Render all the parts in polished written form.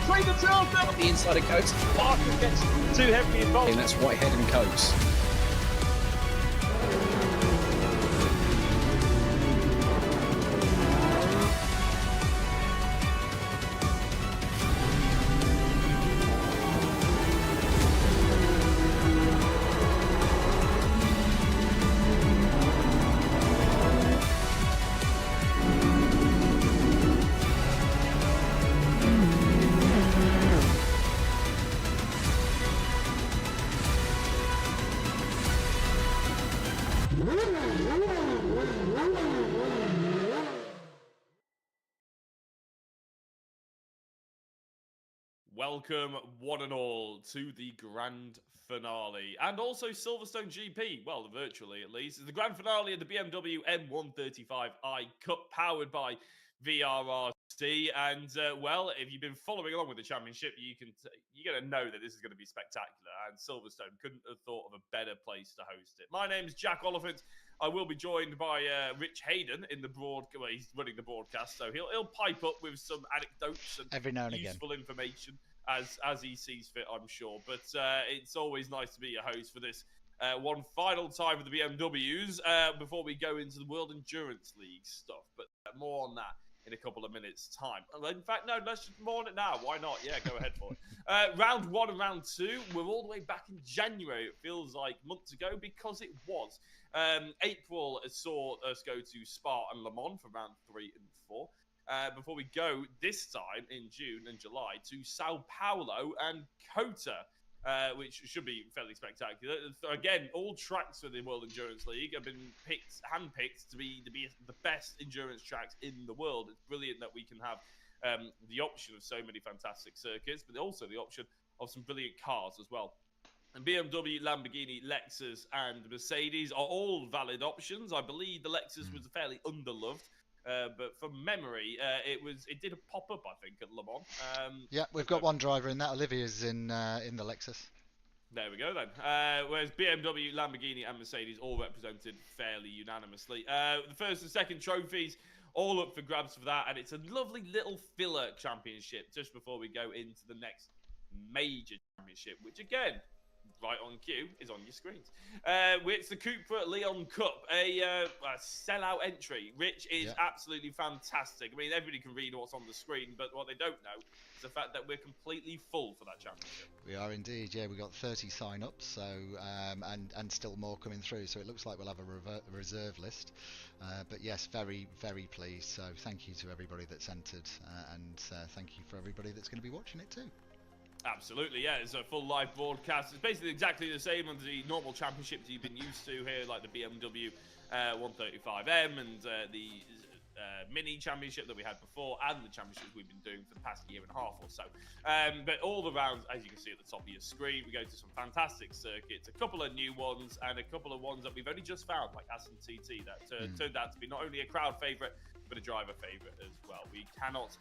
between the two of them. The inside of Coates. Parker gets too heavily involved. And that's Whitehead and Coates. Welcome, one and all, to the grand finale, and also Silverstone GP, well, virtually at least. It's the grand finale of the BMW M135i Cup, powered by VRRC, and, well, if you've been following along with the championship, you're going to know that this is going to be spectacular, and Silverstone couldn't have thought of a better place to host it. My name's Jack Oliphant. I will be joined by Rich Hayden in the broadcast. Well, he's running the broadcast, so he'll pipe up with some anecdotes and every now and useful information as he sees fit, I'm sure. But it's always nice to be your host for this one final time for the BMWs before we go into the World Endurance League stuff. But more on that in a couple of minutes' time. In fact, no, let's just more on it now. Why not? Yeah, go ahead for it. Round one and round two, we're all the way back in January. It feels like months ago because it was. April saw us go to Spa and Le Mans for round 3 and 4. Before we go this time in June and July to Sao Paulo and Kota, which should be fairly spectacular. Again, all tracks for the World Endurance League have been handpicked to be the best endurance tracks in the world. It's brilliant that we can have the option of so many fantastic circuits, but also the option of some brilliant cars as well. And BMW, Lamborghini, Lexus, and Mercedes are all valid options. I believe the Lexus was fairly underloved. But from memory, it did pop up, I think, at Le Mans. Yeah, we've got one driver in that. Olivia's in the Lexus. There we go then. Whereas BMW, Lamborghini, and Mercedes all represented fairly unanimously. The first and second trophies all up for grabs for that, and it's a lovely little filler championship just before we go into the next major championship, which again, right on cue, is on your screens. It's the Cupra Leon Cup, a sellout entry. Rich is absolutely fantastic. I mean, everybody can read what's on the screen, but what they don't know is the fact that we're completely full for that championship. We are indeed, yeah. We've got 30 sign-ups, so and still more coming through. So it looks like we'll have a reserve list. But yes, very, very pleased. So thank you to everybody that's entered, and thank you for everybody that's going to be watching it too. Absolutely, yeah. It's a full live broadcast. It's basically exactly the same as the normal championships you've been used to here, like the BMW M135i and the mini championship that we had before, and the championships we've been doing for the past year and a half or so. But all the rounds, as you can see at the top of your screen, we go to some fantastic circuits, a couple of new ones, and a couple of ones that we've only just found, like Assen TT, that turned out to be not only a crowd favourite, but a driver favourite as well. We cannot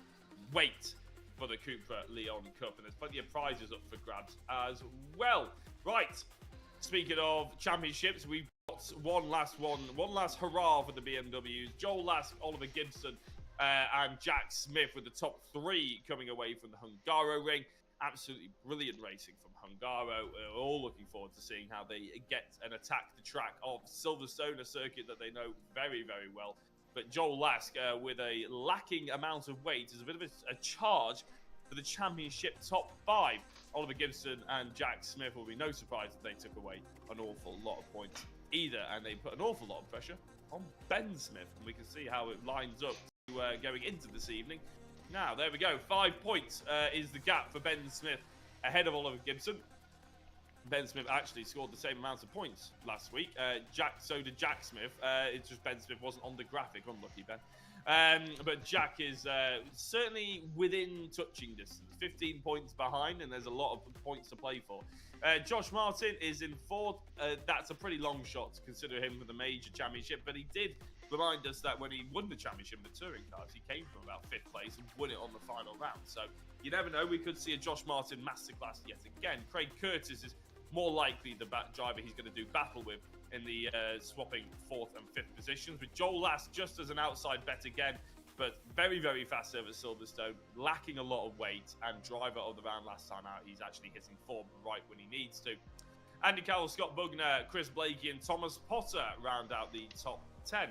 wait for the Cupra Leon Cup, and there's plenty of prizes up for grabs as well. Right, speaking of championships, we've got one last hurrah for the BMWs. Joel Lask, Oliver Gibson, and Jack Smith with the top 3 coming away from the Hungaroring. Absolutely brilliant racing from Hungaro. We're all looking forward to seeing how they get and attack the track of Silverstone, a circuit that they know very, very well. But Joel Lask, with a lacking amount of weight, is a bit of a charge for the championship top 5. Oliver Gibson and Jack Smith will be no surprise that they took away an awful lot of points either, and they put an awful lot of pressure on Ben Smith, and we can see how it lines up to, going into this evening. Now, there we go. 5 points is the gap for Ben Smith ahead of Oliver Gibson. Ben Smith actually scored the same amount of points last week. So did Jack Smith. It's just Ben Smith wasn't on the graphic. Unlucky, Ben. But Jack is certainly within touching distance. 15 points behind, and there's a lot of points to play for. Josh Martin is in 4th. That's a pretty long shot to consider him for the major championship, but he did remind us that when he won the championship in the touring cars, he came from about 5th place and won it on the final round. So you never know. We could see a Josh Martin masterclass yet again. Craig Curtis is more likely the driver he's going to do battle with in the swapping 4th and 5th positions, with Joel Lask just as an outside bet again. But very, very fast serve at Silverstone, lacking a lot of weight, and driver of the round last time out, he's actually hitting form right when he needs to. Andy Carroll, Scott Bugner, Chris Blakey, and Thomas Potter round out the top 10.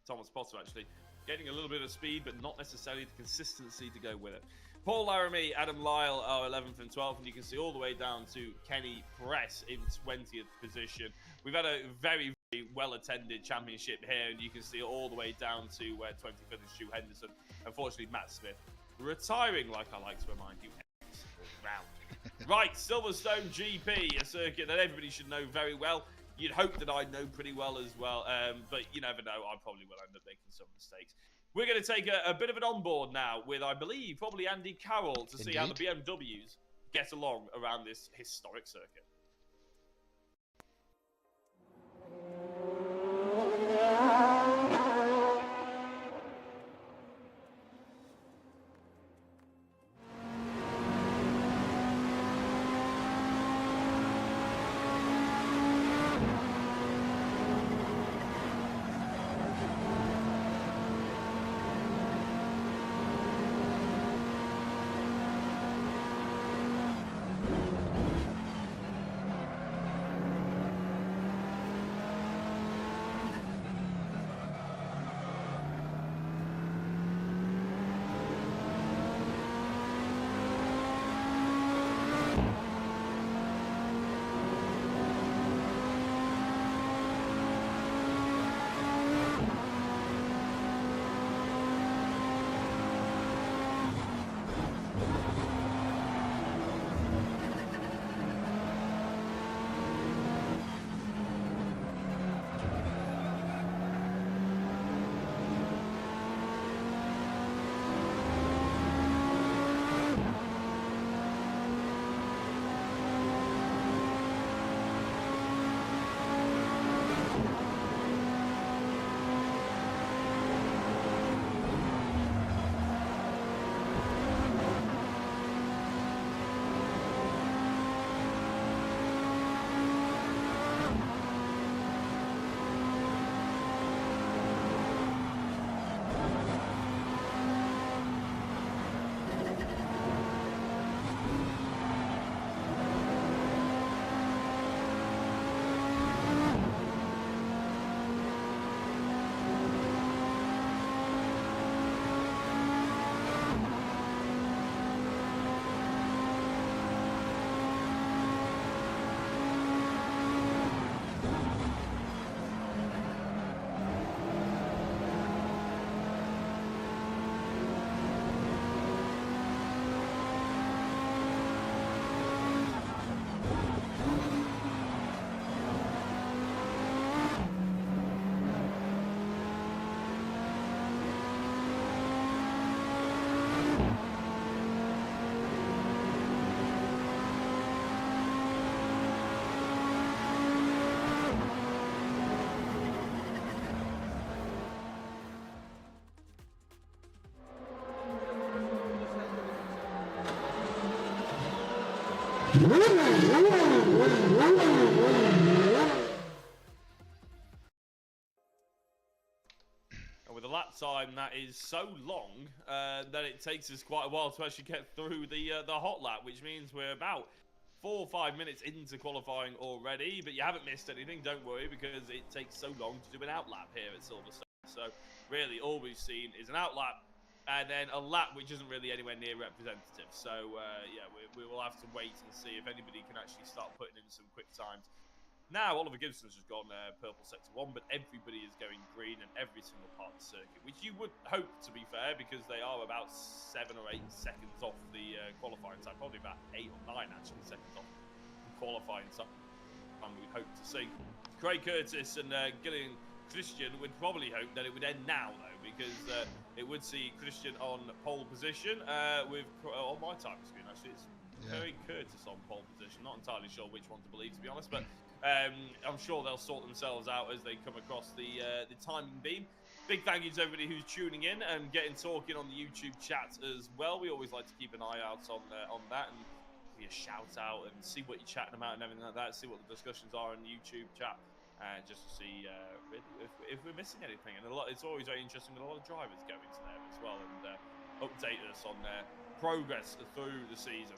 Thomas Potter actually getting a little bit of speed, but not necessarily the consistency to go with it. Paul Laramie, Adam Lyle are 11th and 12th, and you can see all the way down to Kenny Press in 20th position. We've had a very, very well-attended championship here, and you can see all the way down to 25th and Stu Henderson. Unfortunately, Matt Smith retiring, like I like to remind you, every single round. Right, Silverstone GP, a circuit that everybody should know very well. You'd hope that I know pretty well as well, but you never know. I probably will end up making some mistakes. We're going to take a bit of an onboard now with, I believe, probably Andy Carroll to see how the BMWs get along around this historic circuit. And with a lap time that is so long that it takes us quite a while to actually get through the hot lap, which means we're about 4 or 5 minutes into qualifying already, but you haven't missed anything, don't worry, because it takes so long to do an out lap here at Silverstone. So really all we've seen is an out lap and then a lap which isn't really anywhere near representative. So yeah, we will have to wait and see if anybody can actually start putting in some quick times. Now, Oliver Gibson's just gone purple sector 1, but everybody is going green in every single part of the circuit, which you would hope, to be fair, because they are about 7 or 8 seconds off the qualifying time, probably about 8 or 9 actually seconds off the qualifying time we'd hope to see. Craig Curtis and Gillian Christian would probably hope that it would end now, though, because it would see Christian on pole position with on my time screen, actually. It's Craig Curtis on pole position. Not entirely sure which one to believe, to be honest, but I'm sure they'll sort themselves out as they come across the timing beam. Big thank you to everybody who's tuning in and getting talking on the YouTube chat as well. We always like to keep an eye out on that and give you a shout out and see what you're chatting about and everything like that. See what the discussions are in the YouTube chat. just to see really if we're missing anything. And it's always very interesting when a lot of drivers go into there as well and update us on their progress through the season.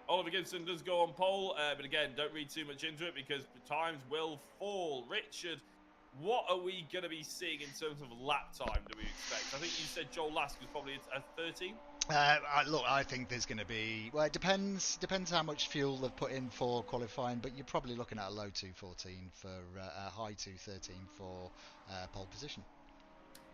Oliver Gibson does go on pole, but again, don't read too much into it because times will fall. Richard, what are we going to be seeing in terms of lap time, do we expect? I think you said Joel Lask was probably a 13? Look, I think there's going to be, well, it depends how much fuel they've put in for qualifying, but you're probably looking at a low 214 for a high 213 for pole position.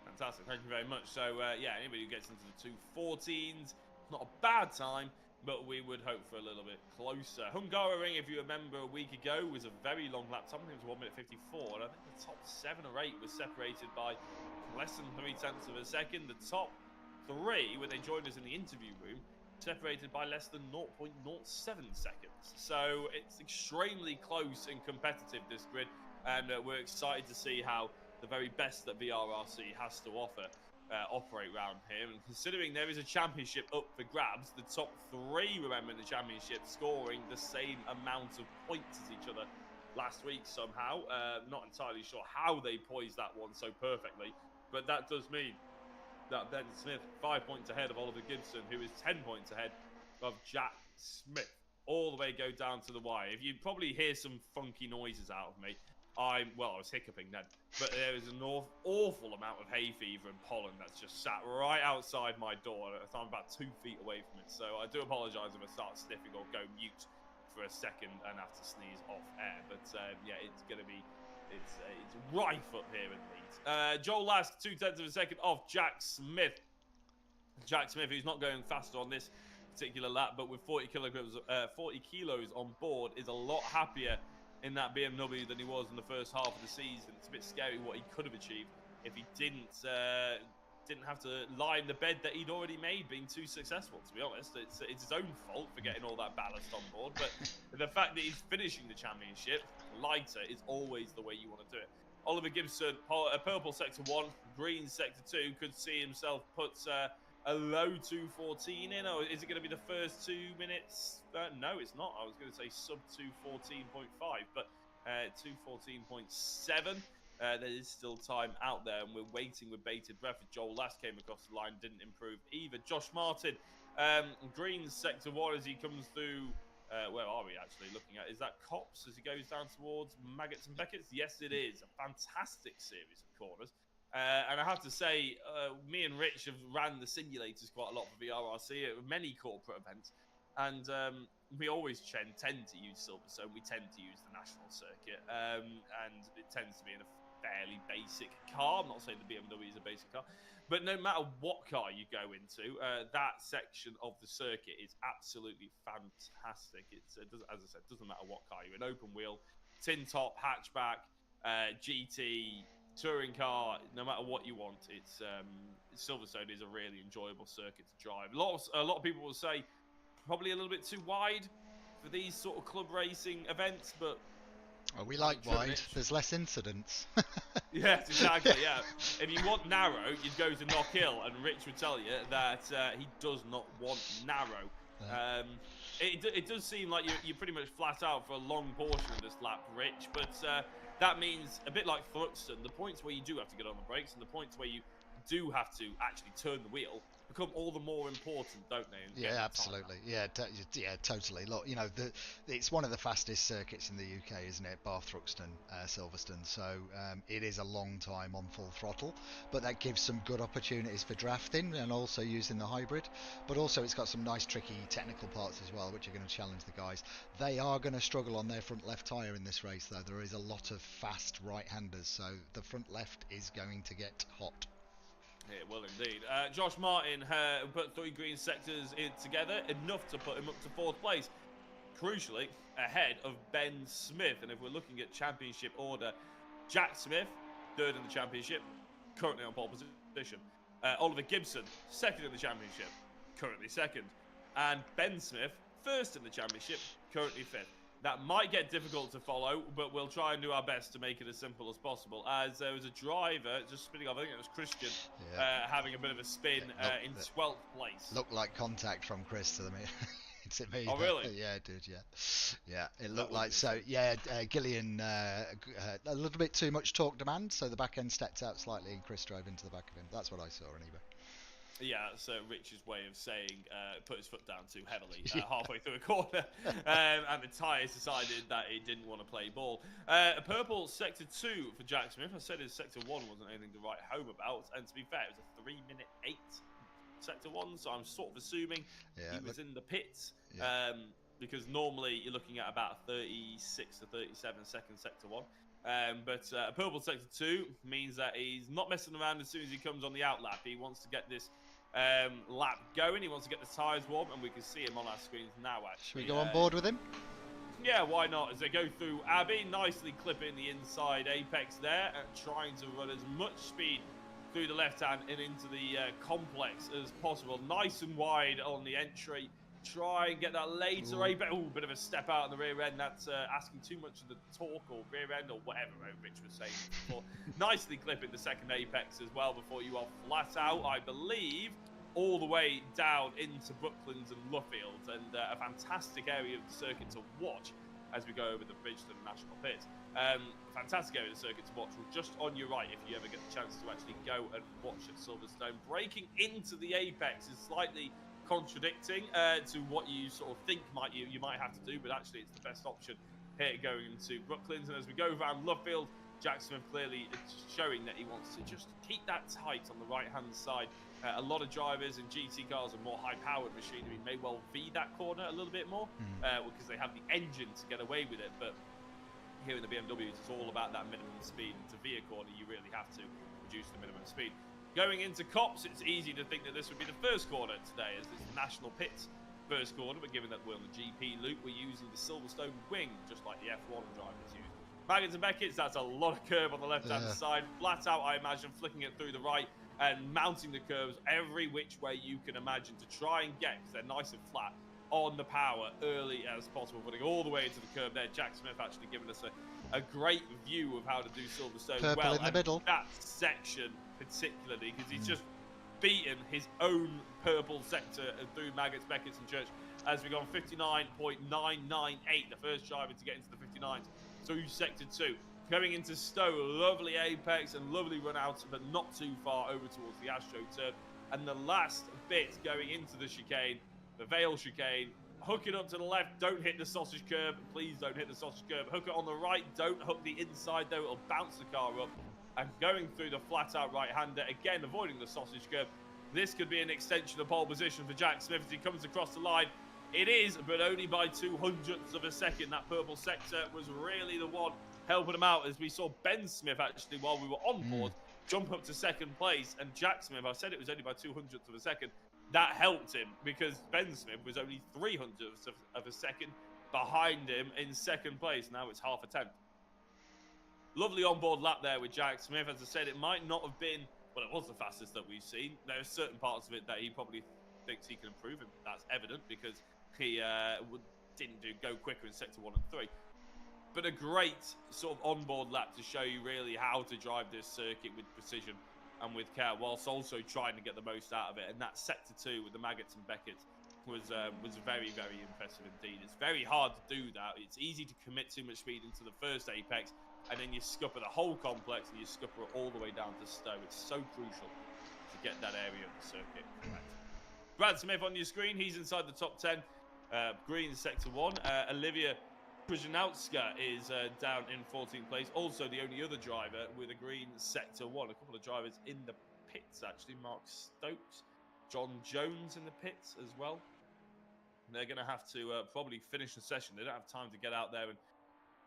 Fantastic, thank you very much. So, yeah, anybody who gets into the 214s, not a bad time, but we would hope for a little bit closer. Hungaroring, if you remember a week ago, was a very long lap time. I think it was 1 minute 54, and I think the top 7 or 8 was separated by less than 0.3 of a second. The top 3, when they joined us in the interview room, separated by less than 0.07 seconds. So it's extremely close and competitive, this grid, and we're excited to see how the very best that VRRC has to offer operate round here. And considering there is a championship up for grabs, the top 3, remember, in the championship scoring the same amount of points as each other last week somehow. Not entirely sure how they poised that one so perfectly, but that does mean that Ben Smith 5 points ahead of Oliver Gibson, who is 10 points ahead of Jack Smith, all the way go down to the wire. If you probably hear some funky noises out of me, I was hiccuping then, but there is an awful amount of hay fever and pollen that's just sat right outside my door. I'm about 2 feet away from it, so I do apologise if I start sniffing or go mute for a second and have to sneeze off air. But yeah, it's going to be it's rife up here in Leeds. Joel Lask 0.2 of a second off Jack Smith. Jack Smith, who's not going faster on this particular lap, but with 40 kilos on board, is a lot happier in that BMW than he was in the first half of the season. It's a bit scary what he could have achieved if he didn't have to lie in the bed that he'd already made, being too successful, to be honest. It's his own fault for getting all that ballast on board, but the fact that he's finishing the championship lighter is always the way you want to do it. Oliver Gibson, purple sector 1, green sector 2, could see himself put a low 214 in, or is it going to be the first 2 minutes? No, it's not. I was going to say sub 214.5, but 214.7. There is still time out there, and we're waiting with bated breath. Joel Lask came across the line, didn't improve either. Josh Martin, green sector 1 as he comes through. Where are we actually looking at? Is that Cops as he goes down towards Maggots and Beckett's? Yes, it is. A fantastic series of corners. And I have to say, me and Rich have ran the simulators quite a lot for VRRC at many corporate events. And we always tend to use Silverstone. We tend to use the national circuit. And it tends to be in a fairly basic car. I'm not saying the BMW is a basic car. But no matter what car you go into, that section of the circuit is absolutely fantastic. It's as I said, doesn't matter what car you're in. Open wheel, tin top, hatchback, GT, touring car, no matter what you want, it's Silverstone is a really enjoyable circuit to drive. A lot of people will say probably a little bit too wide for these sort of club racing events, but we like wide. There's less incidents. Yes, exactly. Yeah, if you want narrow, you'd go to Knock Hill, and Rich would tell you that he does not want narrow. It does seem like you're pretty much flat out for a long portion of this lap, Rich, but that means, a bit like Thruxton, the points where you do have to get on the brakes and the points where you do have to actually turn the wheel become all the more important, don't they? Yeah, absolutely. Yeah, totally. Look, you know, it's one of the fastest circuits in the UK, isn't it? Bar Thruxton, Silverstone. So it is a long time on full throttle, but that gives some good opportunities for drafting and also using the hybrid. But also it's got some nice tricky technical parts as well, which are going to challenge the guys. They are going to struggle on their front left tyre in this race, though. There is a lot of fast right-handers, so the front left is going to get hot. It will indeed. Josh Martin put 3 green sectors in together, enough to put him up to 4th place. Crucially, ahead of Ben Smith. And if we're looking at championship order, Jack Smith, 3rd in the championship, currently on pole position. Oliver Gibson, 2nd in the championship, currently 2nd. And Ben Smith, 1st in the championship, currently 5th. That might get difficult to follow, but we'll try and do our best to make it as simple as possible. As there was a driver just spinning off, I think it was Christian, having a bit of a spin in 12th place. Looked like contact from Chris to to me. Oh, really? Yeah, it did. Yeah. It That looked would like be so. interesting. Yeah, Gillian a little bit too much torque demand, so the back end stepped out slightly, and Chris drove into the back of him. That's what I saw anyway. Yeah, that's Rich's way of saying put his foot down too heavily Yeah. halfway through a corner, and the tyres decided that it didn't want to play ball. A purple sector 2 for Jack Smith. I said his sector 1 wasn't anything to write home about, and to be fair, it was a 3-minute 8 sector 1, so I'm sort of assuming he was in the pits. Yeah. Because normally you're looking at about 36 to 37 second sector 1. But a purple sector 2 means that he's not messing around as soon as he comes on the outlap. He wants to get this lap going. He wants to get the tyres warm, and we can see him on our screens now, actually. Should we go on board with him? Yeah, why not? As they go through Abbey, nicely clipping the inside apex there, and trying to run as much speed through the left hand and into the complex as possible. Nice and wide on the entry. Try and get that later apex. Oh, bit of a step out on the rear end. That's asking too much of the torque or rear end or whatever Rich was saying before. Nicely clipping the second apex as well before you are flat out, I believe, all the way down into Brooklands and Luffield, and a fantastic area of the circuit to watch as we go over the bridge to the National Pit. Fantastic area of the circuit to watch. Well, just on your right, if you ever get the chance to actually go and watch at Silverstone. Breaking into the apex is slightly contradicting to what you sort of think you might have to do, but actually it's the best option here going into Brooklands. And as we go around Luffield, Jack Smith clearly showing that he wants to just keep that tight on the right-hand side. A lot of drivers in GT cars and more high-powered machinery may well V that corner a little bit more because they have the engine to get away with it. But here in the BMWs, it's all about that minimum speed. And to V a corner, you really have to reduce the minimum speed. Going into Cops, it's easy to think that this would be the first corner today, as this is the National Pits first corner. But given that we're on the GP loop, we're using the Silverstone wing, just like the F1 drivers use. Maggins and Beckett's, that's a lot of curve on the left-hand side. Flat out, I imagine, flicking it through the right and mounting the curves every which way you can imagine to try and get, because they're nice and flat, on the power early as possible, putting all the way into the curve there. Jack Smith actually giving us a great view of how to do Silverstone Purple in the middle. That section particularly, because he's just beaten his own purple sector through Maggots, Beckett's and Church as we go on 59.998, the first driver to get into the 59s through sector 2. Going into Stowe, lovely apex and lovely run out, but not too far over towards the Astro turn. And the last bit going into the chicane, the Vale chicane, hook it up to the left, don't hit the sausage curb, please don't hit the sausage curb. Hook it on the right, don't hook the inside though, it'll bounce the car up. And going through the flat out right-hander, again avoiding the sausage curb. This could be an extension of pole position for Jack Smith as he comes across the line. It is, but only by 200ths of a second. That purple sector was really the one helping him out, as we saw Ben Smith actually, while we were on board, jump up to second place. And Jack Smith, I said it was only by 200ths of a second. That helped him because Ben Smith was only 300ths of a second behind him in second place. Now it's half a tenth. Lovely onboard lap there with Jack Smith. As I said, it might not have been, well, it was the fastest that we've seen. There are certain parts of it that he probably thinks he can improve, and that's evident because he didn't go quicker in sector 1 and 3. But a great sort of onboard lap to show you really how to drive this circuit with precision and with care, whilst also trying to get the most out of it. And that sector 2 with the Maggots and Beckett's was very, very impressive indeed. It's very hard to do that. It's easy to commit too much speed into the first apex, and then you scupper the whole complex and you scupper it all the way down to Stowe. It's so crucial to get that area of the circuit correct. Brad Smith on your screen, he's inside the top 10. Green sector 1. Olivia Krzyzanowska is down in 14th place. Also the only other driver with a green sector 1. A couple of drivers in the pits actually. Mark Stokes, John Jones in the pits as well. And they're going to have to probably finish the session. They don't have time to get out there and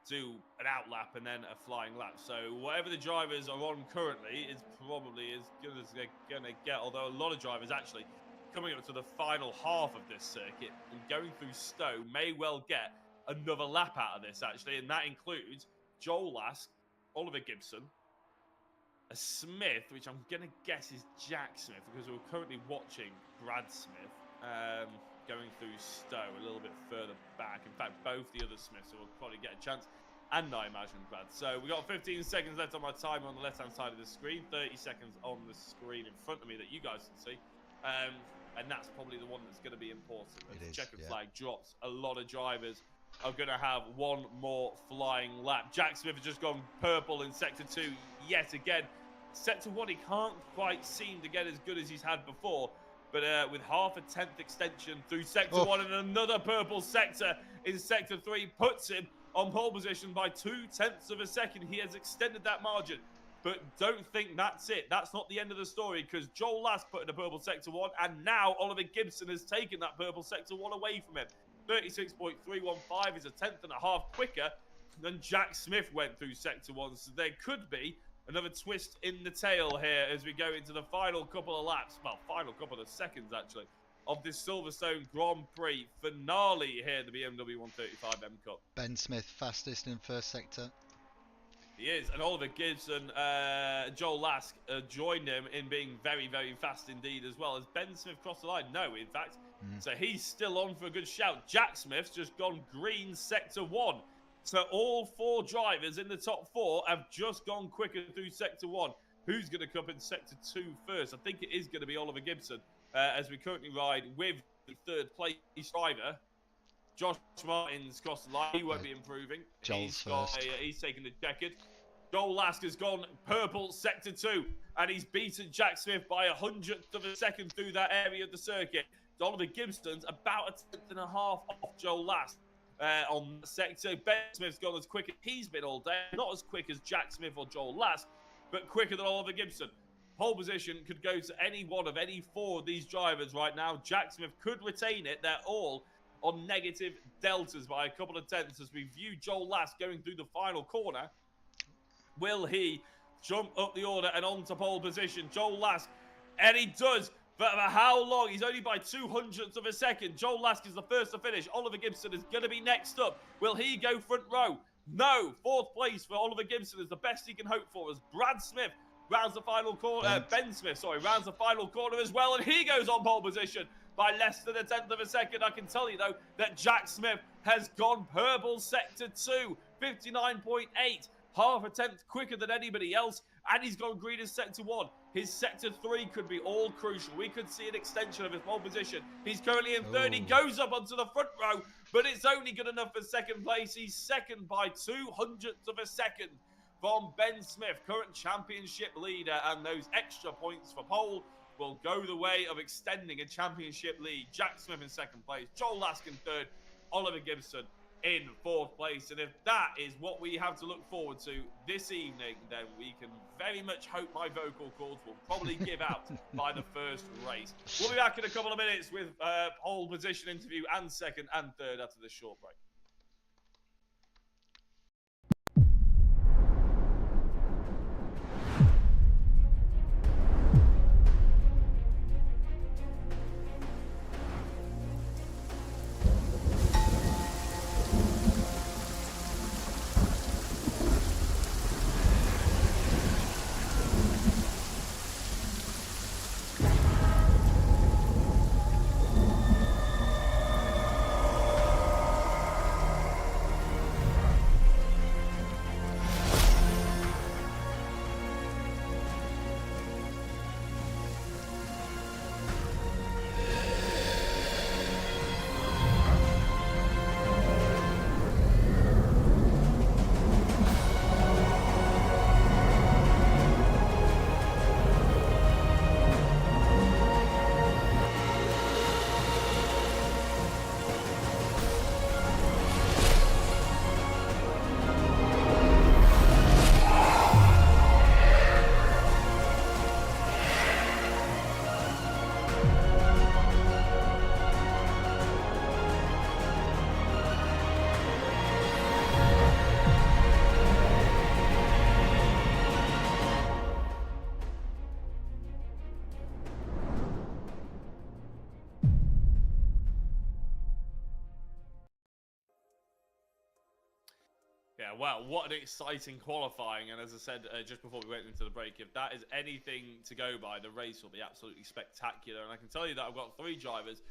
do an outlap and then a flying lap. So whatever the drivers are on currently is probably as good as they're going to get. Although a lot of drivers actually coming up to the final half of this circuit and going through Stowe may well get another lap out of this actually, and that includes Joel Lask, Oliver Gibson, a Smith, which I'm going to guess is Jack Smith because we're currently watching Brad Smith going through Stowe a little bit further back. In fact, both the other Smiths will probably get a chance, and I imagine Brad. So we got 15 seconds left on my timer on the left-hand side of the screen, 30 seconds on the screen in front of me that you guys can see. and that's probably the one that's going to be important. As It the is, checkered yeah. flag drops, a lot of drivers are going to have one more flying lap. Jack Smith has just gone purple in Sector 2 yet again. Sector 1, he can't quite seem to get as good as he's had before, but with half a 10th extension through Sector 1 and another purple sector in Sector 3 puts him on pole position by 0.2 of a second. He has extended that margin. But don't think that's it. That's not the end of the story, because Joel Last put in a purple Sector 1, and now Oliver Gibson has taken that purple Sector 1 away from him. 36.315 is a 10.5 quicker than Jack Smith went through Sector 1. So there could be another twist in the tail here as we go into the final couple of laps, well, final couple of seconds, actually, of this Silverstone Grand Prix finale here, the BMW M135i Cup. Ben Smith fastest in first sector. He is, and Oliver Gibson, Joel Lask joined him in being very, very fast indeed, as well as Ben Smith crossed the line. No, in fact, so he's still on for a good shout. Jack Smith's just gone green Sector 1. So all 4 drivers in the top 4 have just gone quicker through Sector 1. Who's going to come in Sector 2 first? I think it is going to be Oliver Gibson, as we currently ride with the 3rd place driver. Josh Martin's crossed the line. He won't be improving. Joel's first. He's taken the checkered. Joel Lask has gone purple Sector 2, and he's beaten Jack Smith by 100th of a second through that area of the circuit. Oliver Gibson's about a 10.5 off Joel Lask on the sector. Ben Smith's gone as quick as he's been all day. Not as quick as Jack Smith or Joel Lask, but quicker than Oliver Gibson. Pole position could go to any one of any 4 of these drivers right now. Jack Smith could retain it. They're all on negative deltas by a couple of tenths as we view Joel Lask going through the final corner. Will he jump up the order and onto pole position? Joel Lask, and he does. But for how long? He's only by 200ths of a second. Joel Lask is the first to finish. Oliver Gibson is going to be next up. Will he go front row? No. 4th place for Oliver Gibson is the best he can hope for as Brad Smith rounds the final corner. Ben Smith, sorry, rounds the final corner as well, and he goes on pole position by less than a 10th of a second. I can tell you, though, that Jack Smith has gone purple Sector 2, 59.8. Half a 10th quicker than anybody else, and he's gone green in Sector 1. His Sector 3 could be all crucial. We could see an extension of his pole position. He's currently in 3rd. He goes up onto the front row, but it's only good enough for 2nd place. He's 2nd by 200ths of a second from Ben Smith, current championship leader, and those extra points for pole will go the way of extending a championship lead. Jack Smith in 2nd place, Joel Lask in 3rd, Oliver Gibson in 4th place. And if that is what we have to look forward to this evening, then we can very much hope my vocal cords will probably give out by the 1st race. We'll be back in a couple of minutes with pole position interview and 2nd and 3rd after this short break. Yeah, well, what an exciting qualifying. And as I said just before we went into the break, if that is anything to go by, the race will be absolutely spectacular. And I can tell you that I've got 3 drivers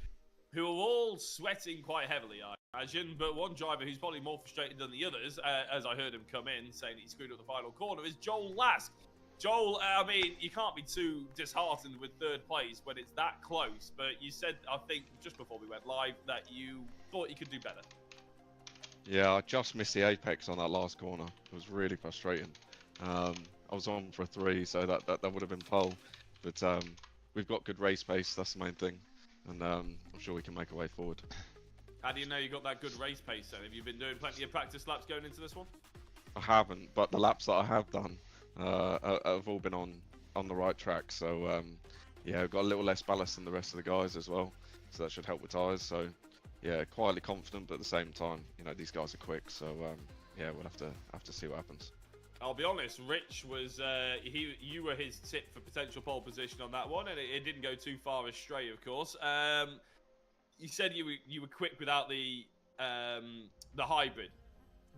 who are all sweating quite heavily, I imagine. But one driver who's probably more frustrated than the others, as I heard him come in saying he screwed up the final corner, is Joel Lask. Joel, I mean, you can't be too disheartened with third place when it's that close, but you said, I think, just before we went live, that you thought you could do better. Yeah, I just missed the apex on that last corner. It was really frustrating. I was on for a 3, so that would have been pole. But we've got good race pace, that's the main thing. And I'm sure we can make a way forward. How do you know you got that good race pace then? Have you been doing plenty of practice laps going into this one? I haven't, but the laps that I have done have all been on the right track. So yeah, I've got a little less ballast than the rest of the guys as well. So that should help with tyres. So yeah, quietly confident, but at the same time, you know, these guys are quick. So yeah, we'll have to see what happens. I'll be honest, Rich was you were his tip for potential pole position on that one, and it didn't go too far astray, of course. You said you were quick without the hybrid.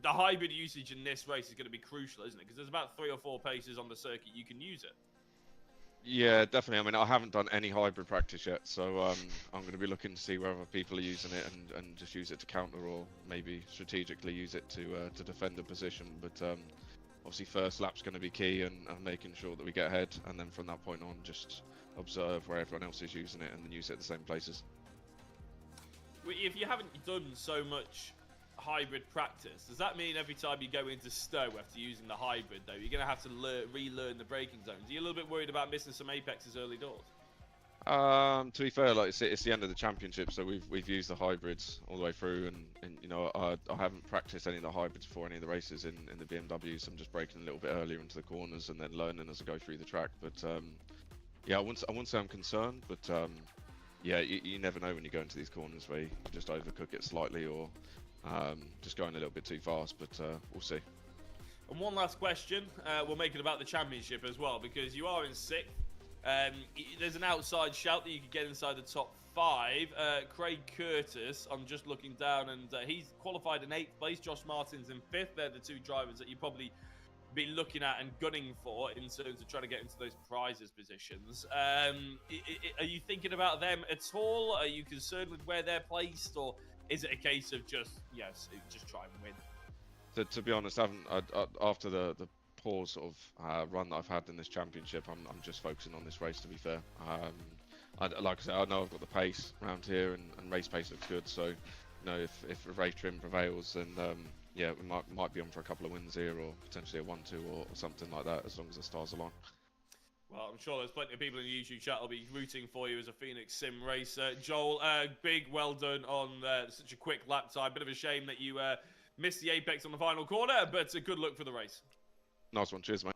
The hybrid usage in this race is going to be crucial, isn't it? Because there's about 3 or 4 paces on the circuit you can use it. Yeah, definitely. I mean, I haven't done any hybrid practice yet, so I'm going to be looking to see where other people are using it and just use it to counter, or maybe strategically use it to defend a position. But obviously, first lap's going to be key, and making sure that we get ahead, and then from that point on, just observe where everyone else is using it and then use it at the same places. If you haven't done so much hybrid practice, does that mean every time you go into Stowe after using the hybrid, though, you're going to have to relearn the braking zones? Are you a little bit worried about missing some apexes early doors? To be fair, like it's the end of the championship, so we've used the hybrids all the way through, and you know, I haven't practiced any of the hybrids before any of the races in the BMW, so I'm just braking a little bit earlier into the corners and then learning as I go through the track. But yeah, I wouldn't say I'm concerned, but yeah, you never know when you go into these corners where you just overcook it slightly, or just going a little bit too fast, but we'll see. And one last question, we'll make it about the championship as well, because you are in 6th. There's an outside shout that you could get inside the top 5. Craig Curtis, I'm just looking down, and he's qualified in 8th place. Josh Martin's in 5th. They're the 2 drivers that you probably be looking at and gunning for in terms of trying to get into those prizes positions. Are you thinking about them at all? Are you concerned with where they're placed, or is it a case of just try and win? To be honest, after the poor sort of run that I've had in this championship, I'm just focusing on this race, to be fair. Like I said, I know I've got the pace around here, and race pace looks good, so you know, if race trim prevails, then yeah, we might be on for a couple of wins here, or potentially a 1-2 or something like that, as long as the stars align. Well, I'm sure there's plenty of people in the YouTube chat will be rooting for you as a Phoenix Sim racer. Joel, big well done on such a quick lap time. Bit of a shame that you missed the apex on the final corner, but good luck for the race. Nice one, cheers, mate.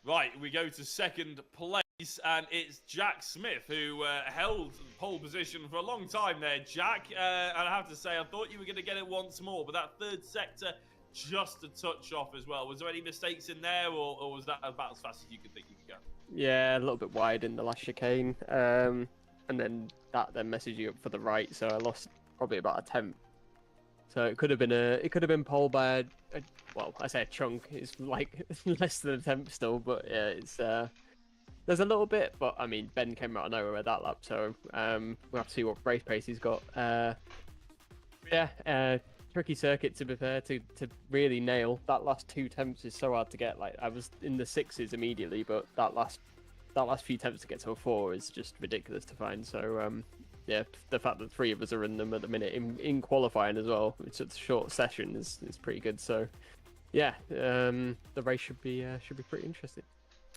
Right, we go to 2nd place, and it's Jack Smith, who held pole position for a long time there, Jack. And I have to say, I thought you were going to get it once more, but that 3rd sector, just a touch off as well. Was there any mistakes in there, or was that about as fast as you could think you could go? Yeah, a little bit wide in the last chicane, and then that messaged you up for the right, so I lost probably about a 10th. So it could have been pole by well, I say a chunk. It's like less than a 10th still, but yeah, it's there's a little bit. But I mean, Ben came out of nowhere with that lap, so we'll have to see what race pace he's got. Yeah, tricky circuit, to be fair, to really nail. That last 2 tenths is so hard to get. Like, I was in the 6s immediately, but that last few tenths to get to a 4 is just ridiculous to find. So yeah, the fact that 3 of us are in them at the minute in qualifying as well, it's a short session, is pretty good. So yeah, the race should be pretty interesting.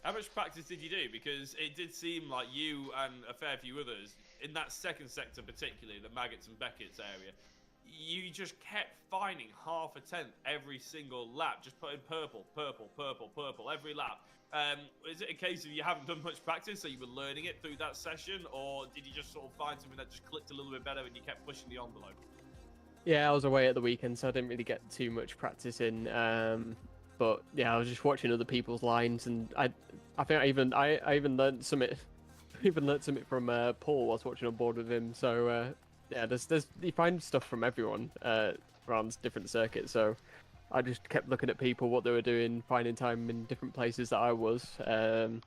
How much practice did you do? Because it did seem like you and a fair few others in that 2nd sector, particularly the Maggots and Beckett's area, you just kept finding half a 10th every single lap, just putting purple every lap. Is it a case of you haven't done much practice, so you were learning it through that session, or did you just sort of find something that just clicked a little bit better and you kept pushing the envelope? Yeah, I was away at the weekend, so I didn't really get too much practice in. But yeah, I was just watching other people's lines, and I think I even learned something. From Paul whilst watching on board with him. So yeah, there's you find stuff from everyone around different circuits. So I just kept looking at people, what they were doing, finding time in different places that I was. I'm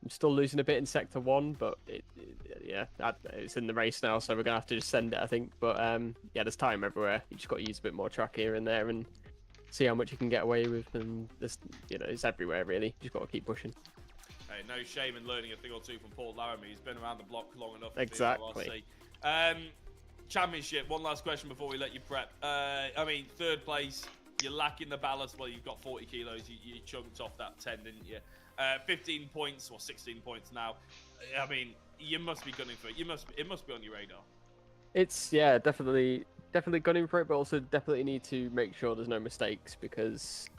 still losing a bit in Sector 1, but it's in the race now, so we're going to have to just send it, I think. But yeah, there's time everywhere. You just got to use a bit more track here and there, and see how much you can get away with, and this, you know, it's everywhere really. You just got to keep pushing. Hey, no shame in learning a thing or two from Paul Laramie. He's been around the block long enough. Exactly. Championship, one last question before we let you prep. I mean, third place, you're lacking the ballast. Well, you've got 40 kilos. You chunked off that 10, didn't you? 15 points, or 16 points now. I mean, you must be gunning for it. It must be on your radar. It's, yeah, definitely gunning for it, but also definitely need to make sure there's no mistakes, because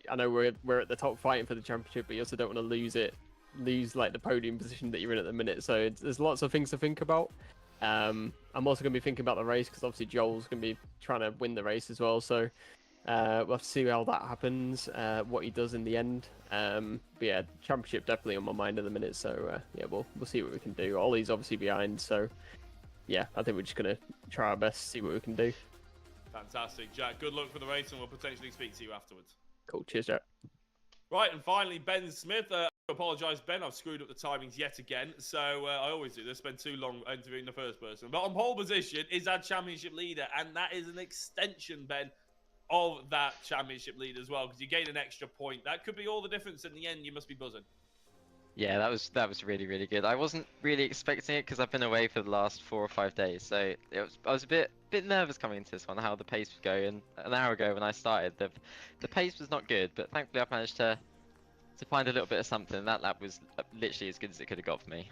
I know we're at the top fighting for the championship, but you also don't want to lose like the podium position that you're in at the minute. So there's lots of things to think about. I'm also going to be thinking about the race, because obviously Joel's going to be trying to win the race as well. So we'll have to see how that happens, what he does in the end. But yeah, championship definitely on my mind at the minute. So yeah, we'll see what we can do. Ollie's obviously behind, so yeah, I think we're just going to try our best, see what we can do. Fantastic, Jack. Good luck for the race, and we'll potentially speak to you afterwards. Cool. Cheers, Jack. Right, and finally, Ben Smith. I apologise, Ben. I've screwed up the timings yet again. So I always do this. Spend too long interviewing the first person. But on pole position is our championship leader, and that is an extension, Ben, of that championship lead as well, because you gain an extra point. That could be all the difference in the end. You must be buzzing. Yeah, that was really, really good. I wasn't really expecting it because I've been away for the last 4 or 5 days, so I was a bit nervous coming into this one, how the pace would go. And an hour ago when I started, the pace was not good, but thankfully I've managed to find a little bit of something. That lap was literally as good as it could have got for me.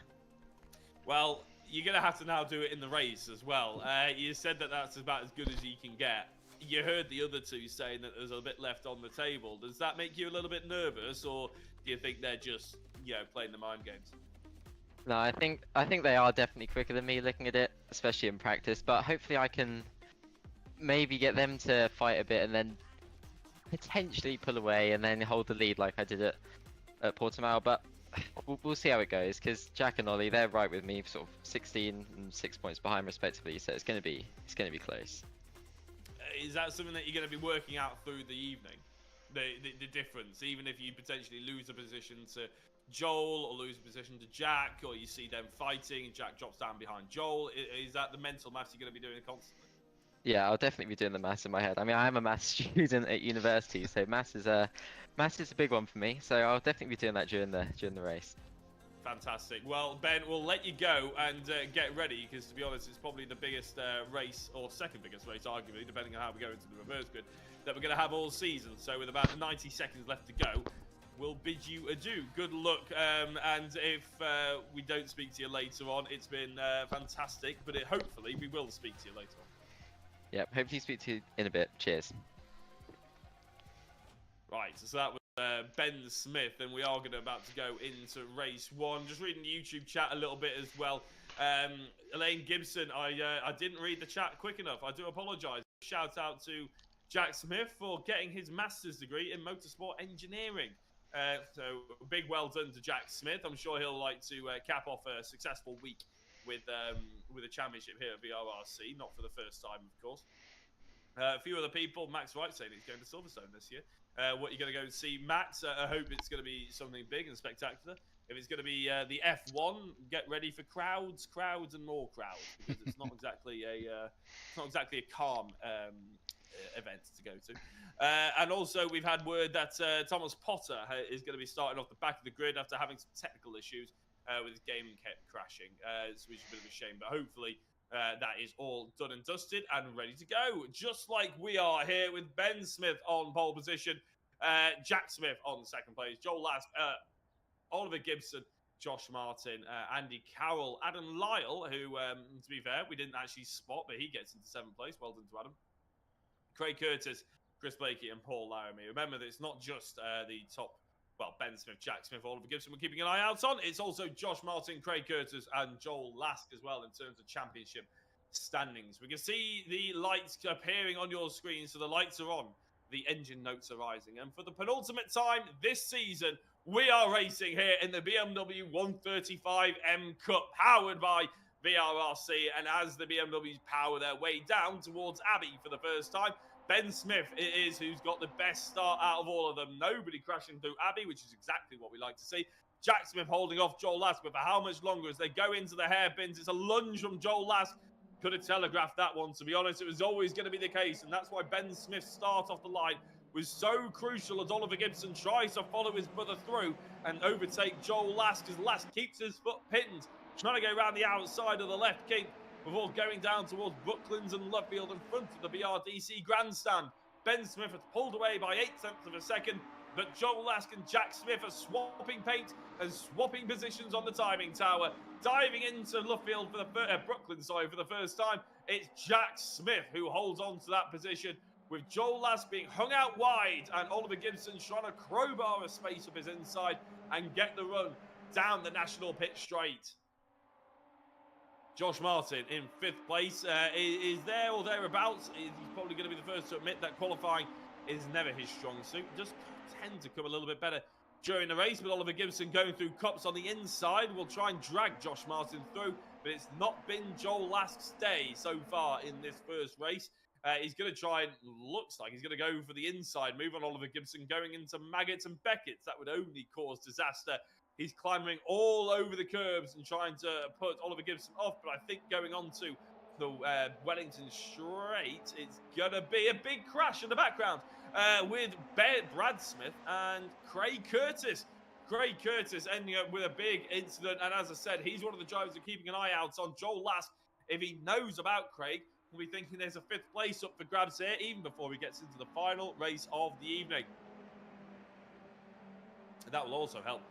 Well, you're gonna have to now do it in the race as well. You said that that's about as good as you can get. You heard the other two saying that there's a bit left on the table. Does that make you a little bit nervous, or do you think they're just, you know, playing the mind games? No, I think they are definitely quicker than me looking at it, especially in practice. But hopefully I can maybe get them to fight a bit and then potentially pull away and then hold the lead like I did at Portimao. But we'll see how it goes, because Jack and Ollie, they're right with me, sort of 16 and 6 points behind respectively. So it's gonna be close. Is that something that you're going to be working out through the evening? The difference, even if you potentially lose a position to Joel or lose a position to Jack, or you see them fighting and Jack drops down behind Joel, is that the mental maths you're going to be doing constantly? Yeah, I'll definitely be doing the maths in my head. I mean, I am a maths student at university, so maths is a big one for me. So I'll definitely be doing that during the race. Fantastic. Well, Ben, we'll let you go and get ready, because to be honest, it's probably the biggest race, or second biggest race, arguably, depending on how we go into the reverse grid, that we're going to have all season. So with about 90 seconds left to go, we'll bid you adieu. Good luck, and if we don't speak to you later on, it's been fantastic, but hopefully we will speak to you later on. Yep, hopefully speak to you in a bit. Cheers. Right, so that was Ben Smith, and we are about to go into race 1. Just reading the YouTube chat a little bit as well. Elaine Gibson, I didn't read the chat quick enough. I do apologise. Shout out to Jack Smith for getting his master's degree in motorsport engineering. So big well done to Jack Smith. I'm sure he'll like to cap off a successful week with a championship here at VRRC. Not for the first time, of course. A few other people, Max Wright saying he's going to Silverstone this year. What are you going to go and see, Max? I hope it's going to be something big and spectacular. If it's going to be the F1, get ready for crowds, and more crowds, because it's not exactly a calm event to go to. And also, we've had word that Thomas Potter is going to be starting off the back of the grid after having some technical issues with his game kept crashing, which is a bit of a shame. But hopefully, that is all done and dusted and ready to go. Just like we are here with Ben Smith on pole position, Jack Smith on second place, Joel Last, Oliver Gibson, Josh Martin, Andy Carroll, Adam Lyle, who, to be fair, we didn't actually spot, but he gets into 7th place. Well done to Adam. Craig Curtis, Chris Blakey, and Paul Laramie. Remember that it's not just the top, well, Ben Smith, Jack Smith, Oliver Gibson we're keeping an eye out on. It's also Josh Martin, Craig Curtis, and Joel Lask as well in terms of championship standings. We can see the lights appearing on your screen, so the lights are on. The engine notes are rising. And for the penultimate time this season, we are racing here in the BMW M135i Cup, powered by VRRC. And as the BMWs power their way down towards Abbey for the first time, Ben Smith is who's got the best start out of all of them. Nobody crashing through Abbey, which is exactly what we like to see. Jack Smith holding off Joel Lask, but for how much longer as they go into the hairpins? It's a lunge from Joel Lask. Could have telegraphed that one, to be honest. It was always going to be the case, and that's why Ben Smith's start off the line was so crucial as Oliver Gibson tries to follow his brother through and overtake Joel Lask, as Lask keeps his foot pinned, trying to go around the outside of the left kink before going down towards Brooklands and Luffield in front of the BRDC grandstand. Ben Smith has pulled away by 8/10 of a second, but Joel Lask and Jack Smith are swapping paint and swapping positions on the timing tower. Diving into Luffield for the Brooklyn, for the first time, it's Jack Smith who holds on to that position, with Joel Lask being hung out wide and Oliver Gibson trying to crowbar a space up his inside and get the run down the national pit straight. Josh Martin in 5th place is there or thereabouts. He's probably going to be the first to admit that qualifying is never his strong suit. Just tend to come a little bit better during the race, with Oliver Gibson going through cups on the inside. Will try and drag Josh Martin through, but it's not been Joel Lask's day so far in this first race. He's going to try and, looks like he's going to go for the inside move on Oliver Gibson, going into Maggots and Beckett's. That would only cause disaster. He's clambering all over the curbs and trying to put Oliver Gibson off, but I think going on to the Wellington Straight, it's going to be a big crash in the background with Brad Smith and Craig Curtis. Craig Curtis ending up with a big incident, and as I said, he's one of the drivers who are keeping an eye out on Joel Lask. If he knows about Craig, we'll be thinking there's a 5th place up for grabs here, even before he gets into the final race of the evening. And that will also help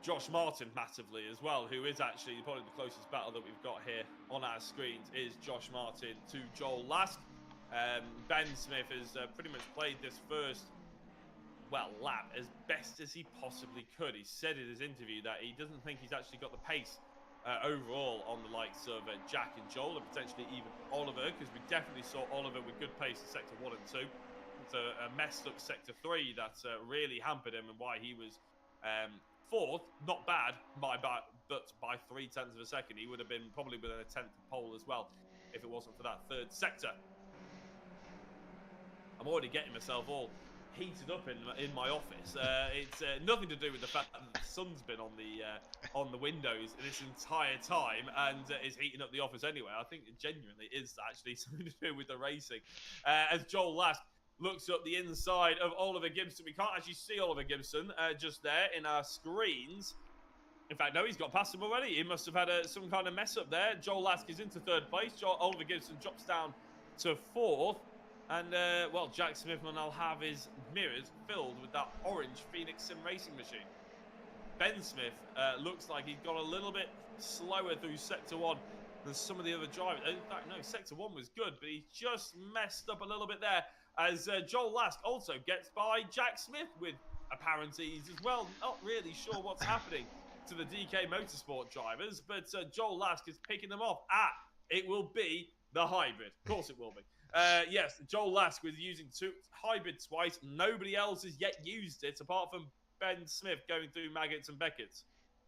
Josh Martin massively as well, who is actually probably the closest battle that we've got here on our screens, is Josh Martin to Joel Lask. Ben Smith has pretty much played this first, lap as best as he possibly could. He said in his interview that he doesn't think he's actually got the pace overall on the likes of Jack and Joel, and potentially even Oliver, because we definitely saw Oliver with good pace in Sector 1 and 2. It's a messed up Sector 3 that really hampered him, and why he was 4th, not bad, but by 3/10 of a second. He would have been probably within a 10th of pole as well if it wasn't for that 3rd sector. I'm already getting myself all heated up in my office. It's nothing to do with the fact that the sun's been on the windows this entire time and is heating up the office anyway. I think it genuinely is actually something to do with the racing. As Joel Lask looks up the inside of Oliver Gibson. We can't actually see Oliver Gibson just there in our screens. In fact, no, he's got past him already. He must have had some kind of mess up there. Joel Lask is into 3rd place. Oliver Gibson drops down to 4th. And, Jack Smith will now have his mirrors filled with that orange Phoenix Sim racing machine. Ben Smith looks like he's got a little bit slower through Sector 1 than some of the other drivers. In fact, no, Sector 1 was good, but he just messed up a little bit there, as Joel Lask also gets by Jack Smith with apparent ease as well. Not really sure what's happening to the DK Motorsport drivers, but Joel Lask is picking them off. It will be the hybrid. Of course it will be. Yes, Joel Lask was using hybrid twice. Nobody else has yet used it, apart from Ben Smith going through Maggots and Beckett's.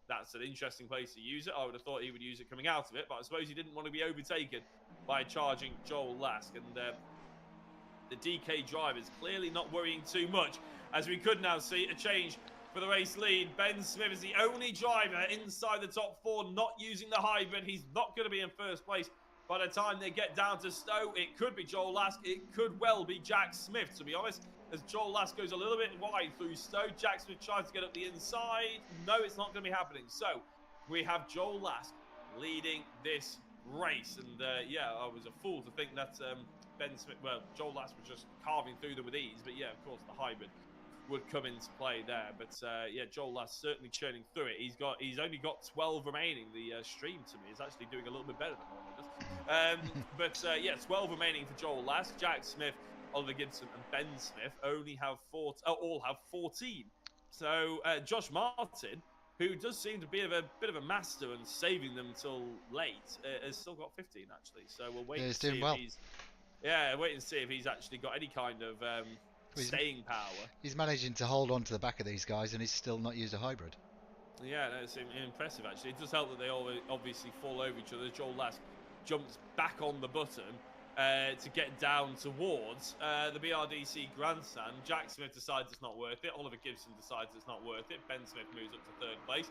That's an interesting place to use it. I would have thought he would use it coming out of it, but I suppose he didn't want to be overtaken by charging Joel Lask. And the DK drivers clearly not worrying too much, as we could now see a change for the race lead. Ben Smith is the only driver inside the top 4 not using the hybrid. He's not going to be in 1st place by the time they get down to Stowe. It could be Joel Lask. It could well be Jack Smith, to be honest, as Joel Lask goes a little bit wide through Stowe. Jack Smith tries to get up the inside. No, it's not going to be happening. So we have Joel Lask leading this race. And I was a fool to think that Ben Smith, Joel Lask was just carving through them with ease. But yeah, of course, the hybrid would come into play there. But Joel Lask certainly churning through it. He's only got 12 remaining. The stream to me is actually doing a little bit better than normal does. 12 remaining for Joel Lask. Jack Smith, Oliver Gibson, and Ben Smith all have 14. So Josh Martin, who does seem to be a bit of a master and saving them till late, has still got 15 actually. So we'll wait and see if he's wait and see if he's actually got any kind of staying power. He's managing to hold on to the back of these guys, and he's still not used a hybrid. Yeah, that's impressive actually. It does help that they all obviously fall over each other. Joel Lask jumps back on the button to get down towards the BRDC grandstand. Jack Smith decides it's not worth it. Oliver Gibson decides it's not worth it. Ben Smith moves up to 3rd place.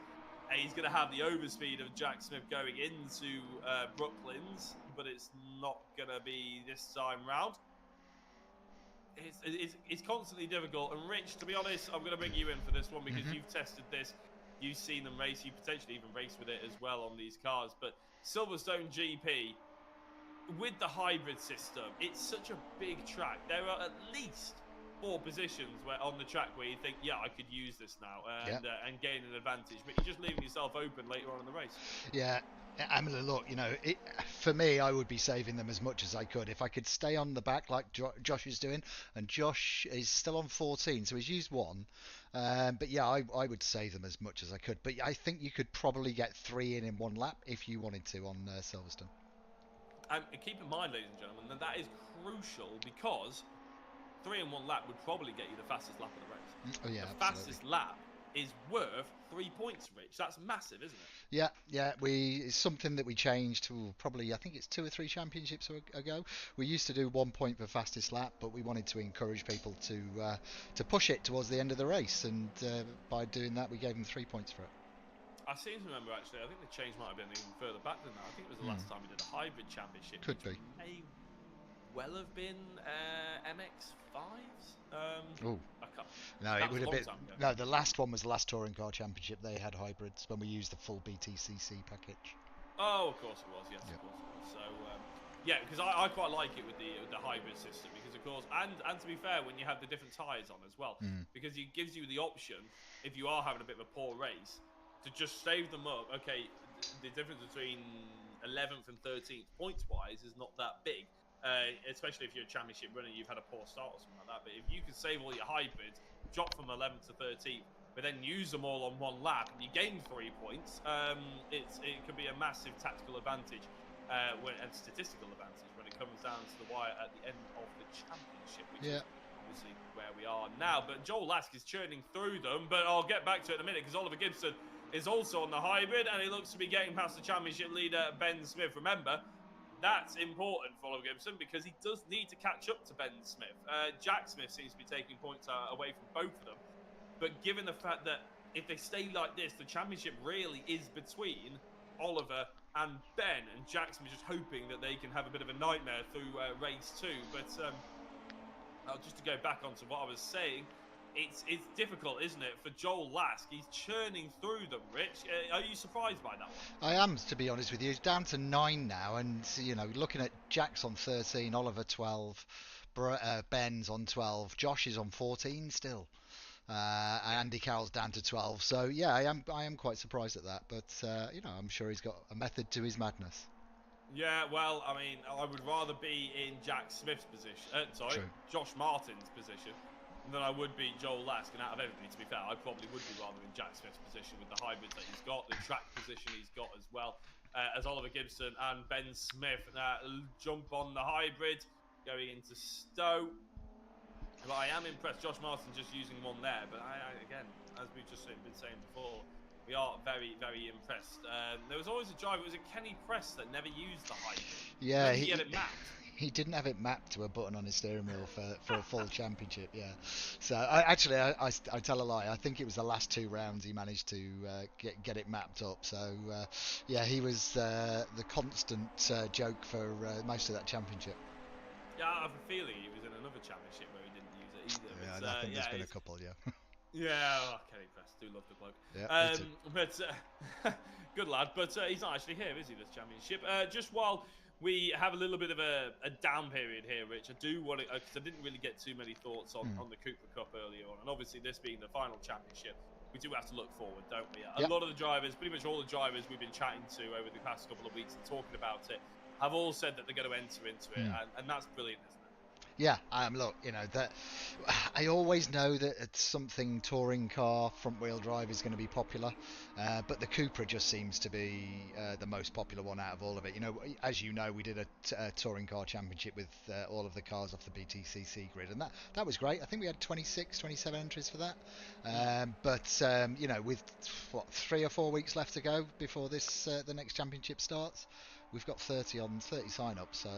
And he's going to have the overspeed of Jack Smith going into Brooklands, but it's not going to be this time round. it's constantly difficult. And Rich, to be honest, I'm going to bring you in for this one because you've tested this, you've seen them race, you potentially even race with it as well on these cars. But Silverstone GP, with the hybrid system, it's such a big track. There are at least 4 positions where on the track where you think, yeah, I could use this now and gain an advantage, but you're just leaving yourself open later on in the race. Yeah, I mean, look, you know, for me, I would be saving them as much as I could. If I could stay on the back like Josh is doing, and Josh is still on 14, so he's used 1. But yeah, I would save them as much as I could. But I think you could probably get 3 in 1 lap if you wanted to on Silverstone. And keep in mind, ladies and gentlemen, that is crucial because 3 in 1 lap would probably get you the fastest lap of the race. Oh yeah, the fastest lap is worth 3 points, Rich. That's massive, isn't it? Yeah. It's something that we changed probably, I think it's 2 or 3 championships ago. We used to do 1 point for fastest lap, but we wanted to encourage people to push it towards the end of the race, and by doing that, we gave them 3 points for it. I seem to remember, actually, I think the change might have been even further back than that. I think it was the last time we did a hybrid championship. Could be. May well have been MX-5s. I can't. No, it would have been. No, the last one was the last touring car championship. They had hybrids when we used the full BTCC package. Oh, of course it was. Yes, of course it was. So, yeah, because I quite like it with the hybrid system because, of course, and to be fair, when you have the different tyres on as well, because it gives you the option if you are having a bit of a poor race to just save them up. Okay, the difference between 11th and 13th points-wise is not that big. Especially if you're a championship runner, you've had a poor start or something like that. But if you can save all your hybrids, drop from 11th to 13th, but then use them all on 1 lap, and you gain 3 points, it could be a massive tactical advantage and statistical advantage when it comes down to the wire at the end of the championship, which is obviously where we are now. But Joel Lask is churning through them, but I'll get back to it in a minute because Oliver Gibson is also on the hybrid, and he looks to be getting past the championship leader, Ben Smith. Remember, that's important for Oliver Gibson because he does need to catch up to Ben Smith. Jack Smith seems to be taking points away from both of them. But given the fact that if they stay like this, the championship really is between Oliver and Ben. And Jack Smith just hoping that they can have a bit of a nightmare through race 2. But just to go back onto what I was saying, it's difficult, isn't it, for Joel Lask? He's churning through them, Rich. Are you surprised by that one? I am, to be honest with you. He's down to 9 now, and you know, looking at Jack's on 13, Oliver 12, Ben's on 12, Josh is on 14 still, and Andy Carroll's down to 12. So yeah, I am quite surprised at that, but you know, I'm sure he's got a method to his madness. Yeah, well, I mean, I would rather be in Jack Smith's position, Josh Martin's position, than I would be Joel Lask. And out of everybody, to be fair, I probably would be rather in Jack Smith's position with the hybrids that he's got, the track position he's got as well, as Oliver Gibson and Ben Smith jump on the hybrid going into Stowe. But I am impressed. Josh Martin just using one there, but I again, as we've just been saying before, we are very, very impressed. There was always a driver. It was a Kenny Press that never used the hybrid. Yeah, he had it mapped. He didn't have it mapped to a button on his steering wheel for a full championship, yeah. So I tell a lie. I think it was the last 2 rounds he managed to get it mapped up. So yeah, he was the constant joke for most of that championship. Yeah, I have a feeling he was in another championship where he didn't use it either. Yeah, But, I think there's been a couple, yeah. Yeah, Kenny Press, do love the bloke. Yeah, but good lad. But he's not actually here, is he? This championship. Just while we have a little bit of a down period here, Rich, I do want to, because I didn't really get too many thoughts on the Cooper Cup earlier on, and obviously this being the final championship, we do have to look forward, don't we? A lot of the drivers, pretty much all the drivers we've been chatting to over the past couple of weeks and talking about it, have all said that they're going to enter into it, and that's brilliant, isn't it? Yeah, look, you know, that I always know that it's something touring car front wheel drive is going to be popular, but the Cupra just seems to be the most popular one out of all of it. You know, as you know, we did a touring car championship with all of the cars off the BTCC grid, and that was great. I think we had 27 entries for that. But you know, with what 3 or 4 weeks left to go before this the next championship starts, we've got 30 sign-ups, so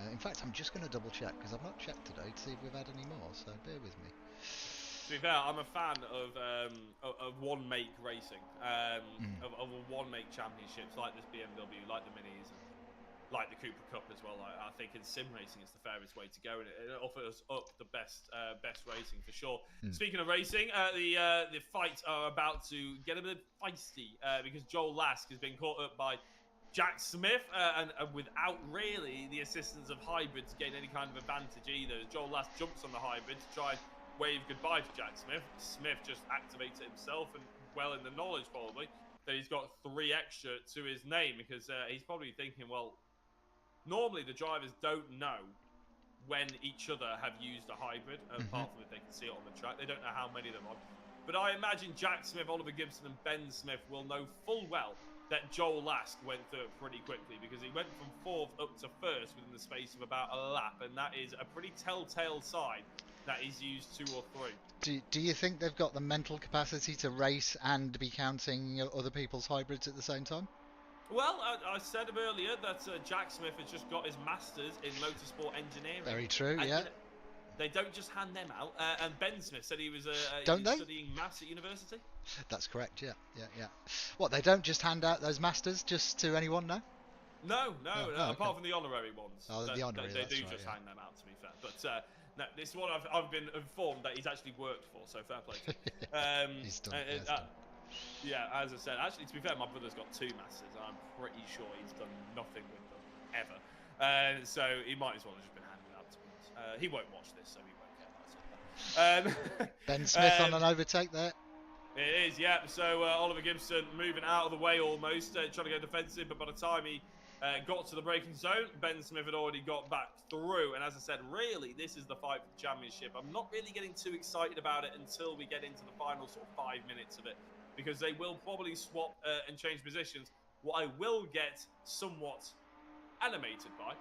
in fact I'm just going to double check because I've not checked today to see if we've had any more, so bear with me. To be fair, I'm a fan of one-make racing, of one-make championships like this BMW, like the Minis. like the Cooper Cup as well. I think in sim racing it's the fairest way to go, and it offers up the best racing for sure. Speaking of racing, the fights are about to get a bit feisty because Joel Lask has been caught up by Jack Smith, and without really the assistance of Hybrid to gain any kind of advantage either. Joel Lask jumps on the Hybrid to try and wave goodbye to Jack Smith. Smith just activates it himself, and well in the knowledge probably that he's got 3 extra to his name, because he's probably thinking, well, normally the drivers don't know when each other have used a hybrid, apart from if they can see it on the track. They don't know how many they're on. But I imagine Jack Smith, Oliver Gibson and Ben Smith will know full well that Joel Lask went through it pretty quickly, because he went from 4th up to 1st within the space of about a lap, and that is a pretty telltale sign that he's used 2 or 3. Do you think they've got the mental capacity to race and be counting other people's hybrids at the same time? Well, I said earlier that Jack Smith has just got his masters in motorsport engineering. Very true, and yeah. They don't just hand them out. And Ben Smith said he was studying maths at university. That's correct, yeah. What, they don't just hand out those masters just to anyone, no? No, okay. apart from the honorary ones. Oh, the honorary, they do right, just yeah. hand them out, to be fair. But no, this is what I've been informed that he's actually worked for, so fair play to him. He's done, yeah, as I said, actually, to be fair, my brother's got 2 masters, and I'm pretty sure he's done nothing with them, ever. So he might as well have just been handed out to us. He won't watch this, so he won't care. That's all. Ben Smith on an overtake there. It is, yeah. So Oliver Gibson moving out of the way almost, trying to go defensive, but by the time he got to the braking zone, Ben Smith had already got back through. And as I said, really, this is the fight for the championship. I'm not really getting too excited about it until we get into the final sort of 5 minutes of it, because they will probably swap and change positions. What I will get somewhat animated by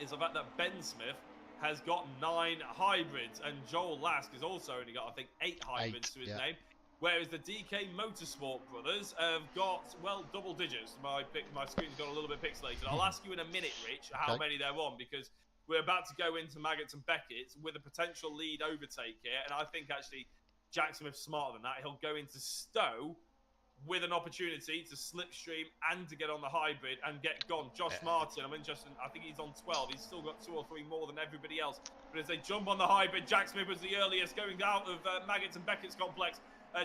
is the fact that Ben Smith has got 9 hybrids, and Joel Lask has also only got, I think, 8 hybrids to his name. Whereas the DK Motorsport brothers have got, well, double digits. My screen's got a little bit pixelated. I'll ask you in a minute, Rich, how many they're on, because we're about to go into Maggots and Beckett's with a potential lead overtake here. And I think, actually, Jack Smith's smarter than that. He'll go into Stowe with an opportunity to slipstream and to get on the hybrid and get gone. Josh Martin, I'm interested. I think he's on 12. He's still got 2 or 3 more than everybody else. But as they jump on the hybrid, Jack Smith was the earliest going out of Maggots and Beckett's complex.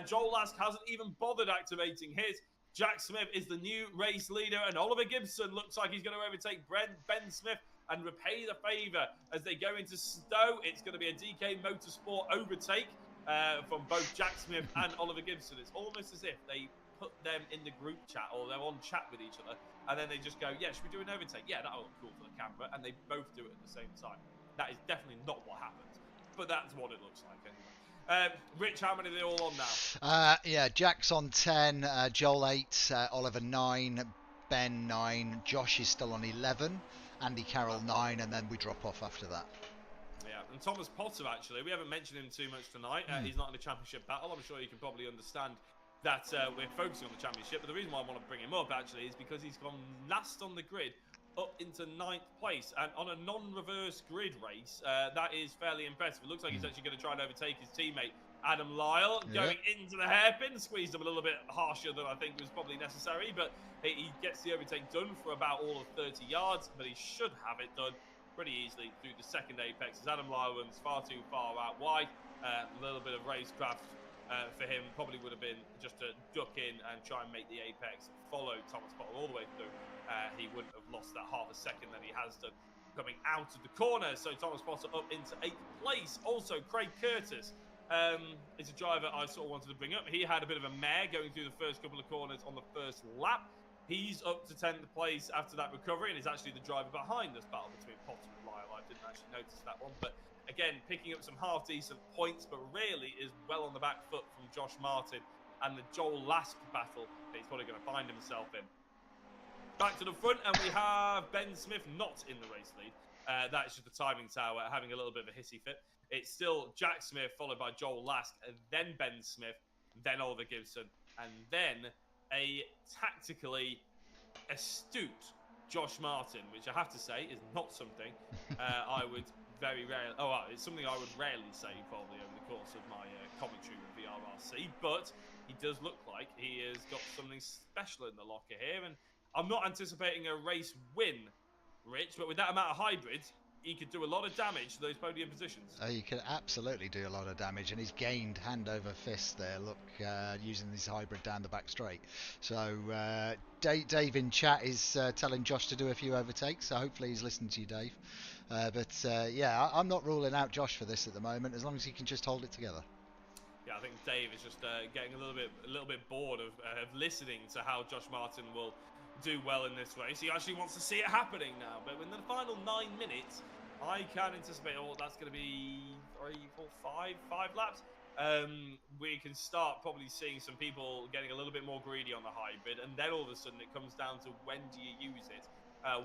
Joel Lask hasn't even bothered activating his. Jack Smith is the new race leader, and Oliver Gibson looks like he's going to overtake Ben Smith and repay the favour as they go into Stowe. It's going to be a DK Motorsport overtake from both Jack Smith and Oliver Gibson. It's almost as if they put them in the group chat, or they're on chat with each other, and then they just go, yeah, should we do an overtake? Yeah, that'll look cool for the camera, and they both do it at the same time. That is definitely not what happens, but that's what it looks like anyway. Rich, how many are they all on now? Yeah, Jack's on 10, Joel 8, Oliver 9, Ben 9, Josh is still on 11, Andy Carroll 9, and then we drop off after that. Yeah, and Thomas Potter, actually, we haven't mentioned him too much tonight. He's not in the championship battle. I'm sure you can probably understand that we're focusing on the championship, but the reason why I want to bring him up, actually, is because he's gone last on the grid, up into 9th place, and on a non-reverse grid race, that is fairly impressive. It looks like he's actually going to try and overtake his teammate Adam Lyle, going into the hairpin, squeezed him a little bit harsher than I think was probably necessary, but he gets the overtake done for about all of 30 yards, but he should have it done pretty easily through the second apex, as Adam Lyle runs far too far out wide. A little bit of racecraft for him probably would have been just to duck in and try and make the apex, follow Thomas Potter all the way through. He wouldn't have lost that half a second that he has done coming out of the corner. So Thomas Potter up into 8th place. Also, Craig Curtis is a driver I sort of wanted to bring up. He had a bit of a mare going through the first couple of corners on the first lap. He's up to 10th place after that recovery, and is actually the driver behind this battle between Potter and Lyle. I didn't actually notice that one, but again, picking up some half-decent points, but really is well on the back foot from Josh Martin and the Joel Lask battle that he's probably going to find himself in. Back to the front, and we have Ben Smith not in the race lead. That's just the timing tower having a little bit of a hissy fit. It's still Jack Smith, followed by Joel Lask, and then Ben Smith, then Oliver Gibson, and then a tactically astute Josh Martin, which I have to say is not something I would very rarely... Oh, it's something I would rarely say probably over the course of my commentary with VRRC, but he does look like he has got something special in the locker here, and I'm not anticipating a race win Rich, but with that amount of hybrids, he could do a lot of damage to those podium positions. He can absolutely do a lot of damage, and he's gained hand over fist there. Look, using this hybrid down the back straight. So Dave in chat is telling Josh to do a few overtakes. So hopefully he's listening to you, Dave. Yeah, I'm not ruling out Josh for this at the moment, as long as he can just hold it together. Yeah, I think Dave is just getting a little bit bored of listening to how Josh Martin will do well in this race. He actually wants to see it happening now. But in the final 9 minutes, I can anticipate, that's going to be 3, 4, 5 laps. We can start probably seeing some people getting a little bit more greedy on the hybrid, and then all of a sudden it comes down to when do you use it?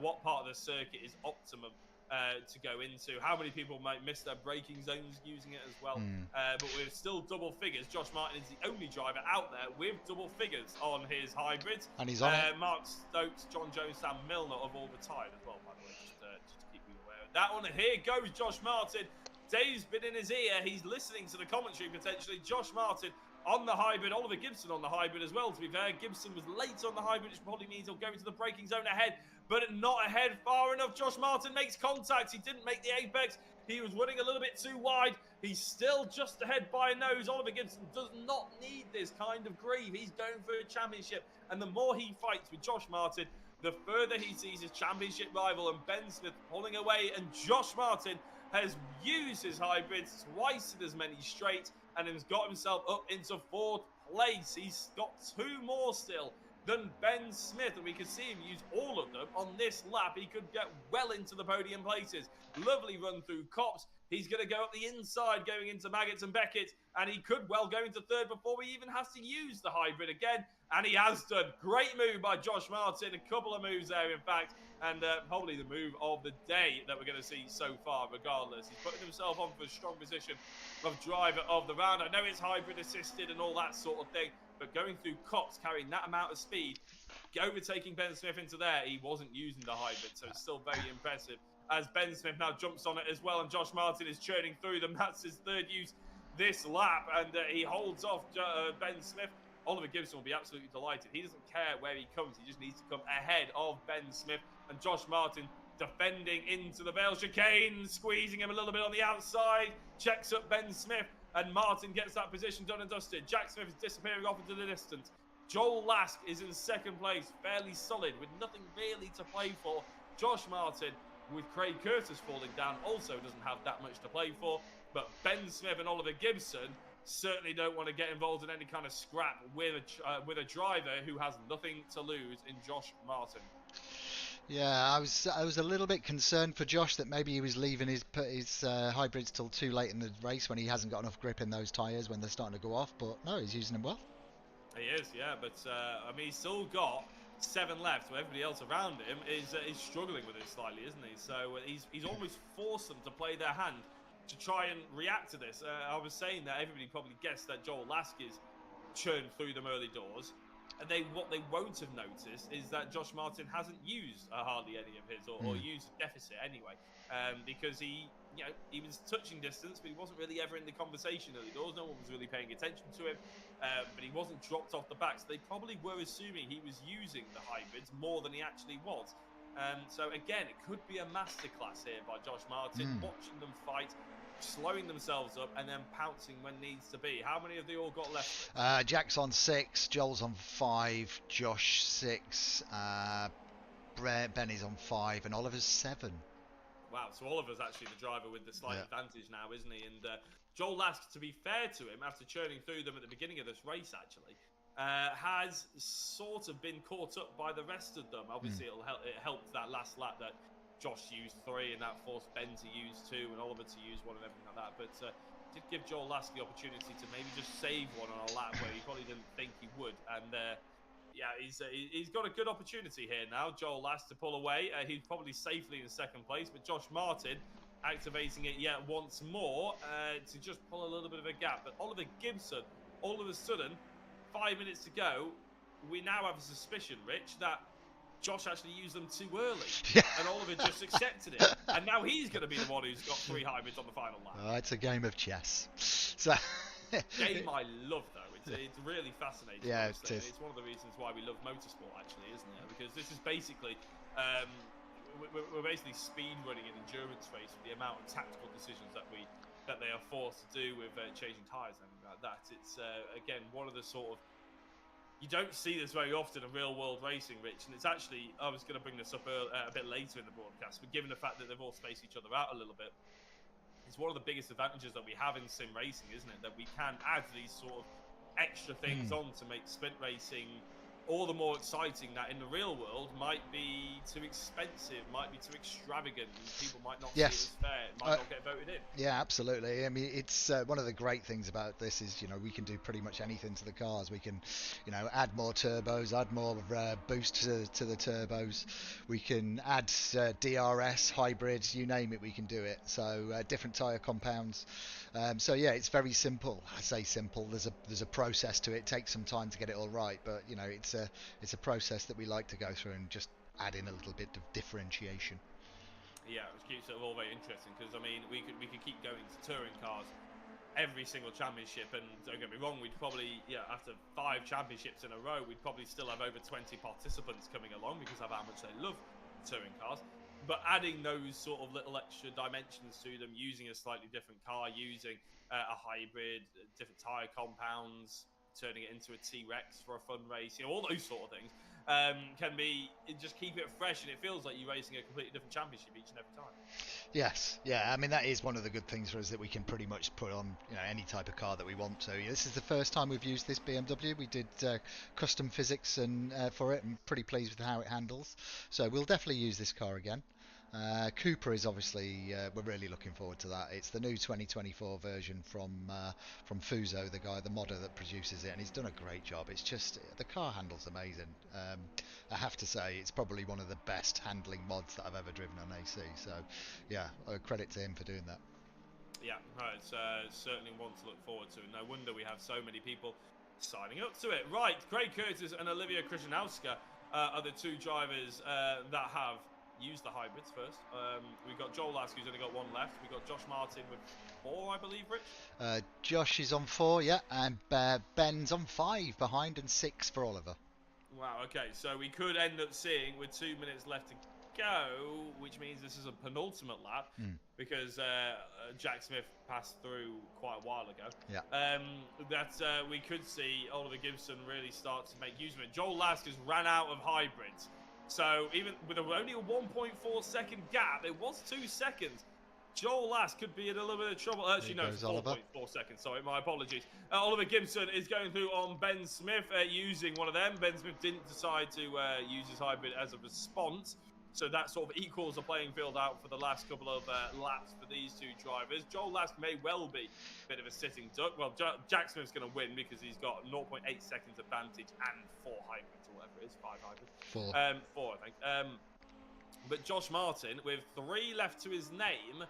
What part of the circuit is optimum to go into? How many people might miss their braking zones using it as well? But we're still double figures. Josh Martin is the only driver out there with double figures on his hybrids. And he's on it. Mark Stokes, John Jones, Sam Milner have all retired as well, by the way, just to keep you aware of that one. Here goes Josh Martin. Dave's been in his ear. He's listening to the commentary potentially. Josh Martin on the hybrid. Oliver Gibson on the hybrid as well, to be fair. Gibson was late on the hybrid, which probably means he'll go into the braking zone ahead, but not ahead far enough. Josh Martin makes contact. He didn't make the apex. He was running a little bit too wide. He's still just ahead by a nose. Oliver Gibson does not need this kind of grief. He's going for a championship, and the more he fights with Josh Martin, the further he sees his championship rival and Ben Smith pulling away. And Josh Martin has used his hybrids twice in as many straight and has got himself up into 4th place. He's got 2 more still than Ben Smith, and we can see him use all of them on this lap. He could get well into the podium places. Lovely run through Copse. He's going to go up the inside going into Maggots and Beckett, and he could well go into 3rd before he even has to use the hybrid again, and he has done. Great move by Josh Martin, a couple of moves there in fact, and probably the move of the day that we're going to see so far regardless. He's putting himself on for a strong position of driver of the round. I know it's hybrid assisted and all that sort of thing, but going through Copse, carrying that amount of speed, overtaking Ben Smith into there, he wasn't using the hybrid, so it's still very impressive. As Ben Smith now jumps on it as well, and Josh Martin is churning through them. That's his 3rd use this lap, and he holds off Ben Smith. Oliver Gibson will be absolutely delighted. He doesn't care where he comes. He just needs to come ahead of Ben Smith. And Josh Martin defending into the Vale chicane, squeezing him a little bit on the outside, checks up Ben Smith, and Martin gets that position done and dusted. Jack Smith is disappearing off into the distance. Joel Lask is in 2nd place, fairly solid, with nothing really to play for. Josh Martin, with Craig Curtis falling down, also doesn't have that much to play for. But Ben Smith and Oliver Gibson certainly don't want to get involved in any kind of scrap with a driver who has nothing to lose in Josh Martin. Yeah, I was a little bit concerned for Josh that maybe he was leaving his hybrids till too late in the race when he hasn't got enough grip in those tyres when they're starting to go off. But no, he's using them well. He is, yeah. But I mean, he's still got 7 left, so everybody else around him is struggling with it slightly, isn't he? So he's almost forced them to play their hand to try and react to this. I was saying that everybody probably guessed that Joel Lask is churned through them early doors, and what they won't have noticed is that Josh Martin hasn't used hardly any of his, or used a deficit anyway, because he was touching distance, but he wasn't really ever in the conversation early doors. No one was really paying attention to him, but he wasn't dropped off the back, so they probably were assuming he was using the hybrids more than he actually was. So again, it could be a masterclass here by Josh Martin, watching them fight, slowing themselves up, and then pouncing when needs to be. How many have they all got left? Jack's on 6, Joel's on 5, Josh 6, Benny's on 5, and Oliver's 7. Wow, so Oliver's actually the driver with the slight advantage now, isn't he? And Joel Lask, to be fair to him, after churning through them at the beginning of this race, actually, has sort of been caught up by the rest of them. Obviously, it helped that last lap that Josh used 3, and that forced Ben to use 2, and Oliver to use 1, and everything like that. But did give Joel Lask the opportunity to maybe just save one on a lap where he probably didn't think he would. And yeah, he's got a good opportunity here now, Joel Lask, to pull away. He's probably safely in 2nd place, but Josh Martin activating it yet once more to just pull a little bit of a gap. But Oliver Gibson, all of a sudden, 5 minutes to go, we now have a suspicion, Rich, that Josh actually used them too early, and Oliver just accepted it, and now he's going to be the one who's got 3 hybrids on the final lap. It's a game of chess. So game I love, though. It's really fascinating. Yeah, honestly. It's one of the reasons why we love motorsport, actually, isn't it? Because this is basically we're basically speed running an endurance race with the amount of tactical decisions that they are forced to do with changing tyres and everything like that. It's again one of the sort of, you don't see this very often in real world racing, Rich, and it's actually, I was going to bring this up a bit later in the broadcast, but given the fact that they've all spaced each other out a little bit, it's one of the biggest advantages that we have in sim racing, isn't it? That we can add these sort of extra things on to make sprint racing all the more exciting. That in the real world might be too expensive, might be too extravagant, and people might not see it as fair, might not get voted in. Yeah, absolutely. I mean, it's one of the great things about this is, we can do pretty much anything to the cars. We can, add more turbos, add more boost to the turbos. We can add DRS, hybrids, you name it, we can do it. So different tyre compounds. So yeah, it's very simple. I say simple. There's a process to it. It takes some time to get it all right, but it's a process that we like to go through and just add in a little bit of differentiation. Yeah, it keeps it all very interesting because I mean we could keep going to touring cars every single championship, and don't get me wrong, we'd probably after 5 championships in a row we'd probably still have over 20 participants coming along because of how much they love touring cars. But adding those sort of little extra dimensions to them, using a slightly different car, using a hybrid, different tyre compounds, turning it into a T-Rex for a fun race, all those sort of things can be, just keep it fresh, and it feels like you're racing a completely different championship each and every time. Yes, yeah, I mean that is one of the good things for us, that we can pretty much put on any type of car that we want to. This is the first time we've used this BMW. We did custom physics and for it, and pretty pleased with how it handles. So we'll definitely use this car again. Cooper is obviously, we're really looking forward to that. It's the new 2024 version from Fuso, the modder that produces it, and he's done a great job. It's just, the car handles amazing. I have to say, it's probably one of the best handling mods that I've ever driven on AC. So yeah, credit to him for doing that. Yeah, no, it's certainly one to look forward to. No wonder we have so many people signing up to it. Right, Craig Curtis and Olivia Krzyżanowska are the 2 drivers that have used the hybrids first. We've got Joel Lask, who's only got 1 left. We've got Josh Martin with 4, I believe, Rich? Josh is on 4, yeah, and Ben's on 5 behind, and 6 for Oliver. Wow, okay, so we could end up seeing, with 2 minutes left to go, which means this is a penultimate lap, because Jack Smith passed through quite a while ago. Yeah. That we could see Oliver Gibson really start to make use of it. Joel Lask has ran out of hybrids. So even with only a 1.4 second gap, it was 2 seconds. Joel Lask could be in a little bit of trouble. Actually, no, it's 4.4 seconds. Sorry, my apologies. Oliver Gibson is going through on Ben Smith using one of them. Ben Smith didn't decide to use his hybrid as a response. So that sort of equals the playing field out for the last couple of laps for these 2 drivers. Joel Lask may well be a bit of a sitting duck. Well, Jack Smith's going to win because he's got 0.8 seconds advantage and 4 hybrids, or whatever it is, 5 hybrids. 4, I think. But Josh Martin, with 3 left to his name,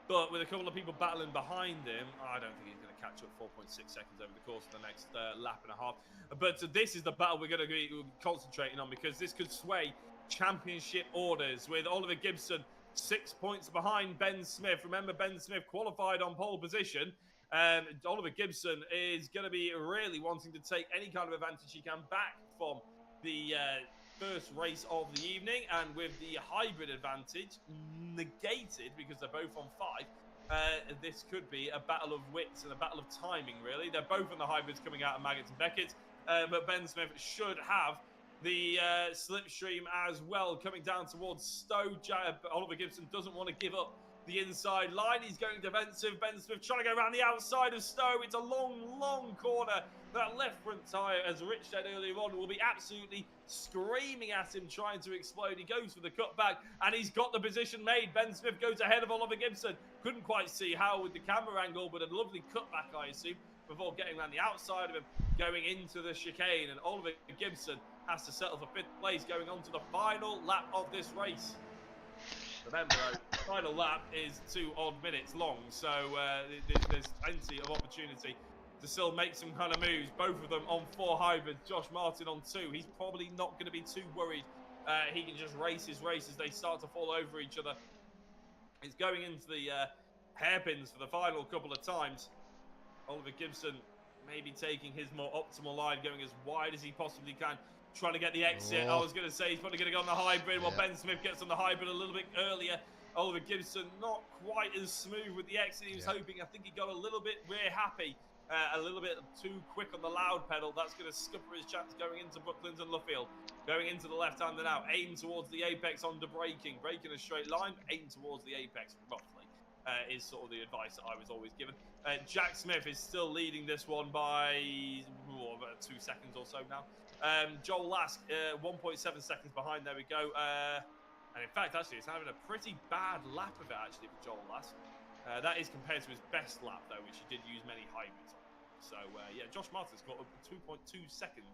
but with a couple of people battling behind him, I don't think he's going to catch up 4.6 seconds over the course of the next lap and a half. But this is the battle we're going to be concentrating on, because this could sway championship orders, with Oliver Gibson 6 points behind Ben Smith. Remember, Ben Smith qualified on pole position, and Oliver Gibson is going to be really wanting to take any kind of advantage he can back from the first race of the evening, and with the hybrid advantage negated because they're both on 5, this could be a battle of wits and a battle of timing, really. They're both on the hybrids coming out of Maggots and Beckett, but Ben Smith should have the slipstream as well, coming down towards Stowe. Oliver Gibson doesn't want to give up the inside line. He's going defensive. Ben Smith trying to go around the outside of Stowe. It's a long corner. That left front tyre, as Rich said earlier on, will be absolutely screaming at him, trying to explode. He goes for the cutback, and he's got the position made. Ben Smith goes ahead of Oliver Gibson. Couldn't quite see how with the camera angle, but a lovely cutback, I assume, before getting around the outside of him, going into the chicane. And Oliver Gibson has to settle for 5th place, going on to the final lap of this race. Remember, though, the final lap is 2 odd minutes long, so there's plenty of opportunity to still make some kind of moves. Both of them on 4 hybrids. Josh Martin on 2. He's probably not going to be too worried. He can just race his race as they start to fall over each other. He's going into the hairpins for the final couple of times. Oliver Gibson maybe taking his more optimal line, going as wide as he possibly can, trying to get the exit. I was going to say he's probably going to go on the hybrid. Well, Ben Smith gets on the hybrid a little bit earlier. Oliver Gibson not quite as smooth with the exit. He was hoping. I think he got a little bit rear happy, a little bit too quick on the loud pedal. That's going to scupper his chance going into Bucklands and Luffield. Going into the left-hander now, aim towards the apex under braking. Braking a straight line, aim towards the apex, roughly, is sort of the advice that I was always given. Jack Smith is still leading this one by about 2 seconds or so now. Joel Lask, 1.7 seconds behind. There we go. And in fact, actually, it's having a pretty bad lap of it, actually, for Joel Lask. That is compared to his best lap, though, which he did use many hybrids on. So, yeah, Josh Martin's got 2.2 seconds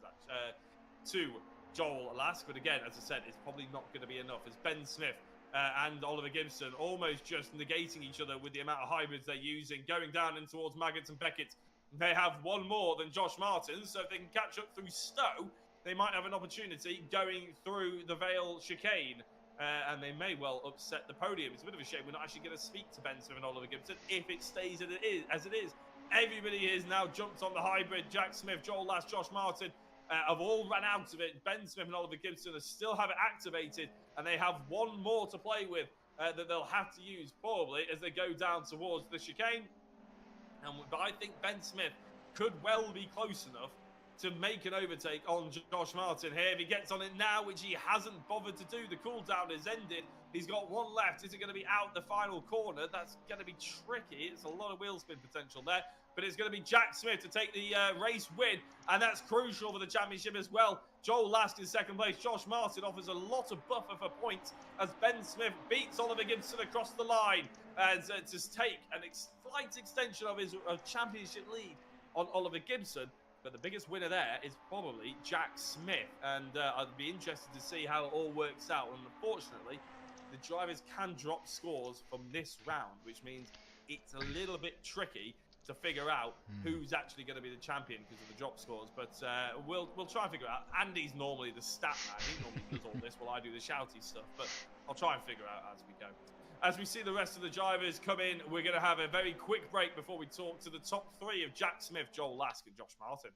to Joel Lask. But again, as I said, it's probably not going to be enough, as Ben Smith and Oliver Gibson almost just negating each other with the amount of hybrids they're using, going down in towards Maggots and Beckett. They have one more than Josh Martin, so if they can catch up through Stowe, they might have an opportunity going through the Vale chicane. And they may well upset the podium. It's a bit of a shame we're not actually going to speak to Ben Smith and Oliver Gibson if it stays as it is. Everybody is now jumped on the hybrid. Jack Smith, Joel Lask, Josh Martin have all run out of it. Ben Smith and Oliver Gibson still have it activated, and they have one more to play with that they'll have to use probably as they go down towards the chicane. But I think Ben Smith could well be close enough to make an overtake on Josh Martin here. If he gets on it now, which he hasn't bothered to do, the cooldown has ended. He's got one left. Is it going to be out the final corner? That's going to be tricky. It's a lot of wheel spin potential there. But it's going to be Jack Smith to take the race win, and that's crucial for the championship as well. Joel Lask in second place. Josh Martin offers a lot of buffer for points as Ben Smith beats Oliver Gibson across the line and to take a slight extension of his championship lead on Oliver Gibson. But the biggest winner there is probably Jack Smith. And I'd be interested to see how it all works out. And unfortunately, the drivers can drop scores from this round, which means it's a little bit tricky to figure out who's actually going to be the champion because of the drop scores. But we'll try and figure it out. Andy's normally the stat man. He normally does all this while I do the shouty stuff. But I'll try and figure it out as we go. As we see the rest of the drivers come in, we're going to have a very quick break before we talk to the top three of Jack Smith, Joel Lask, and Josh Martin.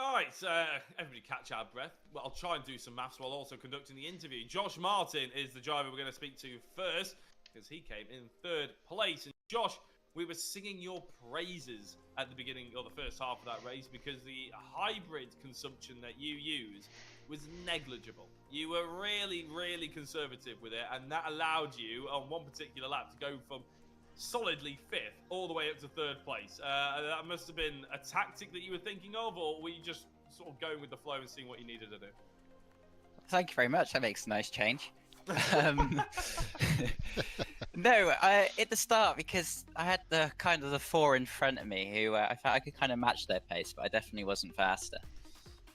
Alright, everybody catch our breath. Well, I'll try and do some maths while also conducting the interview. Josh Martin is the driver we're going to speak to first, because he came in third place. And Josh, we were singing your praises at the beginning of the first half of that race because the hybrid consumption that you use was negligible. You were really, really conservative with it, and that allowed you on one particular lap to go from solidly fifth all the way up to third place. That must have been a tactic that you were thinking of, or were you just sort of going with the flow and seeing what you needed to do? Thank you very much. That makes a nice change. No, at the start, because I had the kind of the four in front of me who I felt I could kind of match their pace, but I definitely wasn't faster.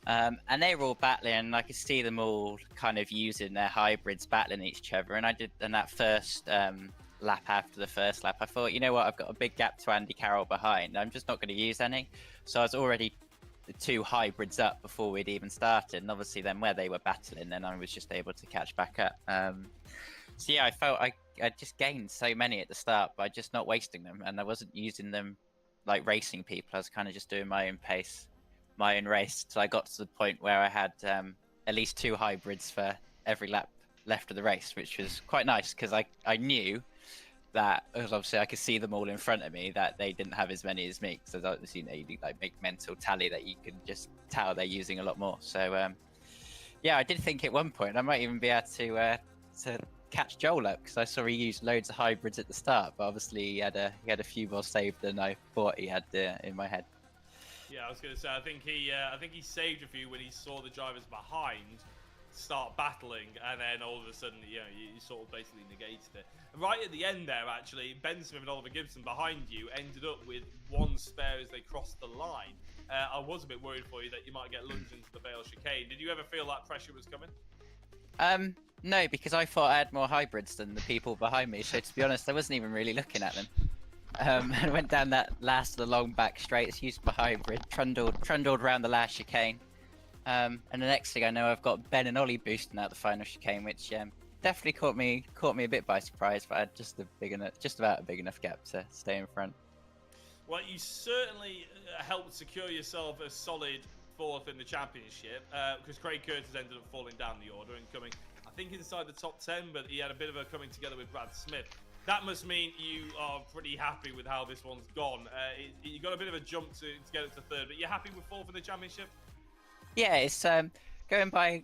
And they were all battling, and I could see them all kind of using their hybrids, battling each other. And I did in that first lap after the first lap, I thought, you know what, I've got a big gap to Andy Carroll behind. I'm just not going to use any. So I was already the two hybrids up before we'd even started. And obviously then where they were battling, then I was just able to catch back up. So yeah, I felt I just gained so many at the start by just not wasting them. And I wasn't using them like racing people. I was kind of just doing my own pace. my own race. So I got to the point where I had at least 2 hybrids for every lap left of the race, which was quite nice because I knew that, because obviously I could see them all in front of me, that they didn't have as many as me. Because obviously, you do like make mental tally that you can just tell they're using a lot more. So yeah, I did think at one point I might even be able to catch Joel up, because I saw he used loads of hybrids at the start, but obviously he had a few more saved than I thought he had in my head. Yeah, I was going to say, I think he saved a few when he saw the drivers behind start battling, and then all of a sudden, you sort of basically negated it. Right at the end there, actually, Ben Smith and Oliver Gibson behind you ended up with 1 spare as they crossed the line. I was a bit worried for you that you might get lunged into the Vale chicane. Did you ever feel that pressure was coming? No, because I thought I had more hybrids than the people behind me. So to be honest, I wasn't even really looking at them. I went down that last of the long back straights, used my hybrid, trundled around the last chicane. And the next thing I know, I've got Ben and Ollie boosting out the final chicane, which definitely caught me a bit by surprise. But I had just about a big enough gap to stay in front. Well, you certainly helped secure yourself a solid 4th in the championship, because Craig Curtis ended up falling down the order and coming, I think, inside the top 10, but he had a bit of a coming together with Brad Smith. That must mean you are pretty happy with how this one's gone. You got a bit of a jump to get it to 3rd, but you're happy with 4th in the championship? Yeah, it's going by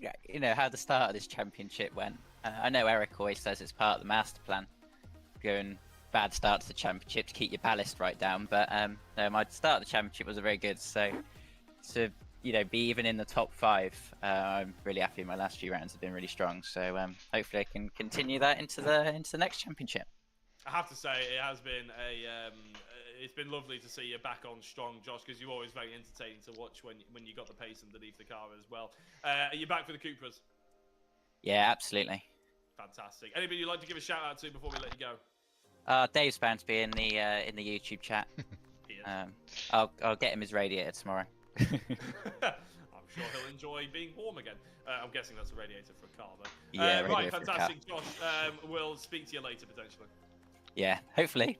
how the start of this championship went. I know Eric always says it's part of the master plan, going bad start to the championship to keep your ballast right down. But no, my start of the championship was very good. So to be even in the top 5, I'm really happy. My last few rounds have been really strong. So hopefully I can continue that into the next championship. I have to say, it has been it's been lovely to see you back on strong, Josh, because you're always very entertaining to watch when you got the pace underneath the car as well. Are you back for the Cupras? Yeah, absolutely. Fantastic. Anybody you'd like to give a shout out to before we let you go? Dave's bound to be in the YouTube chat. I'll get him his radiator tomorrow. I'm sure he'll enjoy being warm again. I'm guessing that's a radiator for a car, but yeah, right, fantastic, Josh. We'll speak to you later potentially. Yeah, hopefully.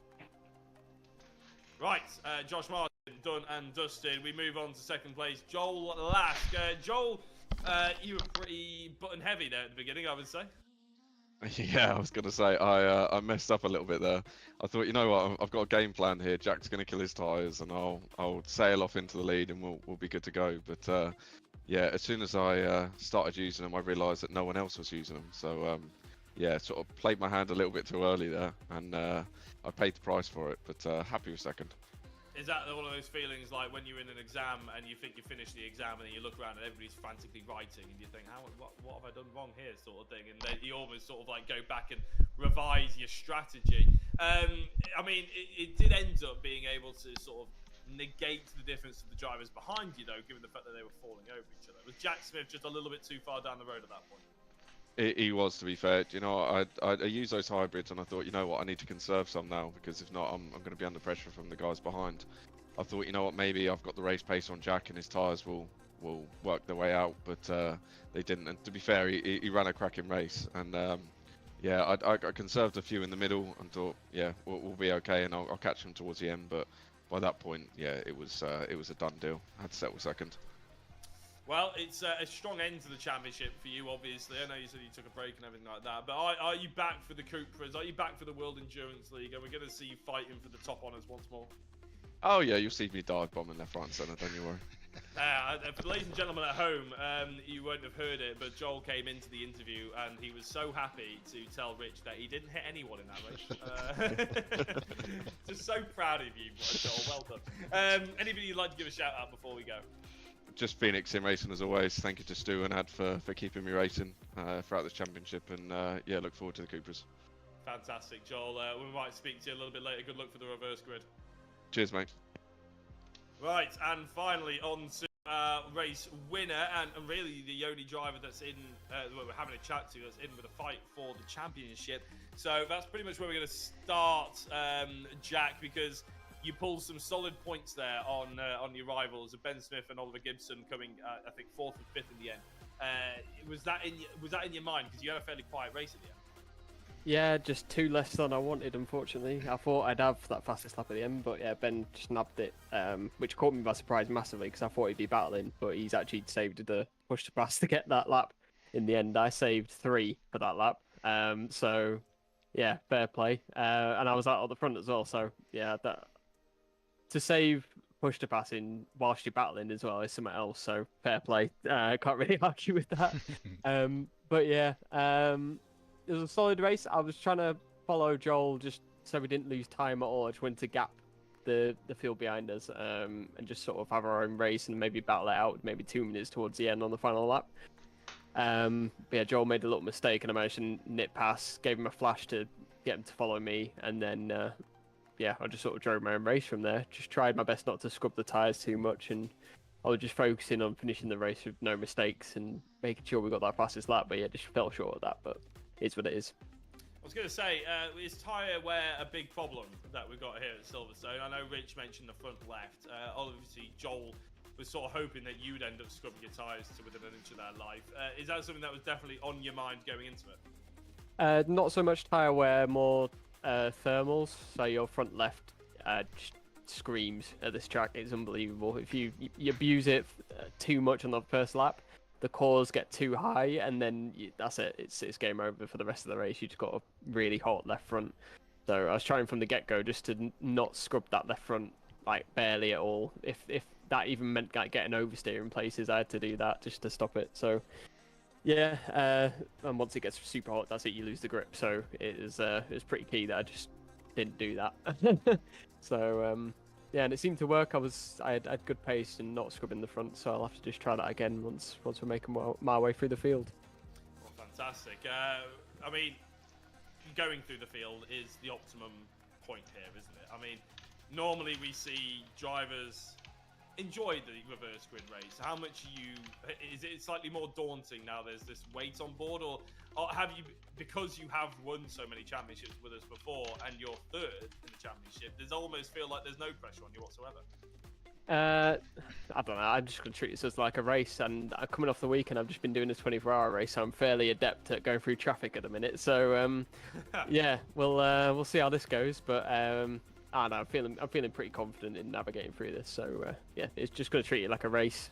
Right, Josh Martin, done and dusted. We move on to 2nd place, Joel Lask. Joel, you were pretty button heavy there at the beginning, I would say. Yeah, I was going to say, I messed up a little bit there. I thought, you know what, I've got a game plan here. Jack's going to kill his tyres, and I'll sail off into the lead, and we'll be good to go. But yeah, as soon as I started using them, I realised that no one else was using them. So yeah, sort of played my hand a little bit too early there, and I paid the price for it. But happy with 2nd. Is that one of those feelings like when you're in an exam and you think you finished the exam and then you look around and everybody's frantically writing and you think, what have I done wrong here, sort of thing, and then you almost sort of like go back and revise your strategy. I mean, it did end up being able to sort of negate the difference of the drivers behind you, though, given the fact that they were falling over each other. Was Jack Smith just a little bit too far down the road at that point? He was, to be fair. You know, I used those hybrids, and I thought, you know what, I need to conserve some now, because if not, I'm going to be under pressure from the guys behind. I thought, you know what, maybe I've got the race pace on Jack, and his tyres will work their way out, but they didn't. And to be fair, he ran a cracking race, and yeah, I conserved a few in the middle and thought, yeah, we'll be okay, and I'll catch him towards the end. But by that point, yeah, it was a done deal. I had to settle 2nd. Well, it's a strong end to the championship for you, obviously. I know you said you took a break and everything like that, but are you back for the Cupras? Are you back for the World Endurance League? And we're going to see you fighting for the top honours once more? Oh yeah, you'll see me dive bombing left, right and centre, don't you worry. For the ladies and gentlemen at home, you won't have heard it, but Joel came into the interview and he was so happy to tell Rich that he didn't hit anyone in that race. Just so proud of you, Joel. Well done. Anybody you'd like to give a shout out before we go? Just Phoenix Sim Racing as always. Thank you to Stu and Ad for keeping me racing throughout this championship, and yeah, look forward to the Cupras. Fantastic, Joel. We might speak to you a little bit later. Good luck for the reverse grid. Cheers, mate. Right, and finally on to race winner, and really the only driver that's in, well, we're having a chat to, that's in with a fight for the championship. So that's pretty much where we're going to start, Jack, because you pulled some solid points there on your rivals, Ben Smith and Oliver Gibson coming, I think, 4th and 5th in the end. Was that in your mind? Because you had a fairly quiet race at the end. Yeah, just 2 less than I wanted, unfortunately. I thought I'd have that fastest lap at the end, but yeah, Ben just nabbed it, which caught me by surprise massively because I thought he'd be battling, but he's actually saved the push to pass to get that lap. In the end, I saved 3 for that lap. So yeah, fair play. And I was out at the front as well, so yeah, that to save push to pass in whilst you're battling as well is something else. So fair play. I can't really argue with that. But yeah, it was a solid race. I was trying to follow Joel just so we didn't lose time at all. I just wanted to gap the field behind us and just sort of have our own race and maybe battle it out maybe 2 minutes towards the end on the final lap. But yeah, Joel made a little mistake and I managed to nip past, gave him a flash to get him to follow me, and then yeah, I just sort of drove my own race from there. Just tried my best not to scrub the tyres too much, and I was just focusing on finishing the race with no mistakes and making sure we got that fastest lap. But yeah, just fell short of that, but it's what it is. I was going to say, is tyre wear a big problem that we've got here at Silverstone? I know Rich mentioned the front left. Obviously, Joel was sort of hoping that you'd end up scrubbing your tyres to within an inch of their life. Is that something that was definitely on your mind going into it? Not so much tyre wear, more thermals. So your front left just screams at this track. It's unbelievable. If you abuse it too much on the first lap, the cores get too high, and then that's it. It's game over for the rest of the race. You just got a really hot left front. So I was trying from the get-go just to not scrub that left front like barely at all. If that even meant like getting oversteer in places, I had to do that just to stop it. So yeah, and once it gets super hot, that's it. You lose the grip. So it was pretty key that I just didn't do that. So yeah, and it seemed to work. I had good pace and not scrubbing the front, so I'll have to just try that again once we're making my way through the field. Well, fantastic. I mean, going through the field is the optimum point here, isn't it? I mean, normally we see drivers enjoy the reverse grid race. How much is it slightly more daunting now there's this weight on board, or have you, because you have won so many championships with us before and you're third in the championship, does almost feel like there's no pressure on you whatsoever? I don't know, I'm just going to treat this as like a race, and coming off the weekend I've just been doing this 24-hour race, so I'm fairly adept at going through traffic at the minute. So yeah, we'll see how this goes, but I don't know, I'm feeling pretty confident in navigating through this. So yeah, it's just going to treat it like a race.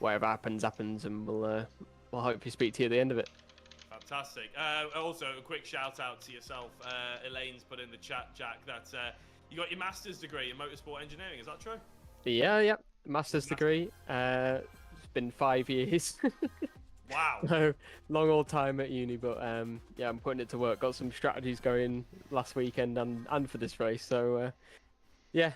Whatever happens, and we'll hopefully speak to you at the end of it. Fantastic. Also, a quick shout out to yourself. Elaine's put in the chat, Jack, that you got your master's degree in motorsport engineering. Is that true? Yeah, master's degree. It's been 5 years. Wow. So long old time at uni, but yeah, I'm putting it to work. Got some strategies going last weekend and for this race. So yeah,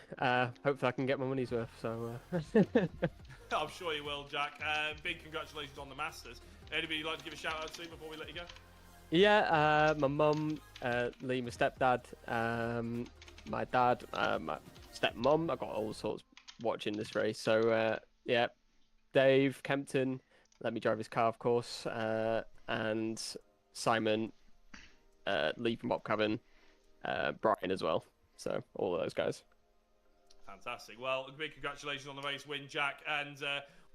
hopefully I can get my money's worth. So I'm sure you will, Jack. Big congratulations on the Masters. Anybody you'd like to give a shout out to before we let you go? Yeah, my mum, Lee, my stepdad, my dad, my stepmom. I got all sorts watching this race. So yeah, Dave Kempton, let me drive his car, of course, and Simon, Lee from Bob Cabin, Brian as well. So all of those guys. Fantastic. Well, a big congratulations on the race win, Jack, and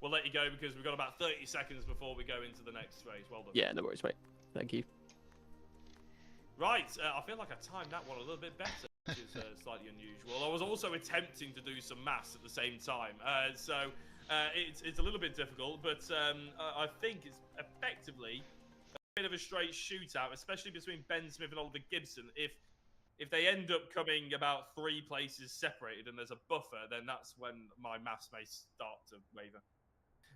we'll let you go because we've got about 30 seconds before we go into the next race. Well done. Yeah, no worries, mate. Thank you. Right, I feel like I timed that one a little bit better, which is slightly unusual. I was also attempting to do some maths at the same time, so it's a little bit difficult, but I think it's effectively a bit of a straight shootout, especially between Ben Smith and Oliver Gibson. If they end up coming about 3 places separated and there's a buffer, then that's when my maths may start to waver.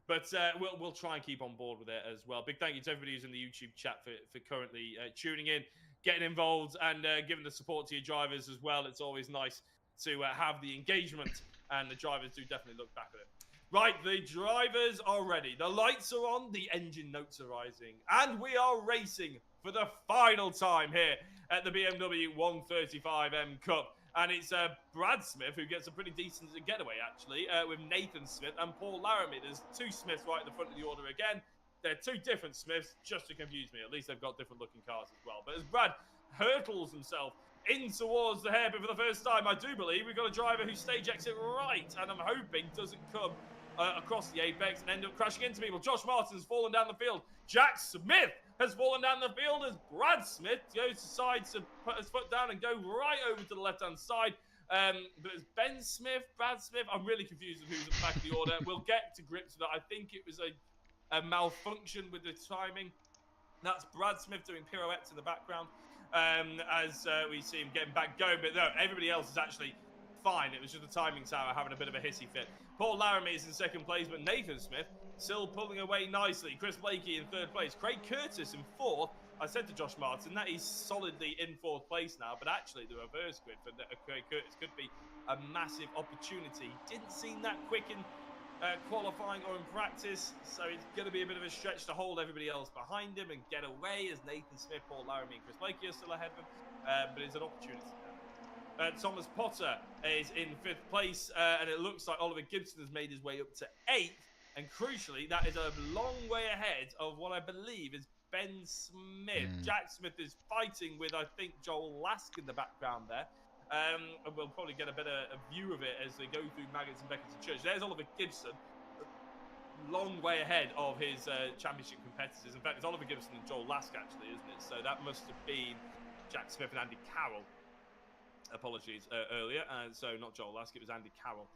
But we'll try and keep on board with it as well. Big thank you to everybody who's in the YouTube chat for currently tuning in, getting involved, and giving the support to your drivers as well. It's always nice to have the engagement, and the drivers do definitely look back at it. Right, the drivers are ready. The lights are on, the engine notes are rising, and we are racing for the final time here at the BMW M135i Cup. And it's Brad Smith who gets a pretty decent getaway, actually, with Nathan Smith and Paul Laramie. There's 2 Smiths right at the front of the order again. They're 2 different Smiths, just to confuse me. At least they've got different looking cars as well. But as Brad hurtles himself in towards the hairpin for the first time, I do believe we've got a driver whose stage exit right, and I'm hoping doesn't come across the apex and end up crashing into people. Josh Martin's fallen down the field. Jack Smith has fallen down the field as Brad Smith goes aside to put his foot down and go right over to the left-hand side. But it's Ben Smith, Brad Smith. I'm really confused with who's at the back of the order. We'll get to grips with that. I think it was a malfunction with the timing. That's Brad Smith doing pirouettes in the background as we see him getting back going. But no, everybody else is actually fine. It was just the timing tower having a bit of a hissy fit. Paul Laramie is in second place, but Nathan Smith still pulling away nicely. Chris Blakey in third place. Craig Curtis in fourth. I said to Josh Martin that he's solidly in fourth place now, but actually the reverse grid for Craig Curtis could be a massive opportunity. Didn't seem that quick in qualifying or in practice, so it's going to be a bit of a stretch to hold everybody else behind him and get away as Nathan Smith, Paul Laramie and Chris Blakey are still ahead of him, but it's an opportunity there. Thomas Potter is in fifth place, and it looks like Oliver Gibson has made his way up to eighth, and crucially that is a long way ahead of what I believe is Ben Smith. Jack Smith is fighting with, I think, Joel Lask in the background there. And we'll probably get a better view of it as they go through Maggots and Beckett and Church. There's Oliver Gibson, long way ahead of his championship competitors. In fact, it's Oliver Gibson and Joel Lask, actually, isn't it? So that must have been Jack Smith and Andy Carroll. Apologies earlier. So not Joel Lask, it was Andy Carroll.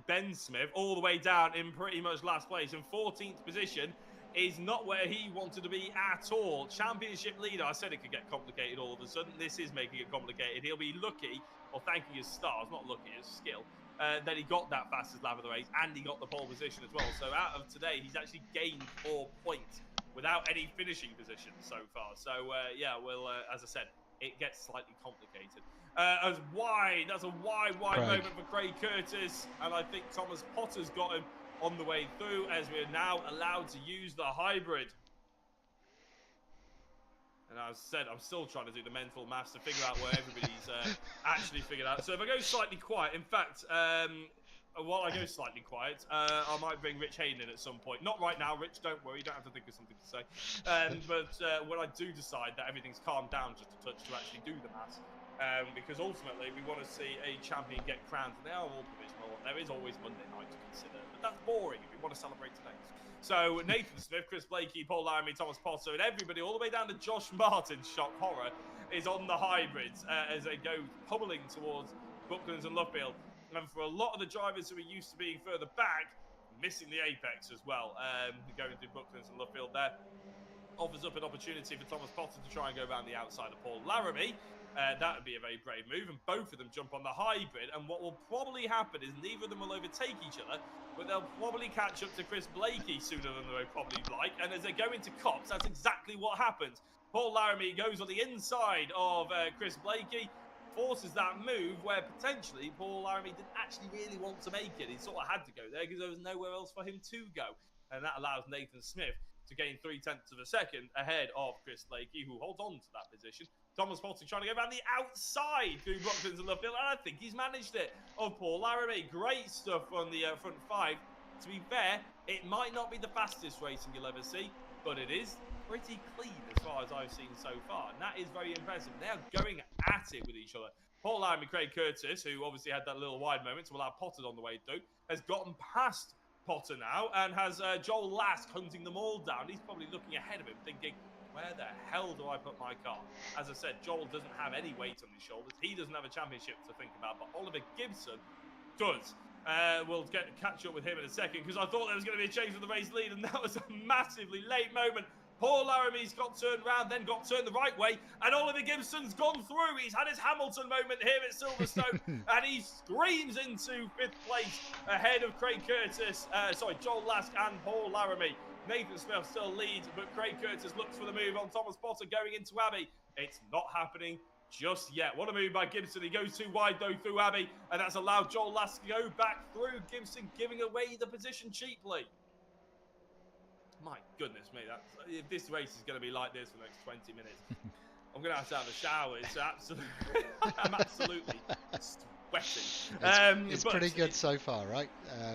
Ben Smith, all the way down in pretty much last place, in 14th position, is not where he wanted to be at all. Championship leader, I said it could get complicated all of a sudden. This is making it complicated. He'll be lucky, or thanking his stars, not lucky, his skill, that he got that fastest lap of the race, and he got the pole position as well. So out of today, he's actually gained 4 points without any finishing position so far. So yeah, well, as I said, it gets slightly complicated. That's a wide moment for Craig Curtis, and I think Thomas Potter's got him on the way through as we're now allowed to use the hybrid. And as I said, I'm still trying to do the mental maths to figure out where everybody's actually figured out. So if I go slightly quiet, in fact, while I go slightly quiet, I might bring Rich Hayden in at some point. Not right now, Rich, don't worry, you don't have to think of something to say. But when I do decide that everything's calmed down just a touch to actually do the maths, because ultimately we want to see a champion get crowned, and they are all provisional. There is always Monday night to consider, but that's boring if we want to celebrate today. So Nathan Smith, Chris Blakey, Paul Laramie, Thomas Potter, and everybody all the way down to Josh Martin, shock horror, is on the hybrids as they go pummeling towards Bucklands and Luffield. And for a lot of the drivers who are used to being further back, missing the apex as well, going through Bucklands and Luffield there, offers up an opportunity for Thomas Potter to try and go around the outside of Paul Laramie. That would be a very brave move, and both of them jump on the hybrid, and what will probably happen is neither of them will overtake each other, but they'll probably catch up to Chris Blakey sooner than they probably like, and as they go into cops, that's exactly what happens. Paul Laramie goes on the inside of Chris Blakey, forces that move where potentially Paul Laramie didn't actually really want to make it. He sort of had to go there because there was nowhere else for him to go, and that allows Nathan Smith to gain 0.3 of a second ahead of Chris Blakey, who holds on to that position. Thomas Potter trying to go around the outside through Bucklands and Luffield, and I think he's managed it. Of Paul Laramie, great stuff on the front five. To be fair, it might not be the fastest racing you'll ever see, but it is pretty clean as far as I've seen so far, and that is very impressive. They are going at it with each other. Paul Laramie, Craig Curtis, who obviously had that little wide moment to allow Potter on the way through, has gotten past Potter now and has Joel Lask hunting them all down. He's probably looking ahead of him thinking, where the hell do I put my car? As I said, Joel doesn't have any weight on his shoulders. He doesn't have a championship to think about, but Oliver Gibson does. We'll catch up with him in a second because I thought there was going to be a change of the race lead, and that was a massively late moment. Paul Laramie's got turned round, then got turned the right way, and Oliver Gibson's gone through. He's had his Hamilton moment here at Silverstone, and he screams into 5th place ahead of Craig Curtis, Joel Lask and Paul Laramie. Nathan Smith still leads, but Craig Curtis looks for the move on Thomas Potter going into Abbey. It's not happening just yet. What a move by Gibson. He goes too wide, though, through Abbey, and that's allowed Joel Lask to go back through. Gibson giving away the position cheaply. My goodness me, if this race is going to be like this for the next 20 minutes, I'm going to have a shower. It's absolutely, I'm absolutely sweating. It's pretty good so far, right?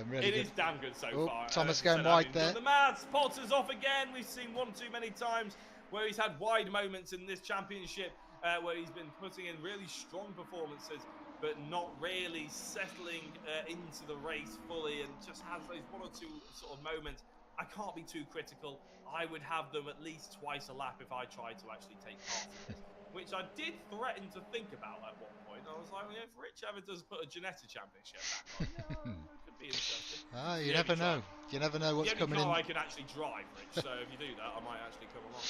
Really it good. is damn good so far. Thomas going wide there. The maths, Potter's off again. We've seen one too many times where he's had wide moments in this championship, where he's been putting in really strong performances. but not really settling into the race fully, and just has those one or two sort of moments. I can't be too critical. I would have them at least twice a lap if I tried to actually take part in this, which I did threaten to think about at one point. I was like, well, if Rich ever does put a Genetta championship back on, yeah, it could be interesting. You never know. You never know what's coming in. I can actually drive, Rich, so if you do that, I might actually come along.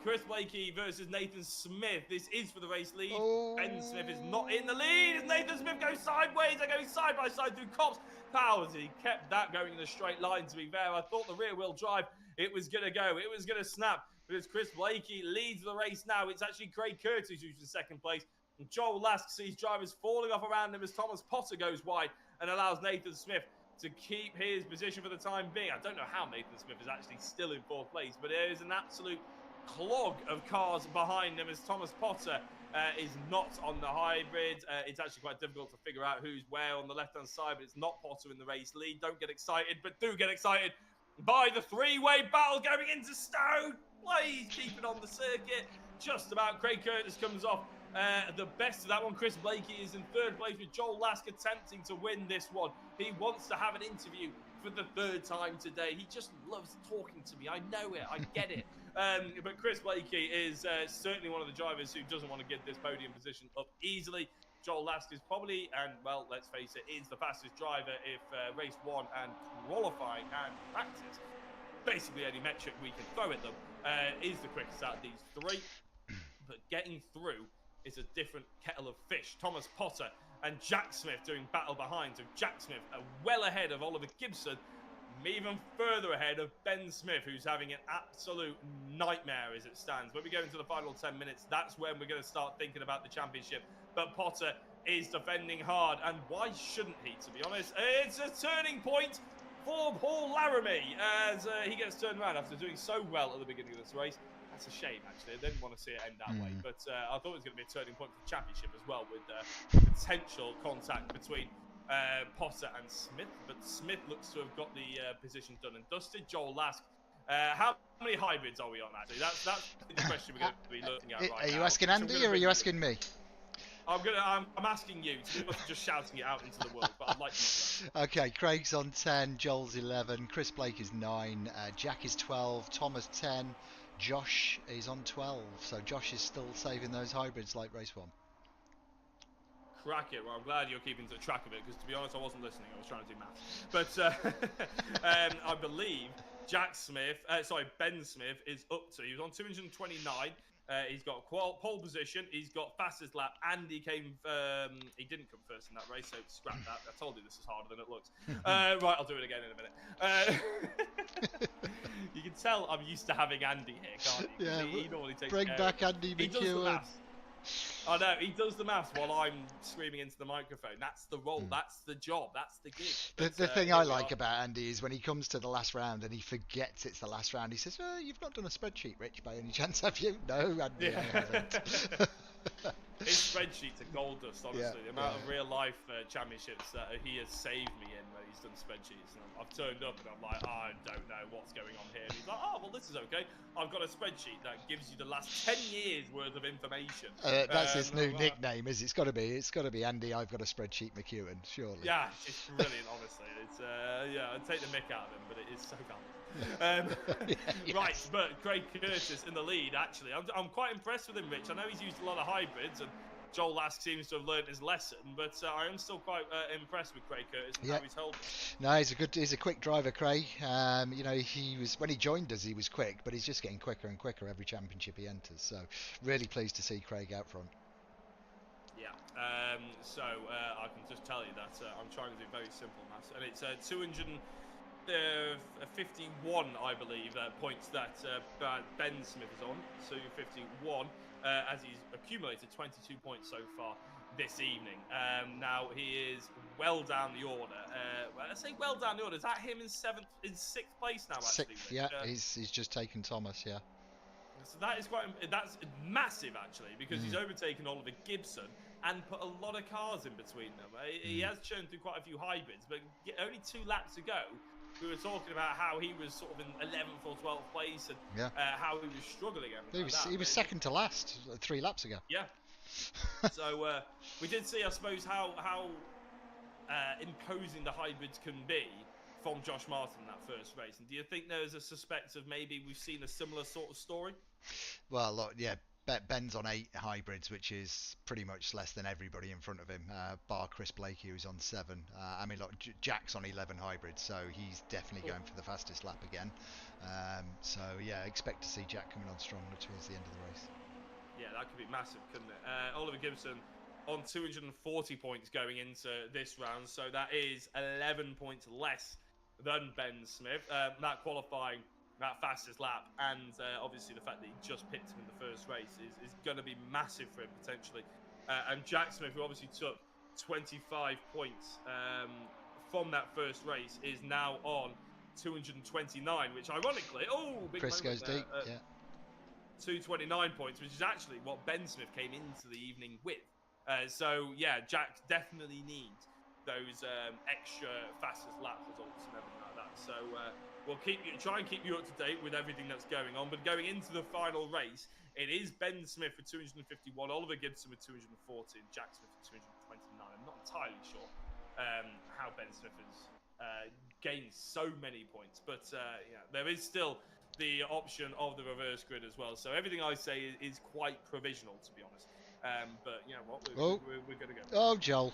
Chris Blakey versus Nathan Smith. This is for the race lead. Oh. Ben Smith is not in the lead. As Nathan Smith goes sideways, they're going side by side through Cops. Powers, he kept that going in a straight line, to be fair. I thought the rear wheel drive, it was going to go. It was going to snap. But as Chris Blakey leads the race now, it's actually Craig Curtis who's in second place. And Joel Lask sees drivers falling off around him as Thomas Potter goes wide and allows Nathan Smith to keep his position for the time being. I don't know how Nathan Smith is actually still in fourth place, but there is an absolute clog of cars behind him as Thomas Potter is not on the hybrid. It's actually quite difficult to figure out who's where on the left-hand side, but it's not Potter in the race lead. Don't get excited, but do get excited by the three-way battle going into Stowe. Please keep it on the circuit. Just about. Craig Curtis comes off the best of that one. Chris Blakey is in third place with Joel Lask attempting to win this one. He wants to have an interview for the third time today. He just loves talking to me. I know it. I get it. But Chris Blakey is certainly one of the drivers who doesn't want to give this podium position up easily. Joel Lask is probably, and well, let's face it, is the fastest driver if race one and qualifying and practice, basically any metric we can throw at them, is the quickest out of these three. But getting through is a different kettle of fish. Thomas Potter and Jack Smith doing battle behind. So Jack Smith well ahead of Oliver Gibson, even further ahead of Ben Smith, who's having an absolute nightmare as it stands. When we go into the final 10 minutes, that's when we're going to start thinking about the championship. But Potter is defending hard, and why shouldn't he, to be honest? It's a turning point for Paul Laramie as he gets turned around after doing so well at the beginning of this race. That's a shame, actually. I didn't want to see it end that way, but I thought it was going to be a turning point for the championship as well, with potential contact between Potter and Smith. But Smith looks to have got the position done and dusted. Joel Lask, how many hybrids are we on, actually? That's the question we're going to be looking at right now. Are you asking Andy or are you asking me? I'm asking you. So you must be just shouting it out into the world, but I'd like you to. Okay, Craig's on 10, Joel's 11, Chris Blake is 9, Jack is 12, Thomas 10, Josh is on 12. So Josh is still saving those hybrids like race one. Crack it. Well, I'm glad you're keeping track of it, because to be honest, I wasn't listening. I was trying to do maths. But I believe Ben Smith is up to. He was on 229. He's got pole position. He's got fastest lap, and he came. He didn't come first in that race, so scrap that. I told you this is harder than it looks. Right, I'll do it again in a minute. You can tell I'm used to having Andy here, can't you? Yeah, he normally takes bring back Andy He does the McEwen. maths. I know, he does the maths while I'm screaming into the microphone. That's the role, that's the job, that's the gig. The thing I like about Andy is when he comes to the last round and he forgets it's the last round, he says, you've not done a spreadsheet, Rich, by any chance, have you? No, Andy, I haven't. His spreadsheets are gold dust, honestly. The amount of real life championships that he has saved me in when he's done spreadsheets. And I've turned up and I'm like, I don't know what's going on here. And he's like, oh, well, this is okay. I've got a spreadsheet that gives you the last 10 years worth of information. That's his new nickname, is it? It's got to be Andy. I've got a spreadsheet, McEwen, surely. Yeah, it's brilliant, honestly. It's yeah, I'd take the mick out of him, but it is so valid. Yes. Right, but Craig Curtis in the lead, actually. I'm quite impressed with him, Rich. I know he's used a lot of hybrids, and Joel Lask seems to have learned his lesson, but I am still quite impressed with Craig Curtis and how he's held it. No, he's a quick driver, Craig. You know, when he joined us, he was quick, but he's just getting quicker and quicker every championship he enters. So, really pleased to see Craig out front. Yeah. So I can just tell you that I'm trying to do very simple maths, and it's 251, I believe, points that Ben Smith is on. So 51, as he's accumulated 22 points so far this evening. Now he is well down the order. I say well down the order. Is that him in sixth place now? Actually, Sixth, yeah. He's just taken Thomas, yeah. So that's massive actually, because he's overtaken Oliver Gibson and put a lot of cars in between them. He has churned through quite a few hybrids, but only 2 laps ago, we were talking about how he was sort of in 11th or 12th place and how he was struggling. He was second to last 3 laps ago. Yeah. So we did see, I suppose, how imposing the hybrids can be from Josh Martin in that first race. And do you think there's a suspect of maybe we've seen a similar sort of story? Well, look, yeah, Ben's on 8 hybrids, which is pretty much less than everybody in front of him, bar Chris Blakey, who's on 7. I mean, look, Jack's on 11 hybrids, so he's definitely going for the fastest lap again. So, yeah, expect to see Jack coming on strong towards the end of the race. Yeah, that could be massive, couldn't it? Oliver Gibson on 240 points going into this round, so that is 11 points less than Ben Smith. That qualifying, that fastest lap, and obviously the fact that he just picked him in the first race is going to be massive for him potentially. And Jack Smith, who obviously took 25 points from that first race, is now on 229, which ironically, big Chris goes moment deep, there, yeah. 229 points, which is actually what Ben Smith came into the evening with. So yeah, Jack definitely needs those extra fastest lap results and everything like that. So we'll try and keep you up to date with everything that's going on. But going into the final race, it is Ben Smith with 251, Oliver Gibson with 240, and Jack Smith with 229. I'm not entirely sure how Ben Smith has gained so many points, but yeah, there is still the option of the reverse grid as well. So everything I say is quite provisional, to be honest. But you know what, we're going to go. Oh, Joel.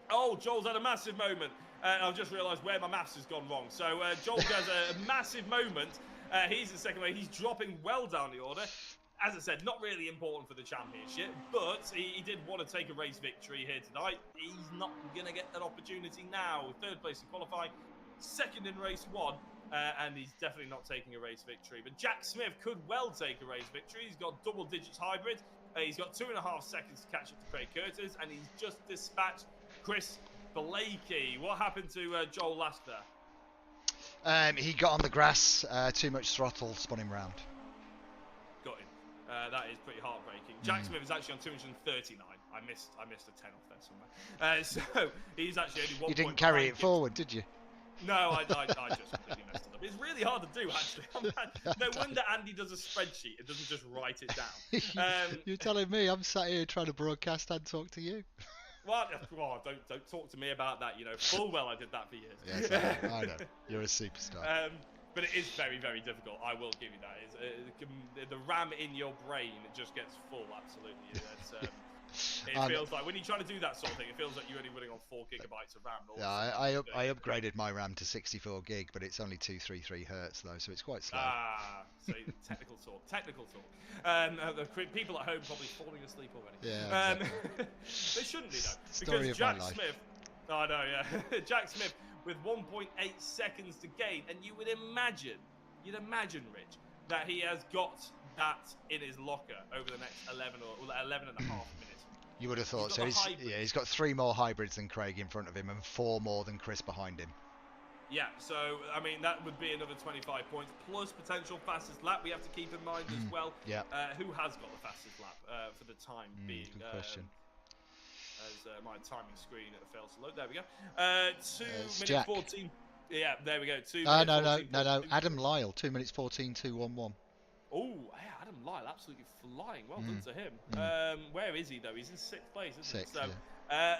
Oh, Joel's had a massive moment. I've just realised where my maths has gone wrong. So Joel has a massive moment. He's in second place. He's dropping well down the order. As I said, not really important for the championship, but he did want to take a race victory here tonight. He's not going to get that opportunity now. Third place in qualifying, second in race 1. And he's definitely not taking a race victory. But Jack Smith could well take a race victory. He's got double digits hybrid. He's got 2.5 seconds to catch up to Craig Curtis, and he's just dispatched Chris Blakey. What happened to Joel last there? He got on the grass, too much throttle, spun him round. Got him. That is pretty heartbreaking. Jack Smith is actually on 239. I missed a 10 off there somewhere. So he's actually only 1. You didn't carry it forward, did you? No, I just completely messed it up. It's really hard to do, actually. No wonder Andy does a spreadsheet. It doesn't just write it down. You're telling me I'm sat here trying to broadcast and talk to you. Well, don't talk to me about that. You know full well I did that for years. Yes, I know. You're a superstar. But it is very, very difficult. I will give you that. The RAM in your brain just gets full. Absolutely. It feels like when you're trying to do that sort of thing, it feels like you're only running on 4 gigabytes of RAM. Yeah, I upgraded my RAM to 64 gig, but it's only 233 hertz though, so it's quite slow. So technical talk. The people at home probably falling asleep already. Yeah. Exactly. They shouldn't be though, Story because of my Jack life. Smith. I know, yeah. Jack Smith with 1.8 seconds to gain, and you'd imagine, Rich, that he has got that in his locker over the next 11 and a half minutes. You would have thought so. He's got 3 more hybrids than Craig in front of him and 4 more than Chris behind him. Yeah, so I mean that would be another 25 points plus potential fastest lap. We have to keep in mind as well. Yeah. Who has got the fastest lap for the time being? Good question. As my timing screen fails to load. There we go. 2 minutes Jack. 14. Yeah, there we go. 2 No. minutes. Adam Lyle, 2 minutes 14.211. Oh, yeah, Adam Lyle, absolutely flying. Well done to him. Where is he though? He's in 6th place, isn't he? So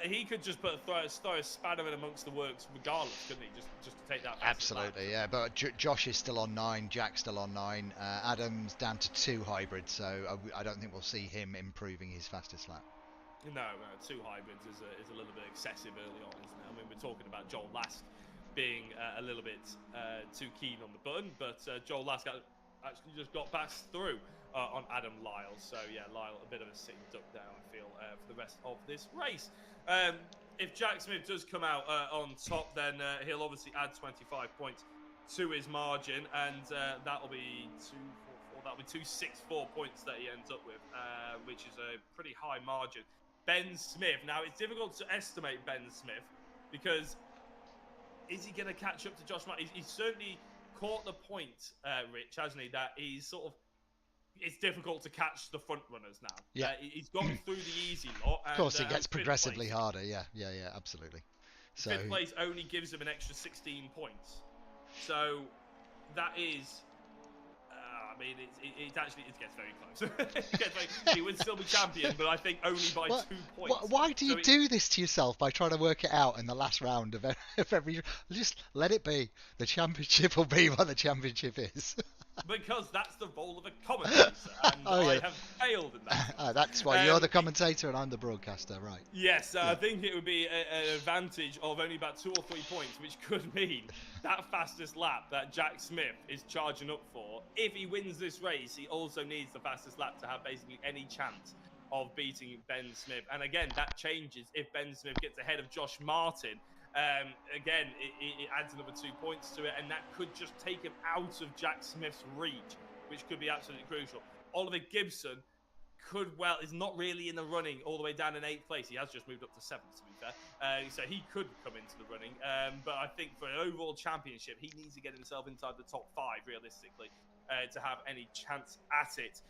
he could just throw a spanner in amongst the works, regardless, couldn't he? Just to take that. Absolutely, yeah. But Josh is still on 9. Jack's still on 9. Adam's down to 2 hybrids, so I don't think we'll see him improving his fastest lap. No, 2 hybrids is a little bit excessive early on, isn't it? I mean, we're talking about Joel Last being a little bit too keen on the button, but Joel Last actually just got passed through on Adam Lyle. So yeah, Lyle a bit of a sitting duck down, I feel, for the rest of this race. If Jack Smith does come out on top, then he'll obviously add 25 points to his margin, and that'll be 264 points that he ends up with, which is a pretty high margin. Ben Smith. Now, it's difficult to estimate Ben Smith because is he going to catch up to Josh Martin? He's certainly caught the point, Rich, hasn't he, that he's sort of, it's difficult to catch the front runners now. Yeah. He's gone through the easy lot. And, of course, it gets progressively harder. Yeah, absolutely. So 5th place only gives him an extra 16 points. So that is, mean, it gets very close. He would still be champion, but I think only by 2 points. Why do you do this to yourself by trying to work it out in the last round of every? Just let it be. The championship will be what the championship is. Because that's the role of a commentator, and I have failed in that. That's why you're the commentator and I'm the broadcaster, right? Yes, I think it would be an advantage of only about 2 or 3 points, which could mean that fastest lap that Jack Smith is charging up for. If he wins this race, he also needs the fastest lap to have basically any chance of beating Ben Smith. And again, that changes if Ben Smith gets ahead of Josh Martin. Again, it adds another 2 points to it, and that could just take him out of Jack Smith's reach, which could be absolutely crucial. Oliver Gibson is not really in the running all the way down in 8th place. He has just moved up to 7th, to be fair. So he could come into the running. But I think for an overall championship, he needs to get himself inside the top 5, realistically, to have any chance at it.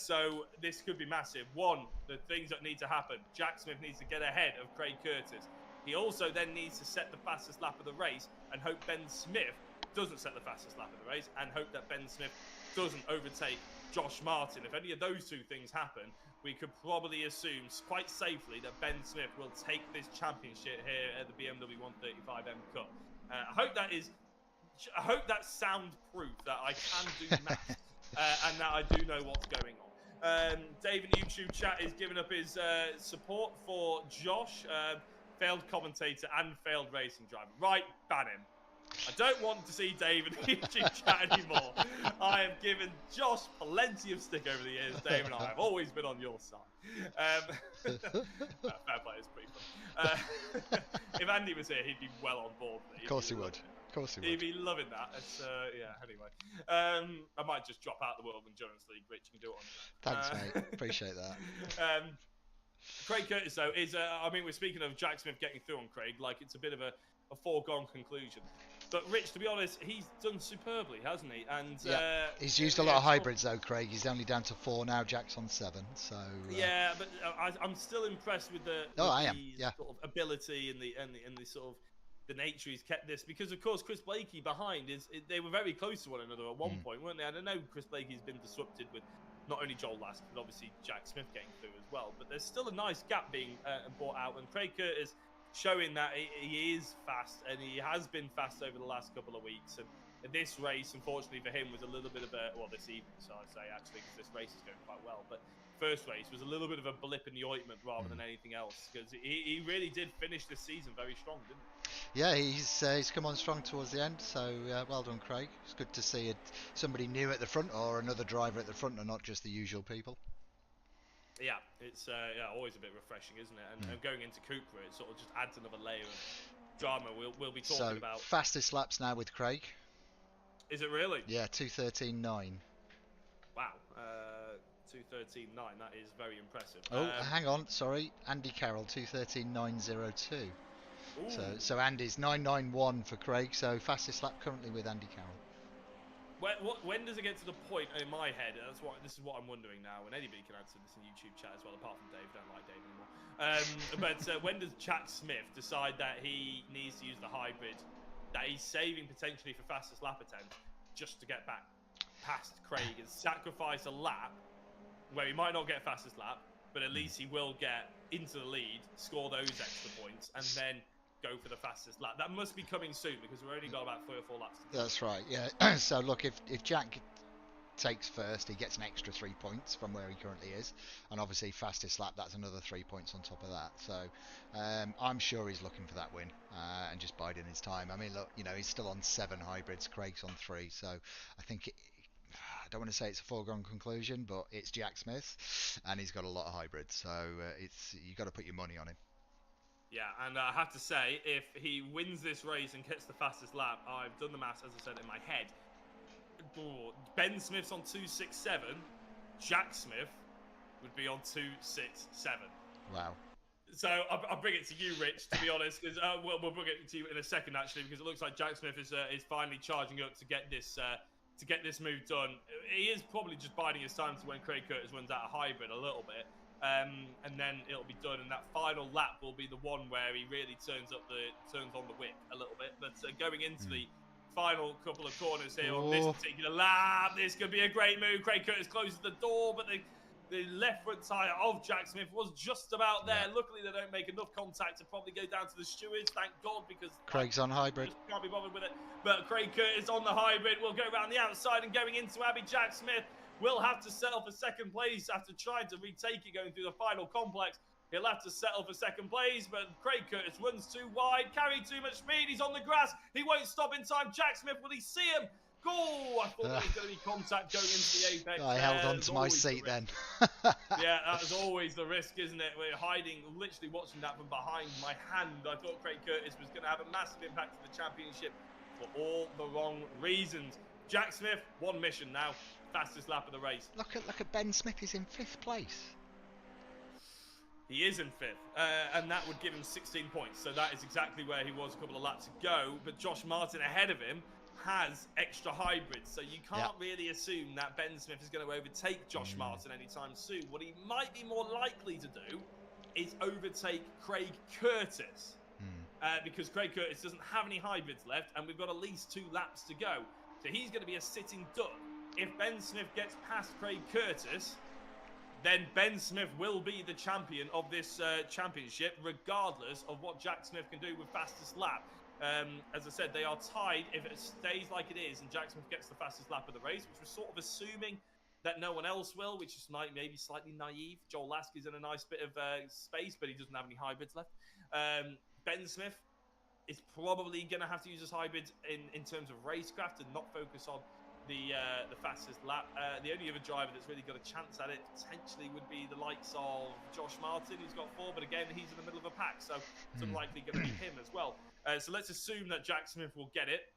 So this could be massive. One, the things that need to happen. Jack Smith needs to get ahead of Craig Curtis. He also then needs to set the fastest lap of the race and hope Ben Smith doesn't set the fastest lap of the race, and hope that Ben Smith doesn't overtake Josh Martin. If any of those 2 things happen, we could probably assume quite safely that Ben Smith will take this championship here at the BMW 135M Cup. I hope that's sound proof that I can do maths and that I do know what's going on. Dave in YouTube chat is giving up his support for Josh. Failed commentator and failed racing driver. Right, ban him. I don't want to see Dave in YouTube chat anymore. I have given Josh plenty of stick over the years. Dave and I have always been on your side. Fair play, it's pretty fun. If Andy was here, he'd be well on board. Of course he would. Of course he would. He'd be loving that. Anyway. I might just drop out the World Endurance League, Rich. You can do it on. Thanks, mate. Appreciate that. Craig Curtis, though, is, we're speaking of Jack Smith getting through on Craig, like it's a bit of a foregone conclusion. But Rich, to be honest, he's done superbly, hasn't he? And he's used a lot of hybrids, though, Craig. He's only down to 4 now. Jack's on 7, so... Yeah, but I'm still impressed with the sort of ability and the sort of the nature he's kept this, because of course Chris Blakey behind they were very close to one another at one point, weren't they? I don't know, Chris Blakey's been disrupted with not only Joel Lask, but obviously Jack Smith getting through as well. But there's still a nice gap being brought out, and Craig Curtis showing that he is fast, and he has been fast over the last couple of weeks. And this race, unfortunately for him, was a little bit of this evening, so I'd say actually, because this race is going quite well. But first race was a little bit of a blip in the ointment rather than anything else, because he really did finish this season very strong, didn't he? Yeah, he's come on strong towards the end, so well done, Craig. It's good to see somebody new at the front, or another driver at the front, and not just the usual people. Yeah, it's always a bit refreshing, isn't it? And going into Cooper, it sort of just adds another layer of drama we'll be talking about. Fastest laps now with Craig. Is it really? Yeah, 2:13.9. Wow, 2:13.9. That is very impressive. Oh, hang on, sorry, Andy Carroll, 2:13.902. So Andy's 991 for Craig. So fastest lap currently with Andy Carroll. When does it get to the point in my head? This is what I'm wondering now. And anybody can answer this in YouTube chat as well, apart from Dave. Don't like Dave anymore. But when does Jack Smith decide that he needs to use the hybrid that he's saving potentially for fastest lap attempt just to get back past Craig and sacrifice a lap where he might not get fastest lap, but at least he will get into the lead, score those extra points, and then go for the fastest lap? That must be coming soon, because we've only got about 3 or 4 laps to go. That's right, yeah. So look, if Jack takes first, he gets an extra 3 points from where he currently is, and obviously fastest lap, that's another 3 points on top of that. So I'm sure he's looking for that win and just biding his time. I mean, look, he's still on 7 hybrids, Craig's on 3, so I think I don't want to say it's a foregone conclusion, but it's Jack Smith, and he's got a lot of hybrids, so you've got to put your money on him. Yeah, and I have to say, if he wins this race and gets the fastest lap, I've done the maths, as I said, in my head. Ben Smith's on 2:67. Jack Smith would be on 2:67. Wow. So I'll bring it to you, Rich, to be honest, because we'll bring it to you in a second, actually, because it looks like Jack Smith is finally charging up to get this move done. He is probably just biding his time to when Craig Curtis runs out of hybrid a little bit. And then it'll be done, and that final lap will be the one where he really turns on the whip a little bit. But going into the final couple of corners here on this particular lap. This could be a great move. Craig Curtis closes the door, but the left front tyre of Jack Smith was just about there. Yeah. Luckily, they don't make enough contact to probably go down to the stewards. Thank God, because Craig's on hybrid. Can't be bothered with it. But Craig Curtis on the hybrid will go around the outside and going into Abbey. Jack Smith will have to settle for second place after trying to retake it going through the final complex. He'll have to settle for second place, but Craig Curtis runs too wide, carried too much speed. He's on the grass. He won't stop in time. Jack Smith, will he see him? Goal! I thought there was going to be contact going into the apex. I held on to my seat then. Yeah, that's always the risk, isn't it? We're hiding, literally watching that from behind my hand. I thought Craig Curtis was going to have a massive impact to the championship for all the wrong reasons. Jack Smith, one mission now, fastest lap of the race. Look at Ben Smith. He's in 5th place. He is in 5th, and that would give him 16 points. So that is exactly where he was a couple of laps ago. But Josh Martin ahead of him has extra hybrids, so you can't really assume that Ben Smith is going to overtake Josh Martin anytime soon. What he might be more likely to do is overtake Craig Curtis, because Craig Curtis doesn't have any hybrids left, and we've got at least 2 laps to go. So he's going to be a sitting duck. If Ben Smith gets past Craig Curtis, then Ben Smith will be the champion of this championship, regardless of what Jack Smith can do with fastest lap. As I said, they are tied if it stays like it is and Jack Smith gets the fastest lap of the race, which we're sort of assuming that no one else will, which is maybe slightly naive. Joel Lasky's in a nice bit of space, but he doesn't have any hybrids left. Ben Smith is probably going to have to use his hybrids in terms of racecraft and not focus on the fastest lap. The only other driver that's really got a chance at it potentially would be the likes of Josh Martin, who's got 4, but again, he's in the middle of a pack, so it's unlikely going to be him as well. So let's assume that Jack Smith will get it.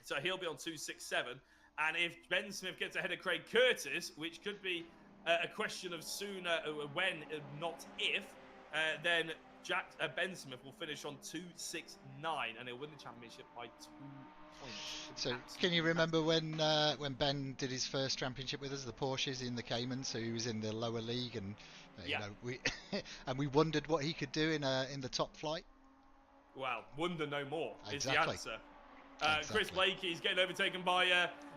So he'll be on 267. And if Ben Smith gets ahead of Craig Curtis, which could be a question of sooner when, not if, then Ben Smith will finish on 269 and he'll win the championship by 2 points. So can you remember when Ben did his first championship with us, the Porsches in the Cayman? So he was in the lower league, and you know, we and we wondered what he could do in the top flight. Well, wonder no more is the answer. Chris Blakey's getting overtaken by,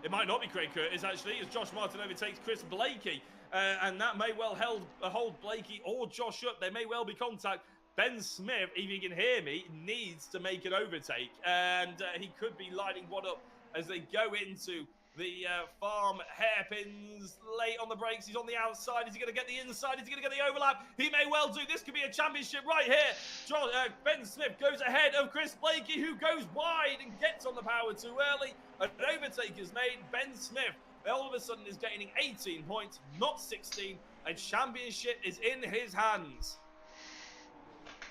it might not be Craig Curtis actually, as Josh Martin overtakes Chris Blakey. And that may well hold Blakey or Josh up. There may well be contact. Ben Smith, if he can hear me, needs to make an overtake. And he could be lining one up as they go into the farm hairpins, late on the brakes. He's on the outside. Is he going to get the inside? Is he going to get the overlap? He may well do. This could be a championship right here. Ben Smith goes ahead of Chris Blakey, who goes wide and gets on the power too early. An overtake is made. Ben Smith, all of a sudden, is gaining 18 points, not 16. A championship is in his hands.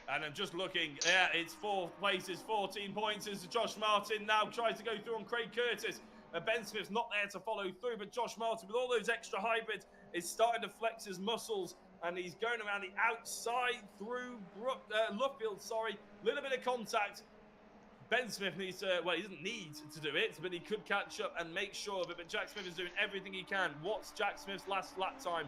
And I'm just looking, yeah, it's 4 places, 14 points as Josh Martin now tries to go through on Craig Curtis. Ben Smith's not there to follow through, but Josh Martin, with all those extra hybrids, is starting to flex his muscles, and he's going around the outside through Luffield, little bit of contact. Ben Smith needs to, well, he doesn't need to do it, but he could catch up and make sure of it, but Jack Smith is doing everything he can. What's Jack Smith's last lap time?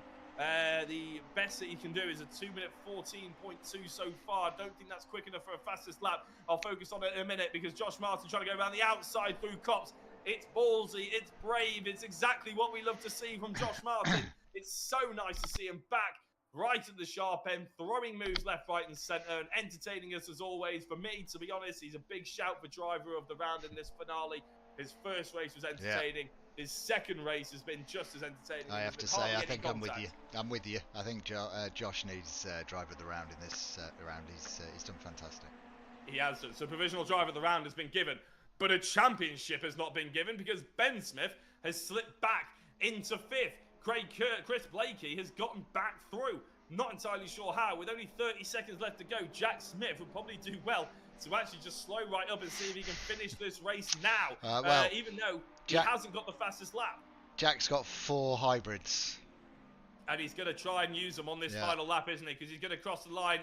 The best that he can do is a 2-minute 14.2 so far. I don't think that's quick enough for a fastest lap. I'll focus on it in a minute because Josh Martin trying to go around the outside through Cops. It's ballsy, it's brave, it's exactly what we love to see from Josh Martin. It's so nice to see him back right at the sharp end, throwing moves left, right and centre and entertaining us as always. For me, to be honest, he's a big shout for driver of the round in this finale. His first race was entertaining. Yeah. His second race has been just as entertaining. I have to say, I think I'm with you. I'm with you. I think Josh needs driver of the round in this round. He's done fantastic. He has done. So provisional driver of the round has been given. But a championship has not been given because Ben Smith has slipped back into 5th. Chris Blakey has gotten back through. Not entirely sure how. With only 30 seconds left to go, Jack Smith would probably do well to actually just slow right up and see if he can finish this race now. Even though he hasn't got the fastest lap. Jack's got 4 hybrids. And he's going to try and use them on this final lap, isn't he? Because he's going to cross the line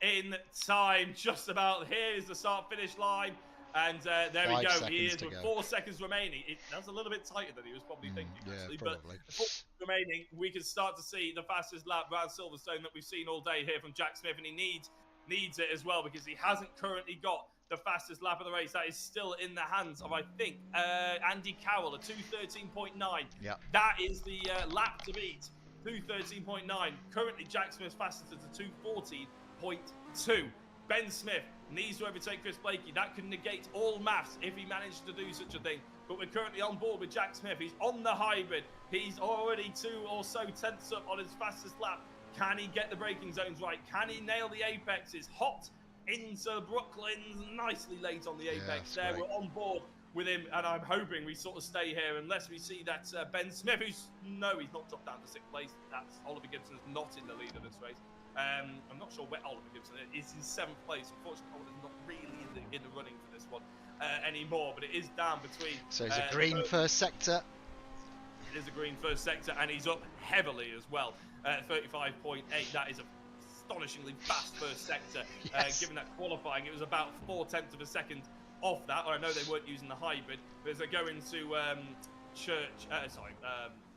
in time. Just about here is the start-finish line. And there we go. He is with 4 seconds remaining. That's a little bit tighter than he was probably thinking, actually. Probably. But 4 seconds remaining, we can start to see the fastest lap around Silverstone that we've seen all day here from Jack Smith, and he needs it as well because he hasn't currently got the fastest lap of the race. That is still in the hands of, I think, Andy Carroll, a 2:13.9. Yeah. That is the lap to beat. 2:13.9. Currently, Jack Smith's fastest is a 2:14.2. Ben Smith needs to overtake Chris Blakey. That could negate all maths if he managed to do such a thing. But we're currently on board with Jack Smith. He's on the hybrid. He's already 2 or so tenths up on his fastest lap. Can he get the braking zones right? Can he nail the apexes? Hot into Brooklyn, nicely late on the apex. Yeah, there, we're on board with him, and I'm hoping we sort of stay here unless we see that Ben Smith, he's not dropped down to 6th place. That's Oliver Gibson's not in the lead of this race. I'm not sure where Oliver Gibson is in 7th place. Unfortunately, Oliver's not really in the running for this one anymore, but it is down between. So it's a green first sector. It is a green first sector, and he's up heavily as well. 35.8. That is a astonishingly fast first sector. Yes. Given that qualifying, it was about 0.4 of a second off that. I know they weren't using the hybrid, but as they go into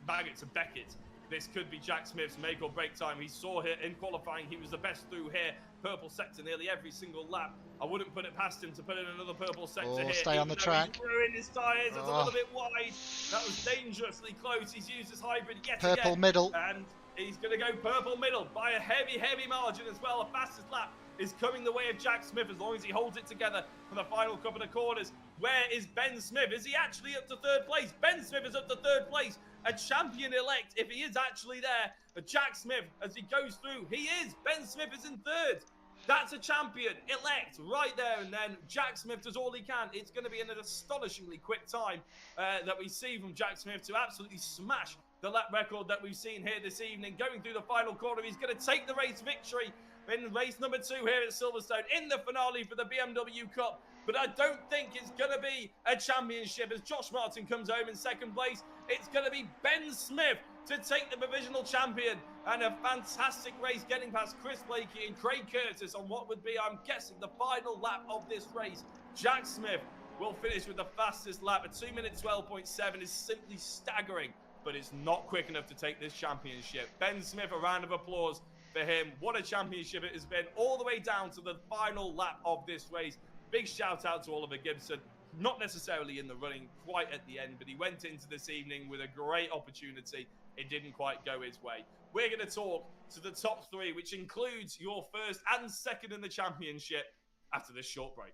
Baggett to Beckett, this could be Jack Smith's make or break time. He saw here in qualifying, he was the best through here. Purple sector nearly every single lap. I wouldn't put it past him to put in another purple sector here. Stay on the track. He's ruined his tyres. It's a little bit wide. That was dangerously close. He's used his hybrid yet again. Purple middle. And he's going to go purple middle by a heavy, heavy margin as well. The fastest lap is coming the way of Jack Smith as long as he holds it together for the final couple of corners. Where is Ben Smith? Is he actually up to 3rd place? Ben Smith is up to 3rd place. A champion-elect, if he is actually there. Jack Smith, as he goes through, he is. Ben Smith is in 3rd. That's a champion-elect right there. And then Jack Smith does all he can. It's going to be an astonishingly quick time that we see from Jack Smith to absolutely smash the lap record that we've seen here this evening. Going through the final corner, he's going to take the race victory in race number 2 here at Silverstone in the finale for the BMW Cup. But I don't think it's going to be a championship as Josh Martin comes home in 2nd place. It's going to be Ben Smith to take the provisional champion, and a fantastic race getting past Chris Blakey and Craig Curtis on what would be, I'm guessing, the final lap of this race. Jack Smith will finish with the fastest lap. A 2 minute 12.7 is simply staggering, but it's not quick enough to take this championship. Ben Smith, a round of applause for him. What a championship it has been, all the way down to the final lap of this race. Big shout out to Oliver Gibson. Not necessarily in the running quite at the end, but he went into this evening with a great opportunity. It didn't quite go his way. We're going to talk to the top 3, which includes your 1st and 2nd in the championship after this short break.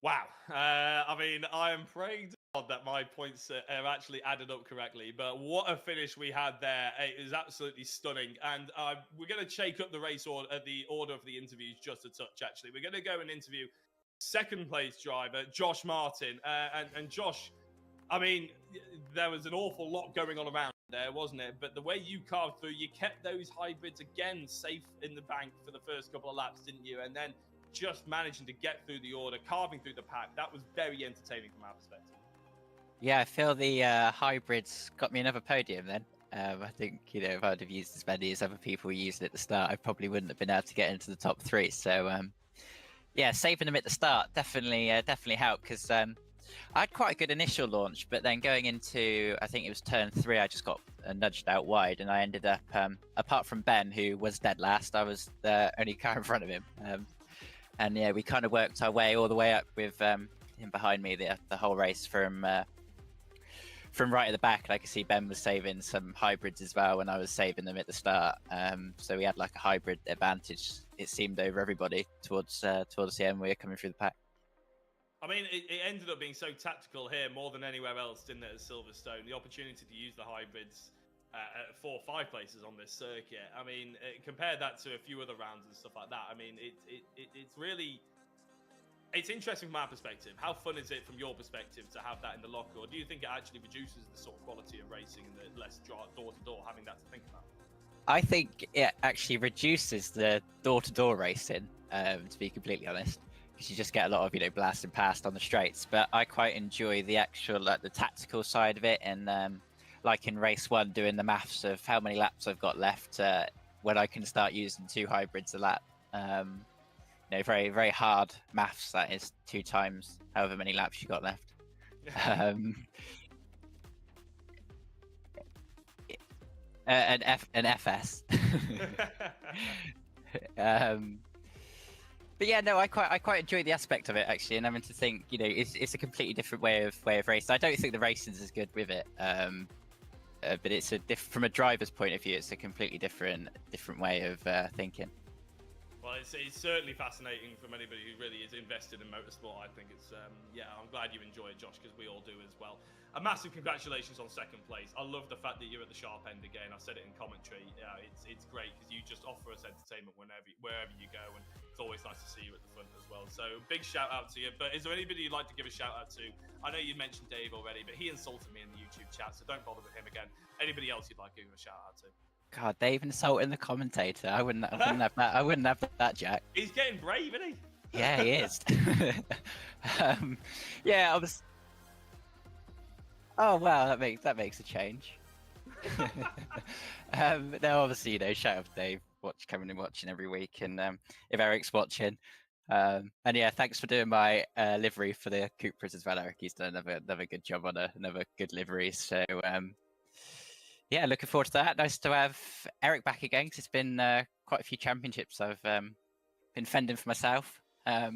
Wow. I mean, I am praying to God that my points are actually added up correctly. But what a finish we had there. It is absolutely stunning. And we're going to shake up the race order, the order of the interviews just a touch, actually. We're going to go and interview 2nd place driver, Josh Martin. And Josh, I mean, there was an awful lot going on around there, wasn't it? But the way you carved through, you kept those hybrids again safe in the bank for the first couple of laps, didn't you? And then just managing to get through the order, carving through the pack. That was very entertaining from our perspective. Yeah, I feel the hybrids got me another podium then. I think, if I'd have used as many as other people used at the start, I probably wouldn't have been able to get into the top 3. So, yeah, saving them at the start definitely helped, because I had quite a good initial launch, but then going into, I think it was turn 3, I just got nudged out wide, and I ended up, apart from Ben, who was dead last, I was the only car in front of him. And yeah, we kind of worked our way all the way up with him behind me the whole race from right at the back. And I could see Ben was saving some hybrids as well, and I was saving them at the start. So we had like a hybrid advantage, it seemed, over everybody towards the end. We were coming through the pack. I mean, it ended up being so tactical here more than anywhere else, didn't it, at Silverstone? The opportunity to use the hybrids at 4 or 5 places on this circuit. I mean, compare that to a few other rounds and stuff like that. I mean, it's really... It's interesting from our perspective. How fun is it from your perspective to have that in the locker? Or do you think it actually reduces the sort of quality of racing and the less door-to-door, having that to think about? I think it actually reduces the door-to-door racing, to be completely honest, because you just get a lot of, blasting past on the straights. But I quite enjoy the actual, the tactical side of it, and like in race 1, doing the maths of how many laps I've got left when I can start using 2 hybrids a lap. Very, very hard maths. That is 2 times however many laps you got left. An FS. But yeah, no, I quite enjoy the aspect of it actually, and having to think, it's a completely different way of racing. I don't think the racing's as good with it, but it's from a driver's point of view, it's a completely different way of thinking. Well, it's certainly fascinating from anybody who really is invested in motorsport. I think it's, I'm glad you enjoy it, Josh, because we all do as well. A massive congratulations on 2nd place. I love the fact that you're at the sharp end again. I said it in commentary. It's great because you just offer us entertainment wherever you go, and it's always nice to see you at the front as well. So big shout out to you. But is there anybody you'd like to give a shout out to? I know you mentioned Dave already, but he insulted me in the YouTube chat, so don't bother with him again. Anybody else you'd like to give a shout out to? God, Dave insulting the commentator. I wouldn't have that. I wouldn't have that, Jack. He's getting brave, isn't he? Yeah, he is. Yeah, I was. Oh wow, that makes a change. No, obviously, shout out to Dave, coming and watching every week, and if Eric's watching, and yeah, thanks for doing my livery for the Cupras as well, Eric. He's done another good job on another good livery. So yeah, looking forward to that. Nice to have Eric back again, because it's been quite a few championships I've been fending for myself. But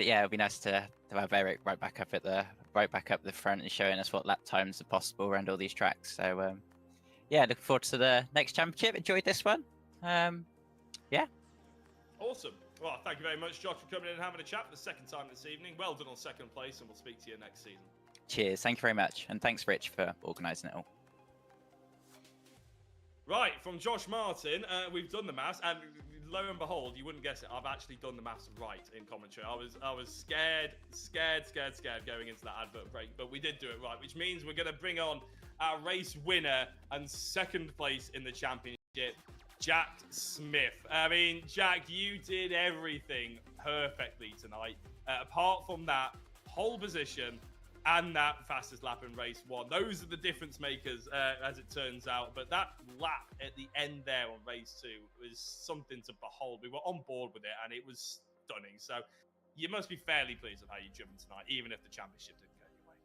yeah, it'll be nice to have Eric right back up the front and showing us what lap times are possible around all these tracks. So yeah, looking forward to the next championship. Enjoyed this one. Yeah. Awesome. Well, thank you very much, Josh, for coming in and having a chat for the 2nd time this evening. Well done on 2nd place, and we'll speak to you next season. Cheers. Thank you very much, and thanks, Rich, for organising it all. Right, from Josh Martin, we've done the maths, and lo and behold, you wouldn't guess it, I've actually done the maths right in commentary. I was scared going into that advert break, but we did do it right, which means we're going to bring on our race winner and 2nd place in the championship, Jack Smith. I mean, Jack, you did everything perfectly tonight, apart from that pole position and that fastest lap in race 1. Those are the difference makers, as it turns out. But that lap at the end there on race 2 was something to behold. We were on board with it, and it was stunning. So you must be fairly pleased with how you driven tonight, even if the championship didn't go your way.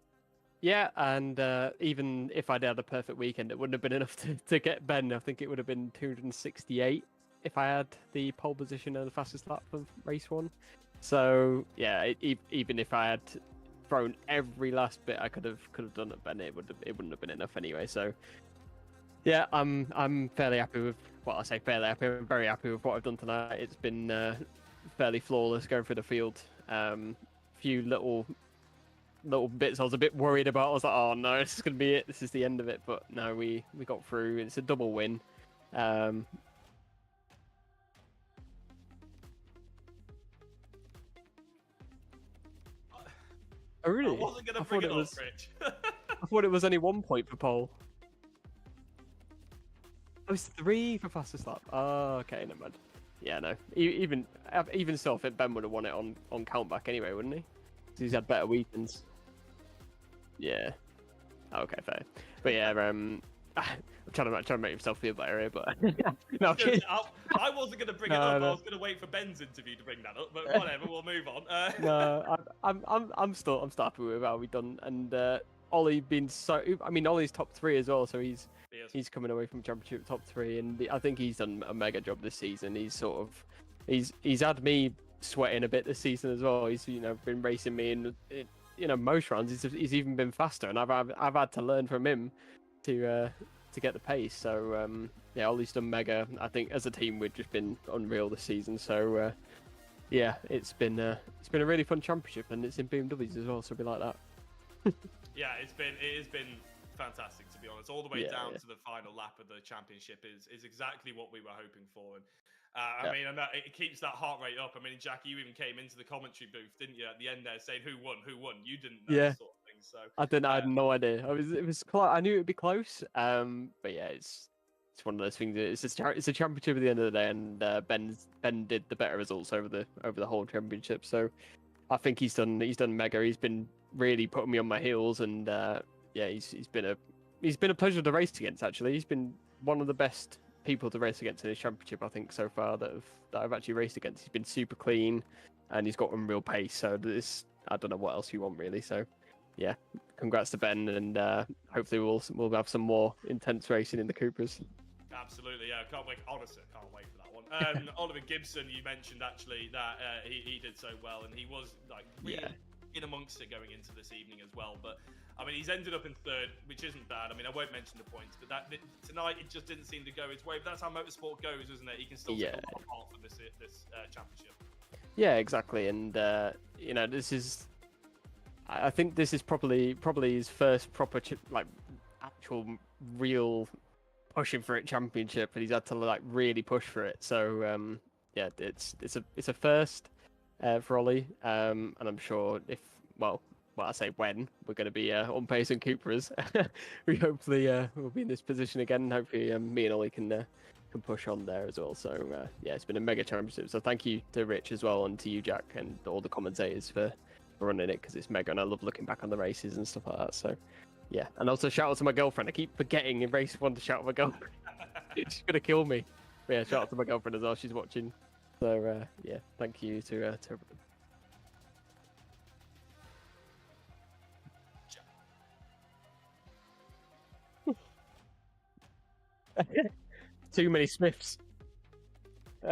Yeah, and even if I'd had a perfect weekend, it wouldn't have been enough to get Ben. I think it would have been 268 if I had the pole position and the fastest lap of race 1. So yeah, even if I had thrown every last bit I could have done at Ben, it wouldn't have been enough anyway. So yeah, I'm fairly happy with, well, I say fairly happy, I'm very happy with what I've done tonight. It's been fairly flawless going through the field. Few little bits I was a bit worried about. I was like, oh no, this is gonna be it, this is the end of it. But no, we got through. It's a double win. Oh, really? I wasn't going to bring it up, Rich. I thought it was only 1 point for pole. It was 3 for fastest lap. Oh, okay, never mind. Yeah, no. Even still, I think Ben would have won it on countback anyway, wouldn't he? 'Cause he's had better weekends. Yeah. Okay, fair. But yeah, I'm trying to make myself feel better here, but no, I'm kidding. I wasn't going to bring it No, up. no. I was going to wait for Ben's interview to bring that up, but whatever. We'll move on. No, I'm still happy with how we done, and Ollie been so. I mean, Ollie's top 3 as well, so he's coming away from championship top 3, and I think he's done a mega job this season. He's had me sweating a bit this season as well. He's been racing me in most rounds. He's even been faster, and I've had to learn from him to get the pace. So yeah, Ollie's done mega. I think as a team we've just been unreal this season. So yeah, it's been a really fun championship, and it's in BMWs as well, so it'll be like that. Yeah, it has been fantastic, to be honest. All the way down to the final lap of the championship is exactly what we were hoping for. And I mean, and it keeps that heart rate up. I mean, Jack, you even came into the commentary booth, didn't you, at the end there, saying who won? You didn't know, sort of thing. So I didn't. I had no idea. It was close. I knew it'd be close. But yeah, it's one of those things. It's a championship at the end of the day, and Ben did the better results over the whole championship. So I think he's done mega. He's been really putting me on my heels, and yeah, he's been a pleasure to race against. Actually, he's been one of the best people to race against in this championship, I think, so far that I've actually raced against. He's been super clean, and he's got unreal pace. So I don't know what else you want really. So yeah, congrats to Ben, and hopefully we'll have some more intense racing in the Coopers. Absolutely, yeah. I can't wait. Honestly, I can't wait for that one. Oliver Gibson, you mentioned actually that he did so well, and he was like really in amongst it going into this evening as well. But I mean, he's ended up in 3rd, which isn't bad. I mean, I won't mention the points, but tonight it just didn't seem to go his way. But that's how motorsport goes, isn't it? He can still take a lot of part for this championship. Yeah, exactly. And I think this is probably his first proper actual real pushing for it championship, and he's had to really push for it. So yeah, it's a first for Ollie, and I'm sure I say when we're going to be on pace and Cupras, we hopefully will be in this position again. Hopefully me and Ollie can push on there as well. So yeah, it's been a mega championship. So thank you to Rich as well, and to you, Jack, and all the commentators for running it, because it's mega, and I love looking back on the races and stuff like that. So yeah, and also shout out to my girlfriend. I keep forgetting in race 1 to shout out my girlfriend. She's gonna kill me. But yeah, shout out to my girlfriend as well. She's watching. So yeah, thank you to too many Smiths. Yeah,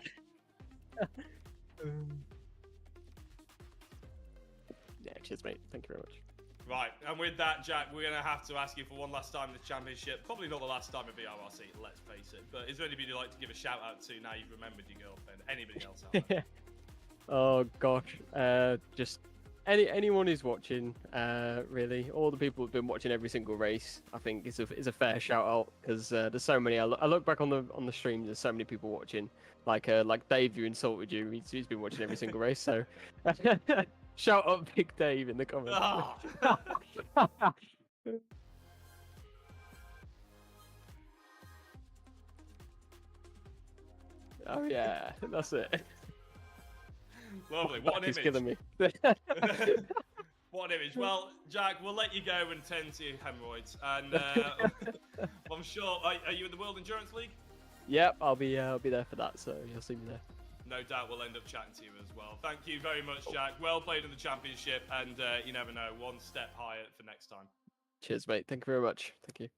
cheers, mate. Thank you very much. Right, and with that, Jack, we're going to have to ask you for one last time in the championship. Probably not the last time in VRRC, let's face it. But is there anybody you'd like to give a shout out to now you've remembered your girlfriend? Anybody else out there? Oh gosh, just anyone who's watching, really. All the people who've been watching every single race, I think is a fair shout out, because there's so many. I look back on the streams, there's so many people watching. Like Dave, who insulted you, he's been watching every single race. So shout out Big Dave in the comments. Oh yeah, that's it. Lovely. What an He's image. killing me. What an image. Well, Jack, we'll let you go and tend to your hemorrhoids. And I'm sure. Are you in the World Endurance League? Yep, I'll be there for that. So you'll see me there. No doubt we'll end up chatting to you as well. Thank you very much, Jack. Well played in the championship, and you never know, one step higher for next time. Cheers, mate. Thank you very much. Thank you.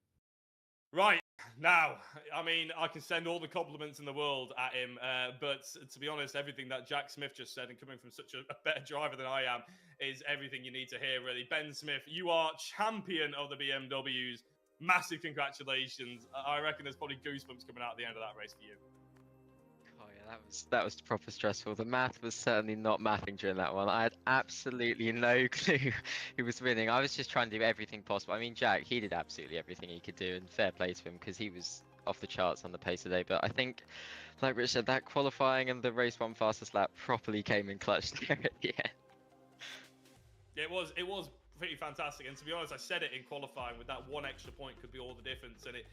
Right, now, I mean, I can send all the compliments in the world at him, but to be honest, everything that Jack Smith just said, and coming from such a better driver than I am, is everything you need to hear, really. Ben Smith, you are champion of the BMWs. Massive congratulations. I reckon there's probably goosebumps coming out at the end of that race for you. Oh yeah, that was proper stressful. The math was certainly not mathing during that one. I had absolutely no clue who was winning. I was just trying to do everything possible. I mean, Jack, he did absolutely everything he could do, and fair play to him, because he was off the charts on the pace today. But I think, like Rich said, that qualifying and the race 1 fastest lap properly came in clutch there at the end. It was pretty fantastic, and to be honest, I said it in qualifying, with that one extra point could be all the difference, and it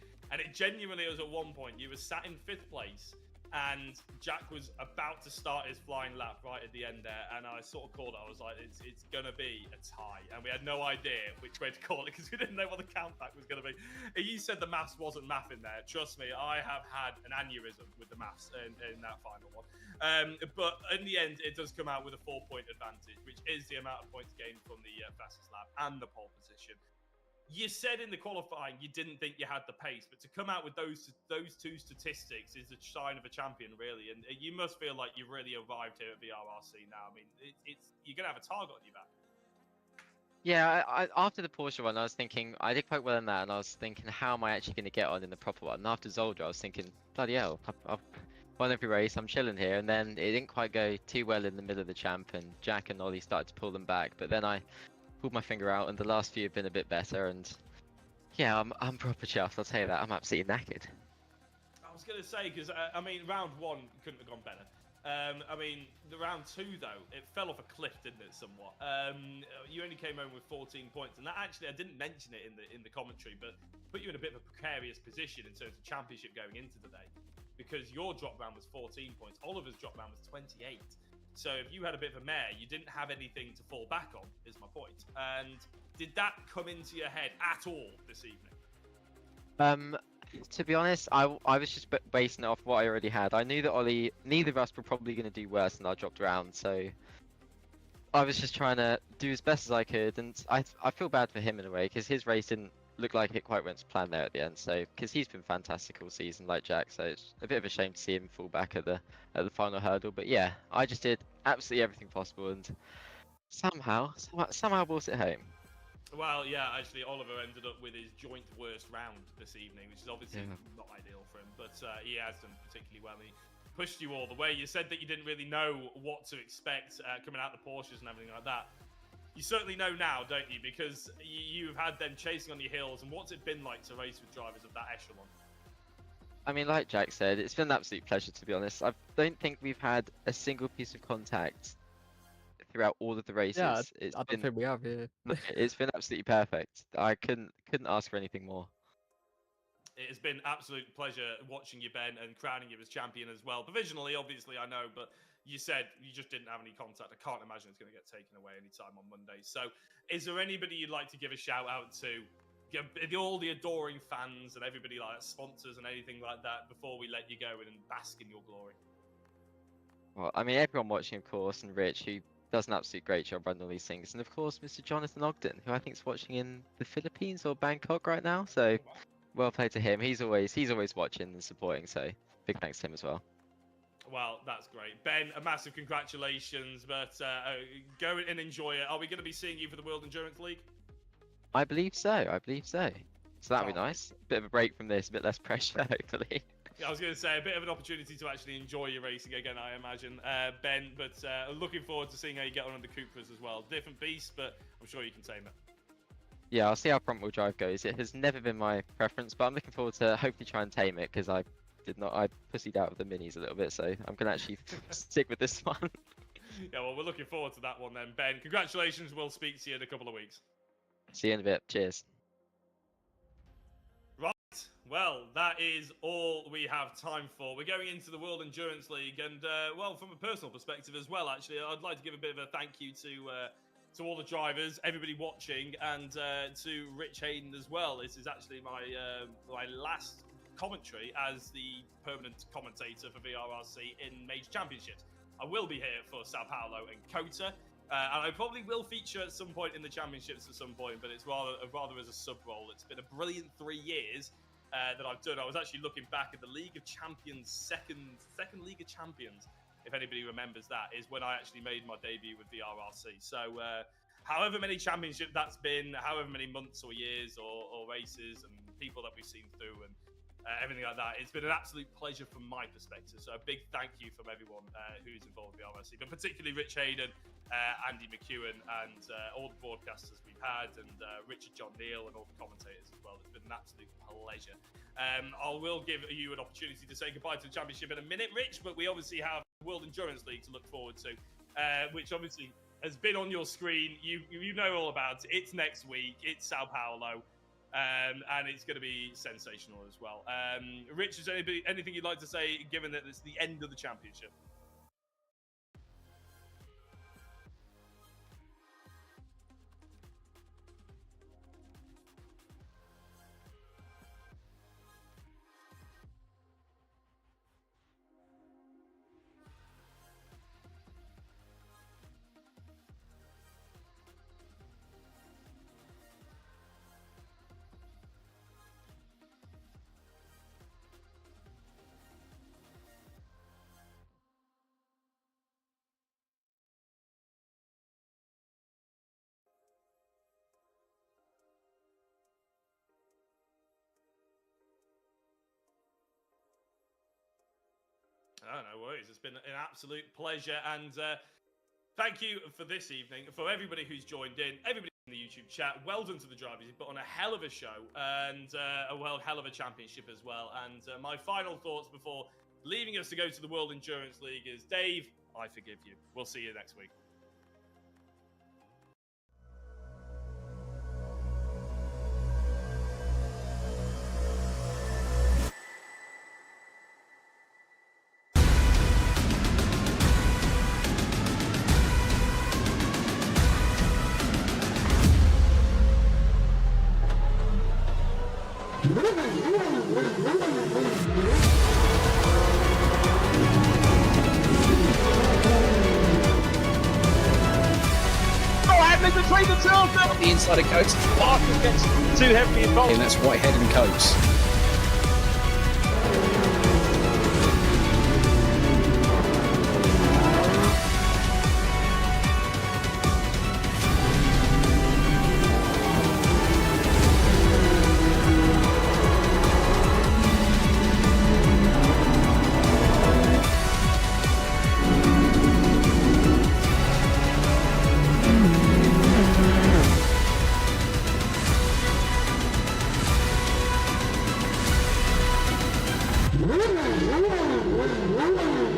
genuinely was at one point you were sat in 5th place and Jack was about to start his flying lap right at the end there, and I sort of called it. I was like, it's gonna be a tie, and we had no idea which way to call it because we didn't know what the countback was gonna be. You said the maths wasn't math in there. Trust me, I have had an aneurysm with the maths in that final one. But in the end, it does come out with a 4-point advantage, which is the amount of points gained from the fastest lap and the pole position. You said in the qualifying you didn't think you had the pace, but to come out with those two statistics is a sign of a champion, really. And you must feel like you've really arrived here at VRRC now. I mean, you're going to have a target on your back. Yeah, after the Porsche one, I was thinking I did quite well in that, and I was thinking, how am I actually going to get on in the proper one? And after Zolder, I was thinking, bloody hell, I've won every race, I'm chilling here. And then it didn't quite go too well in the middle of the champ, and Jack and Ollie started to pull them back. But then I pulled my finger out, and the last few have been a bit better. And yeah, I'm proper chuffed. I'll tell you that. I'm absolutely knackered. I was going to say, because I mean, round one couldn't have gone better. I mean, the round two though, it fell off a cliff, didn't it? Somewhat. You only came home with 14 points, and that actually I didn't mention it in the commentary, but put you in a bit of a precarious position in terms of championship going into the day, because your drop round was 14 points. Oliver's drop round was 28. So if you had a bit of a mare, you didn't have anything to fall back on, is my point. And did that come into your head at all this evening? To be honest, I was just basing it off what I already had. I knew that Ollie, neither of us were probably going to do worse than our dropped round, so I was just trying to do as best as I could. And I feel bad for him in a way, because his race didn't look like it quite went to plan there at the end. So because he's been fantastic all season, like Jack, so it's a bit of a shame to see him fall back at the final hurdle. But yeah, I just did absolutely everything possible, and somehow brought it home. Well, yeah, actually, Oliver ended up with his joint worst round this evening, which is obviously not ideal for him, but he has done particularly well. He pushed you all the way. You said that you didn't really know what to expect coming out the Porsches and everything like that. You certainly know now, don't you? Because you've had them chasing on your heels, and what's it been like to race with drivers of that echelon? I mean, like Jack said, it's been an absolute pleasure, to be honest. I don't think we've had a single piece of contact throughout all of the races. Yeah, I don't think we have. Yeah. It's been absolutely perfect. I couldn't ask for anything more. It has been absolute pleasure watching you, Ben, and crowning you as champion as well. Provisionally, obviously, I know, but you said you just didn't have any contact. I can't imagine it's going to get taken away anytime on Monday. So is there anybody you'd like to give a shout out to? All the adoring fans and everybody like sponsors and anything like that before we let you go and bask in your glory? Well, I mean, everyone watching, of course, and Rich, who does an absolute great job running all these things, and of course Mr. Jonathan Ogden, who I think is watching in the Philippines or Bangkok right now. So well played to him. He's always watching and supporting. So big thanks to him as well. Well, that's great, Ben. A massive congratulations, but go and enjoy it. Are we going to be seeing you for the World Endurance League? I believe so. So that'd be nice. Bit of a break from this, a bit less pressure, hopefully. I was going to say, a bit of an opportunity to actually enjoy your racing again, I imagine, Ben, but looking forward to seeing how you get on the Cupras as well. Different beast, but I'm sure you can tame it. Yeah, I'll see how front wheel drive goes. It has never been my preference, but I'm looking forward to hopefully try and tame it, because I pussied out of the minis a little bit, so I'm going to actually stick with this one. Yeah, well, we're looking forward to that one then, Ben. Congratulations, we'll speak to you in a couple of weeks. See you in a bit. Cheers. Well, that is all we have time for. We're going into the World Endurance League, and well, from a personal perspective as well, actually, I'd like to give a bit of a thank you to all the drivers, everybody watching, and to Rich Hayden as well. This is actually my last commentary as the permanent commentator for VRRC in Major Championships. I will be here for Sao Paulo and Kota. And I probably will feature at some point in the championships at some point, but it's rather as a sub role. It's been a brilliant 3 years that I've done. I was actually looking back at the League of Champions, second League of Champions, if anybody remembers that, is when I actually made my debut with VRRC. So however many championships that's been, however many months or years or races and people that we've seen through and everything like that, it's been an absolute pleasure from my perspective. So a big thank you from everyone who's involved with VRRC, but particularly Rich Hayden, Andy McEwen, and all the broadcasters we've had, and Richard John Neal, and all the commentators as well. It's been an absolute pleasure. I will give you an opportunity to say goodbye to the championship in a minute, Rich, but we obviously have the World Endurance League to look forward to, which obviously has been on your screen. You know all about it. It's next week. It's Sao Paulo. And it's going to be sensational as well. Rich, is there anything you'd like to say, given that it's the end of the championship? Oh, no worries. It's been an absolute pleasure. And thank you for this evening. For everybody who's joined in, everybody in the YouTube chat, well done to the drivers. You've put on a hell of a show and a hell of a championship as well. And my final thoughts before leaving us to go to the World Endurance League is, Dave, I forgive you. We'll see you next week. Between the two of them. The inside of coats, Parker gets too heavily involved. and that's Whitehead and Coates. Woo!